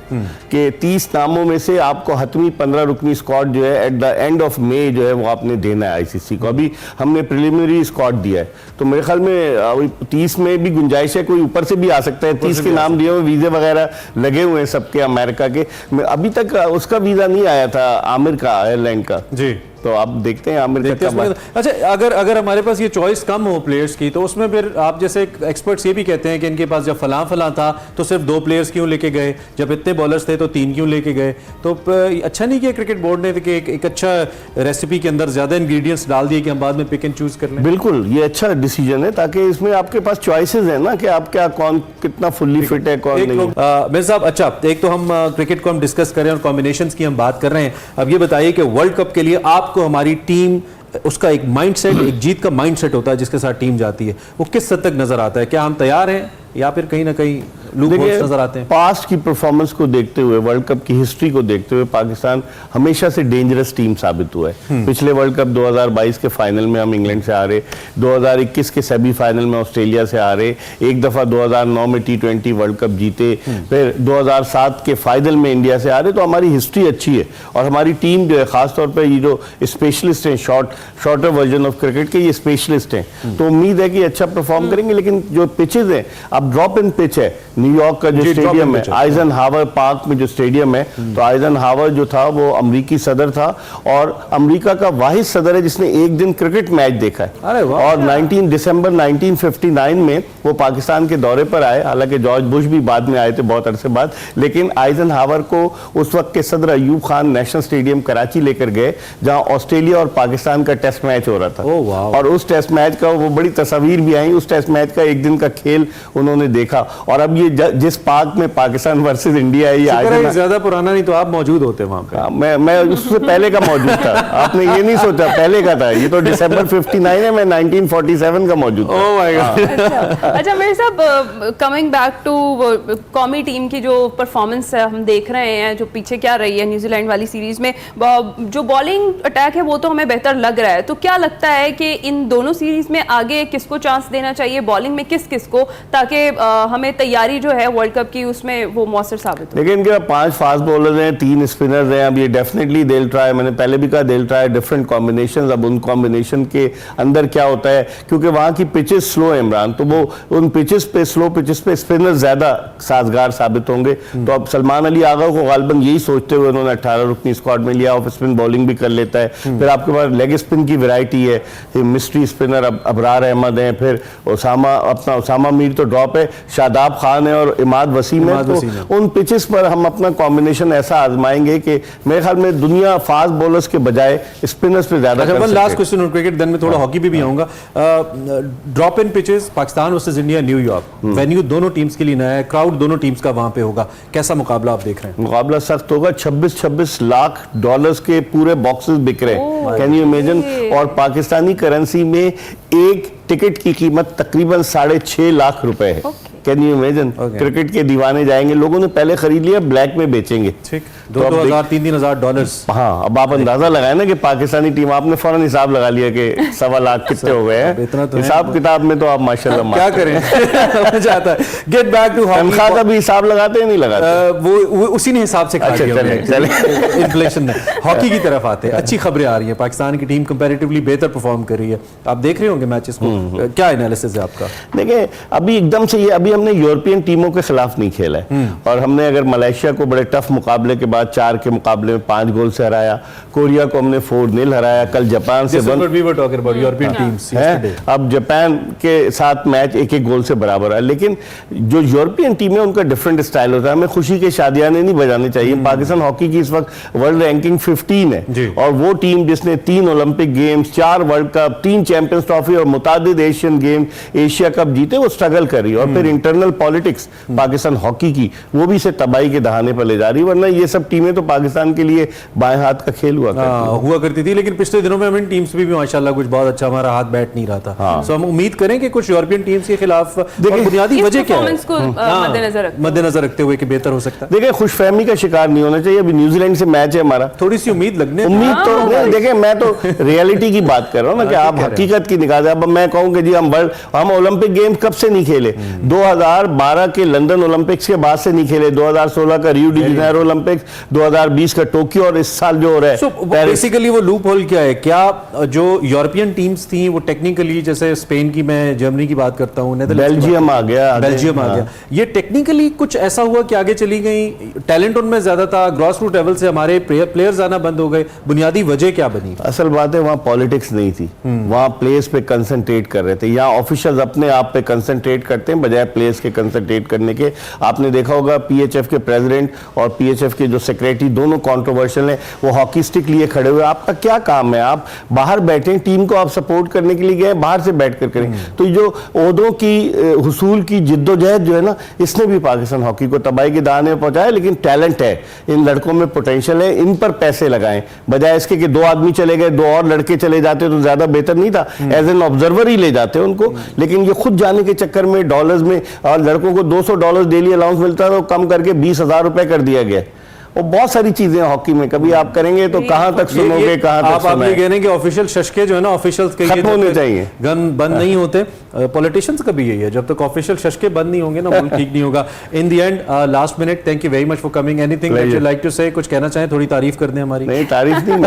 कि 30 नामों में से आपको हतमी 15 रुकनी स्क्वाड जो है at the end of May जो है वो आपने देना है आईसीसी को। अभी हमने प्रिलिमिनरी स्क्वाड दिया है, तो मेरे ख्याल में 30 में भी गुंजाइश है, कोई ऊपर से भी आ सकता है। 30 के नाम दिए हुए, वीजे वगैरह लगे हुए हैं सबके, अमेरिका के। अभी तक उसका वीजा नहीं आया था, आमिर का, आयरलैंड का जी, तो आप देखते हैं आमिर का कब। अच्छा, अगर हमारे पास ये चॉइस कम हो प्लेयर्स की, तो उसमें फिर आप जैसे एक्सपर्ट्स ये भी कहते हैं कि इनके पास जब फलां था तो सिर्फ 2 प्लेयर्स क्यों लेके गए, जब इतने बॉलर्स थे तो 3 क्यों लेके गए? तो अच्छा नहीं किया क्रिकेट बोर्ड ने कि एक अच्छा रेसिपी के अंदर ज्यादा इंग्रेडिएंट्स डाल दिए कि हम बाद में पिक एंड चूज कर लें? बिल्कुल, ये अच्छा डिसीजन है, ताकि इसमें आपके पास चॉइसेस है ना कि आप क्या, कौन कितना फुल्ली फिट है, कौन नहीं। मिर्जा साहब, अच्छा, एक तो हम क्रिकेट को हम डिस्कस कर रहे हैं और कॉम्बिनेशंस की हम बात कर रहे हैं। अब ये बताइए कि वर्ल्ड कप के लिए आपको हमारी टीम, उसका एक माइंडसेट, एक जीत का माइंडसेट होता है जिसके साथ टीम जाती है, वो किस हद तक नजर आता है? क्या हम तैयार हैं या फिर कहीं ना कहीं लूपहोल्स नजर आते हैं? पास्ट की परफॉर्मेंस को देखते हुए, वर्ल्ड कप की हिस्ट्री को देखते हुए, पाकिस्तान हमेशा से डेंजरस टीम साबित हुआ है। पिछले वर्ल्ड कप 2022 के फाइनल में हम इंग्लैंड से हारे, 2021 के सेमीफाइनल में ऑस्ट्रेलिया से हारे, एक दफा 2009 में T20 वर्ल्ड कप जीते, फिर 2007 के फाइनल में इंडिया से हारे। तो हमारी हिस्ट्री अच्छी है और हमारी टीम जो है, खासतौर पर ये जो स्पेशलिस्ट हैं, शॉर्टर वर्जन ऑफ क्रिकेट के, ये स्पेशलिस्ट हैं, तो उम्मीद है कि अच्छा परफॉर्म करेंगे। लेकिन जो पिचेज हैं, अब ड्रॉप इन पिच है, न्यूयॉर्क का जो स्टेडियम है, आइजनहावर पार्क में जो स्टेडियम है, तो आइजनहावर जो था वो अमेरिकी सदर था और अमेरिका का वाहिद सदर है जिसने एक दिन क्रिकेट मैच देखा है। और 19 दिसंबर 1959 में वो पाकिस्तान के दौरे पर आए, हालांकि जॉर्ज बुश भी बाद में आए थे बहुत अरसे बाद, लेकिन आइजनहावर को उस वक्त के सदर अयूब खान नेशनल स्टेडियम कराची लेकर गए, जहां ऑस्ट्रेलिया और पाकिस्तान का टेस्ट मैच हो रहा था। और उस टेस्ट मैच का वो बड़ी तस्वीर भी आई, उस टेस्ट मैच का एक दिन का खेल उन्होंने देखा। और अब ये जिस पार्क में पाकिस्तान वर्सेस इंडिया है, ये ज्यादा पुराना नहीं तो आप मौजूद होते वहां पे। मैं उससे पहले का मौजूद था। आपने ये नहीं सोचा, पहले का था ये तो, दिसंबर 59 है, मैं 1947 का मौजूद था। Oh my God. अच्छा मेरे साहब, कमिंग बैक टू कौमी टीम की जो परफॉर्मेंस हम देख रहे हैं, जो पीछे क्या रही है न्यूजीलैंड वाली सीरीज में, जो बॉलिंग अटैक है वो तो हमें बेहतर लग रहा है। तो क्या लगता है कि इन दोनों सीरीज में आगे किसको चांस देना चाहिए, बॉलिंग में किस को, ताकि हमें तैयारी जो है वर्ल्ड कप की उसमें वो मौसर साबित हो? देखिए, इनके 5 फास्ट बॉलर्स हैं, 3 स्पिनर्स हैं। अब ये डेफिनेटली दे विल ट्राई, मैंने पहले भी कहा, they will try different combinations. अब उन कॉम्बिनेशन के अंदर क्या होता है, क्योंकि वहां की पिचेस स्लो है इमरान, तो वो उन पिचेस पे, स्लो पिचेस पे स्पिनर्स ज्यादा साजगार साबित होंगे। तो अब सलमान अली आगा को गालिबन यही सोचते हुए उन्होंने 18 रुकनी स्क्वाड में लिया, ऑफ स्पिन बॉलिंग भी कर लेता है। फिर आपके पास लेग स्पिन की वैरायटी है, मिस्ट्री स्पिनर अबरार अहमद हैं, फिर ओसामा मीर तो ड्रॉप टॉप है, शादाब खान है और इमाद वसीम है, तो उन पिचेस पर हम अपना कॉम्बिनेशन ऐसा आजमाएंगे कि मेरे ख्याल में दुनिया फास्ट बॉलर्स के बजाय स्पिनर्स पे ज्यादा। अच्छा, last question on cricket, then मैं थोड़ा हॉकी पे भी आऊंगा। Drop in pitches, Pakistan versus India New York, venue दोनों टीम्स के लिए नया है, क्राउड दोनों टीम्स का वहां पे होगा, कैसा मुकाबला आप देख रहे हैं? मुकाबला सख्त होगा, 26-26 लाख डॉलर्स के पूरे बॉक्सेस बिक रहे हैं, कैन यू इमेजिन? और पाकिस्तानी करेंसी में एक टिकट की कीमत तकरीबन 6.5 लाख रुपए है। Can you imagine? क्रिकेट के दीवाने जाएंगे, लोगों ने पहले खरीद लिया, ब्लैक में बेचेंगे। ठीक, 2,000-3,000 डॉलर्स। हाँ, अब आप अंदाजा लगाए ना कि पाकिस्तानी टीम, आपने फौरन हिसाब लगा लिया कि 1.25 लाख कितने हो गए हैं। इतना तो हिसाब किताब में तो आप माशाल्लाह क्या करें। समझ आता है। गेट बैक टू हॉकी, तनख्वाह का भी हिसाब लगाते हैं नहीं लगाते? वो उसी ने हिसाब से अच्छा, चले इन्फ्लेशन में। हॉकी की तरफ आते हैं, अच्छी खबरें आ रही है, पाकिस्तान की टीम कंपैरेटिवली बेहतर परफॉर्म कर रही है, आप देख रहे होंगे मैचेस को, क्या एनालिसिस है आपका? देखिए, अभी एकदम से ये, अभी हमने यूरोपियन टीमों के खिलाफ नहीं खेला है, और हमने अगर मलेशिया को बड़े टफ मुकाबले के बाद 4 के मुकाबले में 5 गोल से हराया, कोरिया को हमने 4-0 हराया, कल जापान से यूरोपियन टीम्स है, अब जापान के साथ मैच 1-1 गोल से बराबर है। लेकिन जो यूरोपियन टीम है उनका डिफरेंट स्टाइल होता है, हमें खुशी के शादियाने नहीं बजाने चाहिए। पाकिस्तान हॉकी की इस वक्त वर्ल्ड रैंकिंग 15 है, और वो टीम जिसने 3 Olympic games, 4 world cup, 3 champions trophy और मुतादिद एशियन गेम, एशिया कप जीते, वो स्ट्रगल कर रही है। और फिर इंटरनल पॉलिटिक्स पाकिस्तान हॉकी की, वो भी इसे तबाही के दहाने पर ले जा रही है, वरना ये सब टीमें तो पाकिस्तान के लिए बाएं हाथ का खेल हुआ करती थी। लेकिन पिछले दिनों में हमें टीम्स भी माशाल्लाह कुछ बहुत अच्छा हमारा हाथ बैठ नहीं रहा था, सो हम उम्मीद करें कि कुछ यूरोपियन टीम्स के खिलाफ बुनियादी वजह क्या है मद्देनजर रखते हुए कि बेहतर हो सकता है? देखिए, खुशफहमी का शिकार नहीं होना चाहिए। अभी न्यूजीलैंड से मैच है हमारा, थोड़ी सी उम्मीद तो नहीं। देखिए, मैं तो रियलिटी की बात कर रहा हूँ ना, कि आप हकीकत की निगाह से, अब मैं कहूँ कि जी हम ओलंपिक गेम्स कब से नहीं खेले? 2012 के लंदन ओलंपिक्स के बाद से नहीं खेले, 2016 का रियो डी जेनेरो ओलंपिक्स, 2020 का टोक्यो, और इस साल जो हो रहा है। बेसिकली वो लूप होल क्या है? क्या जो यूरोपियन टीम्स थी वो टेक्निकली, जैसे स्पेन की, मैं जर्मनी की बात करता हूँ, बेल्जियम आ गया, ये टेक्निकली कुछ ऐसा हुआ कि आगे चली गई, टैलेंट उनमें ज्यादा था, ग्रॉस रूट लेवल से हमारे प्लेयर्स आना बंद हो गए, बुनियादी वजह क्या बनी? असल बात है, वहाँ पॉलिटिक्स नहीं थी, वहाँ प्लेयर्स पे कंसंट्रेट कर रहे थे। यहाँ ऑफिशियल्स अपने आप पे कंसंट्रेट करते हैं बजाय प्लेयर्स के कंसंट्रेट करने के। आपने देखा होगा पीएचएफ के प्रेसिडेंट और पीएचएफ के जो सेक्रेटरी दोनों कंट्रोवर्शियल हैं, वो हॉकी स्टिक लिए खड़े हुए। आपका क्या काम है? आप बाहर बैठे, टीम को आप सपोर्ट करने के लिए गए, बाहर से बैठ कर करें। तो जो ओहदों की हुसूल की जिद्दोजहद जो है ना, इसने भी पाकिस्तान हॉकी को तबाही के दाने में पहुंचाया। लेकिन टैलेंट है, इन लड़कों में पोटेंशियल है, इन पर पैसे लगाएं, बजाय इसके कि 2 आदमी चले गए, 2 और लड़के चले जाते तो ज्यादा बेहतर नहीं था? एज एन ऑब्जर्वर ही ले जाते उनको, लेकिन ये खुद जाने के चक्कर में डॉलर्स में, और लड़कों को $200 डेली अलाउंस मिलता था, तो कम करके 20,000 रुपए कर दिया गया। वो बहुत सारी चीजें हॉकी में, कभी आप करेंगे तो कहां तक सुनोगे, कहां तक आप ये कह रहे हैं कि ऑफिशियल शशके जो है ना, ऑफिशियल्स के खत्म होने चाहिए, गन बंद नहीं होते। पॉलिटिशियंस का भी यही है, जब तक ऑफिशियल शशके बंद नहीं होंगे ना, मुल्क ठीक नहीं होगा। In the end, last minute, thank you very much for coming. Anything that you like to say? कुछ कहना चाहें, थोड़ी तारीफ कर दें हमारी? नहीं, तारीफ नहीं,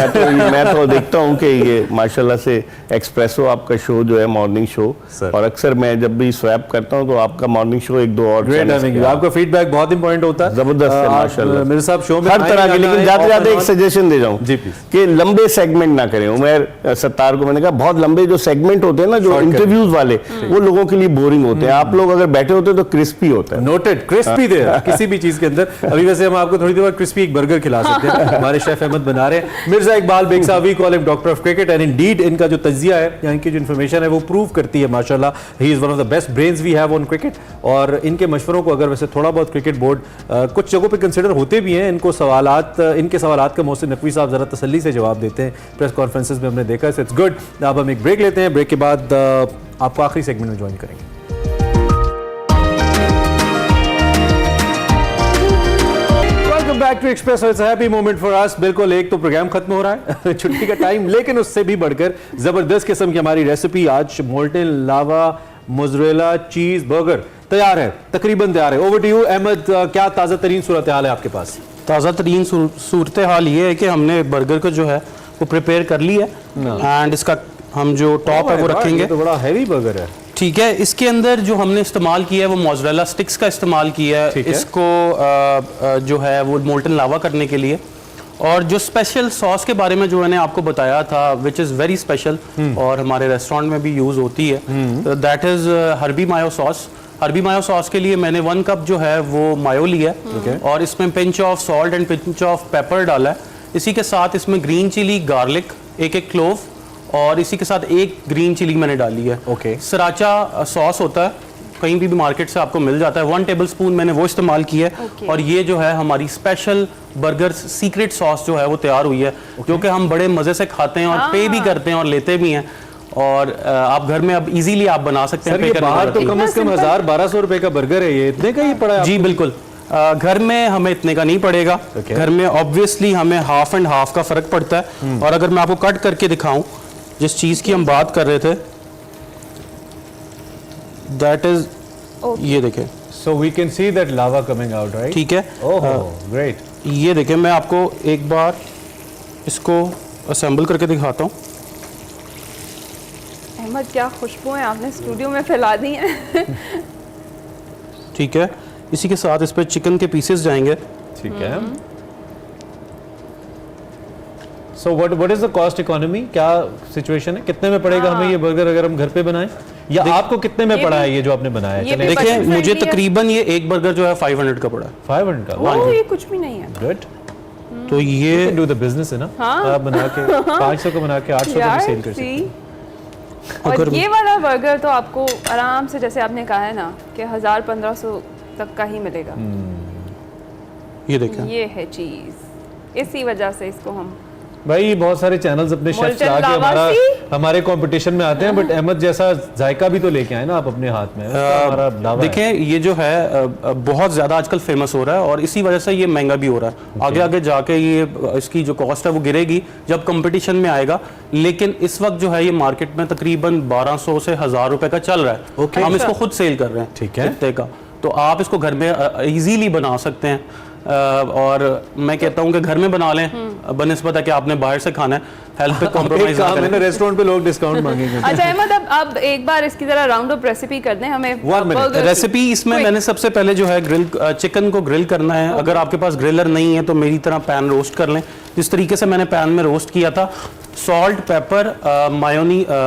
मैं तो देखता हूं कि ये माशाल्लाह से एक्सप्रेसो आपका शो जो है, मॉर्निंग शो, और अक्सर मैं जब भी स्वैप करता हूं तो आपका मॉर्निंग शो 1-2 और आपका फीडबैक बहुत इंपॉर्टेंट होता है, जबरदस्त है माशाल्लाह। मेरे साहब शो में हर तरह के, जाते जाते एक सजेशन दे जाऊं कि लंबे सेगमेंट ना करें। उमर सत्तार को मैंने कहा, बहुत लंबे जो सेगमेंट होते हैं ना, जो इंटरव्यूज वाले, वो लोगों के लिए बोरिंग होते हैं। आप लोग अगर बैठे होते तो क्रिस्पी होता है। नोटेड, क्रिस्पी दे किसी भी चीज के अंदर। अभी वैसे हम आपको थोड़ी देर बाद क्रिस्पी एक बर्गर खिला सकते हैं, हमारे शेफ अहमद बना रहे हैं। मिर्जा इकबाल बेग साहब, we call him doctor of cricket, and indeed इनका जो तज्जिया है, यहाँ की जो इन्फॉर्मेशन है, वो प्रूव करती है माशाल्लाह, he is one of the best brains we have on cricket. और इनके मशवरों को अगर वैसे थोड़ा बहुत क्रिकेट बोर्ड कुछ जगहों पर कंसिडर होते भी हैं, इनके सवालात का मोहसिन नकवी साहब जरा तसल्ली से जवाब देते हैं प्रेस कॉन्फ्रेंसेस में, हमने देखा है। It's good. अब हम एक ब्रेक लेते हैं, ब्रेक के बाद आपको आखिरी सेगमेंट में ज्वाइन करेंगे। Welcome back to Express, it's a happy moment for us. बिल्कुल, एक तो प्रोग्राम खत्म हो रहा है छुट्टी का टाइम, लेकिन उससे भी बढ़कर जबरदस्त किस्म की हमारी रेसिपी आज मोल्टेन लावा मोज़रेला चीज बर्गर तैयार है, तकरीबन तैयार है। ओवर टू यू अहमद, क्या ताज़ा तरीन सूरत हाल है आपके पास? ताज़ा तरीन सूरत हाल ये है कि हमने बर्गर को जो है वो प्रिपेयर कर लिया है, एंड इसका हम जो टॉप है वो रखेंगे। तो बड़ा हैवी बर्गर है, ठीक है। इसके अंदर जो हमने इस्तेमाल किया है वो मोज़रेला स्टिक्स का इस्तेमाल किया है, इसको जो है वो मोल्टन लावा करने के लिए। और जो स्पेशल सॉस के बारे में जो मैंने आपको बताया था, विच इज़ वेरी स्पेशल और हमारे रेस्टोरेंट में भी यूज़ होती है, that is Harbi mayo sauce. अरबी मायो सॉस के लिए मैंने 1 कप जो है वो मायो लिया है और इसमें pinch of salt and pinch of paper डाला है। इसी के साथ इसमें ग्रीन चिली, गार्लिक, एक क्लोव और इसी के साथ एक ग्रीन चिली मैंने डाली है। सराचा सॉस होता है, कहीं भी मार्केट से आपको मिल जाता है, 1 टेबलस्पून मैंने वो इस्तेमाल किया है। और ये जो है हमारी स्पेशल बर्गर सीक्रेट सॉस जो है वो तैयार हुई है, जो कि हम बड़े मज़े से खाते हैं और पे भी करते हैं और लेते भी हैं। और आप घर में अब इजीली आप बना सकते हैं। ये बाहर तो कम से कम 1000-1200 रुपए का बर्गर है, ये इतने का ही पड़ा है? जी बिल्कुल, घर में हमें इतने का नहीं पड़ेगा। घर में ऑब्वियसली हमें हाफ एंड हाफ का फर्क पड़ता है। और अगर मैं आपको कट करके दिखाऊं, जिस चीज़ की हम बात कर रहे थे, दैट इज ये देखें। So we can see that lava coming out, right? ठीक है, ओह ग्रेट। ये देखें, मैं आपको एक बार इसको असेंबल करके दिखाता हूँ। अहमद, क्या खुशबुएं आपने स्टूडियो में फैला दी हैं। ठीक है, इसी के साथ इस पे चिकन के पीसेस जाएंगे। ठीक है। So what is the cost economy? क्या सिचुएशन है? कितने में पड़ेगा हमें ये बर्गर अगर हम घर पे बनाएं? या आपको कितने में पड़ा है ये जो आपने बनाया है? देखिए, मुझे तकरीबन ये एक बर्गर जो है 500 का पड़ा है। 500 का? ओह, ये कुछ भी नहीं है। गुड। तो ये डू द बिजनेस है ना, आप बना के 500 का बना के 800 का भी सेल कर सकते हैं। और ये वाला बर्गर तो आपको आराम से, जैसे आपने कहा है ना, कि 1000-1500 तक का ही मिलेगा। ये देखें, ये है चीज, इसी वजह से इसको हम भाई बहुत सारे चैनल्स अपने शेफ्स ला के हमारे कंपटीशन में आते हैं, बट अहमद जैसा जायका भी तो लेके आए ना आप अपने हाथ में। देखिए, ये जो है बहुत ज़्यादा आजकल फेमस हो रहा है और इसी वजह से ये महंगा भी हो रहा है। आगे आगे जाके ये इसकी जो कॉस्ट है वो गिरेगी जब कंपटीशन में आएगा। लेकिन इस वक्त जो है ये मार्केट में तकरीबन 1200 से 1000 रुपए का चल रहा है। हम इसको खुद सेल कर रहे हैं। ठीक है, इतने का तो आप इसको घर में इजीली बना सकते हैं। और मैं कहता हूँ कि घर में बना लें बनिस्बत है कि आपने बाहर से खाना है। हेल्थ पे कॉम्प्रोमाइज ना करें। रेस्टोरेंट पे लोग डिस्काउंट मांगेंगे। अच्छा अहमद, अब एक बार इसकी जरा राउंड अप रेसिपी कर दें हमें। रेसिपी इसमें मैंने सबसे पहले जो है चिकन को ग्रिल करना है। अगर आपके पास ग्रिलर नहीं है तो मेरी तरह पैन रोस्ट कर लें, जिस तरीके से मैंने पैन में रोस्ट किया था। सॉल्ट, पेपर,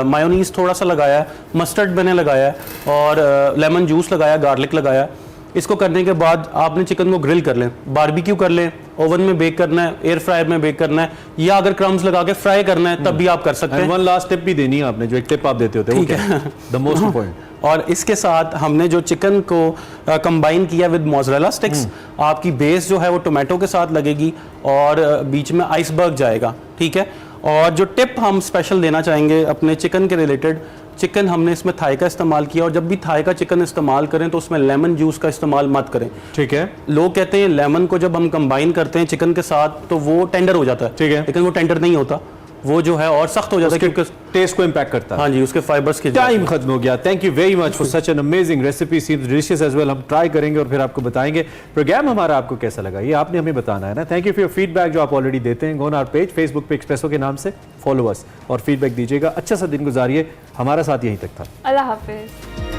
मायोनीज थोड़ा सा लगाया, मस्टर्ड मैंने लगाया और लेमन जूस लगाया, गार्लिक लगाया। इसको करने के बाद आपने चिकन को ग्रिल कर लें, बारबेक्यू कर लें, ओवन में बेक करना है, एयर फ्रायर में बेक करना है, या अगर क्रम्स लगा के फ्राई करना है तब भी आप कर सकते हैं। वन लास्ट टिप भी देनी है आपने, जो एक टिप आप देते होते हैं, ठीक है, द मोस्ट इंपॉर्टेंट। और इसके साथ हमने जो चिकन को कंबाइन किया विद मोज़रेला स्टिक्स, आपकी बेस जो है वो टोमेटो के साथ लगेगी और बीच में आइसबर्ग जाएगा। ठीक है, और जो टिप हम स्पेशल देना चाहेंगे अपने चिकन के रिलेटेड, चिकन हमने इसमें थाई का इस्तेमाल किया और जब भी थाई का चिकन इस्तेमाल करें तो उसमें लेमन जूस का इस्तेमाल मत करें। ठीक है, लोग कहते हैं लेमन को जब हम कंबाइन करते हैं चिकन के साथ तो वो टेंडर हो जाता है। ठीक है, लेकिन वो टेंडर नहीं होता, वो जो है और सख्त हो जाता है क्योंकि टेस्ट को इंपैक्ट करता है। हाँ जी, उसके फाइबर्स के। टाइम खत्म हो गया। Thank you very much for such an amazing recipe, seems delicious as well. हम ट्राई करेंगे और फिर आपको बताएंगे प्रोग्राम हमारा आपको कैसा लगा, ये आपने हमें बताना है ना। Thank you for your feedback जो आप ऑलरेडी देते हैं। Go on our page Facebook पे एक्सप्रेसो के नाम से, फॉलो अस और फीडबैक दीजिएगा। अच्छा सा दिन गुजारिए। हमारा साथ यहीं तक था। अल्लाह हाफिज।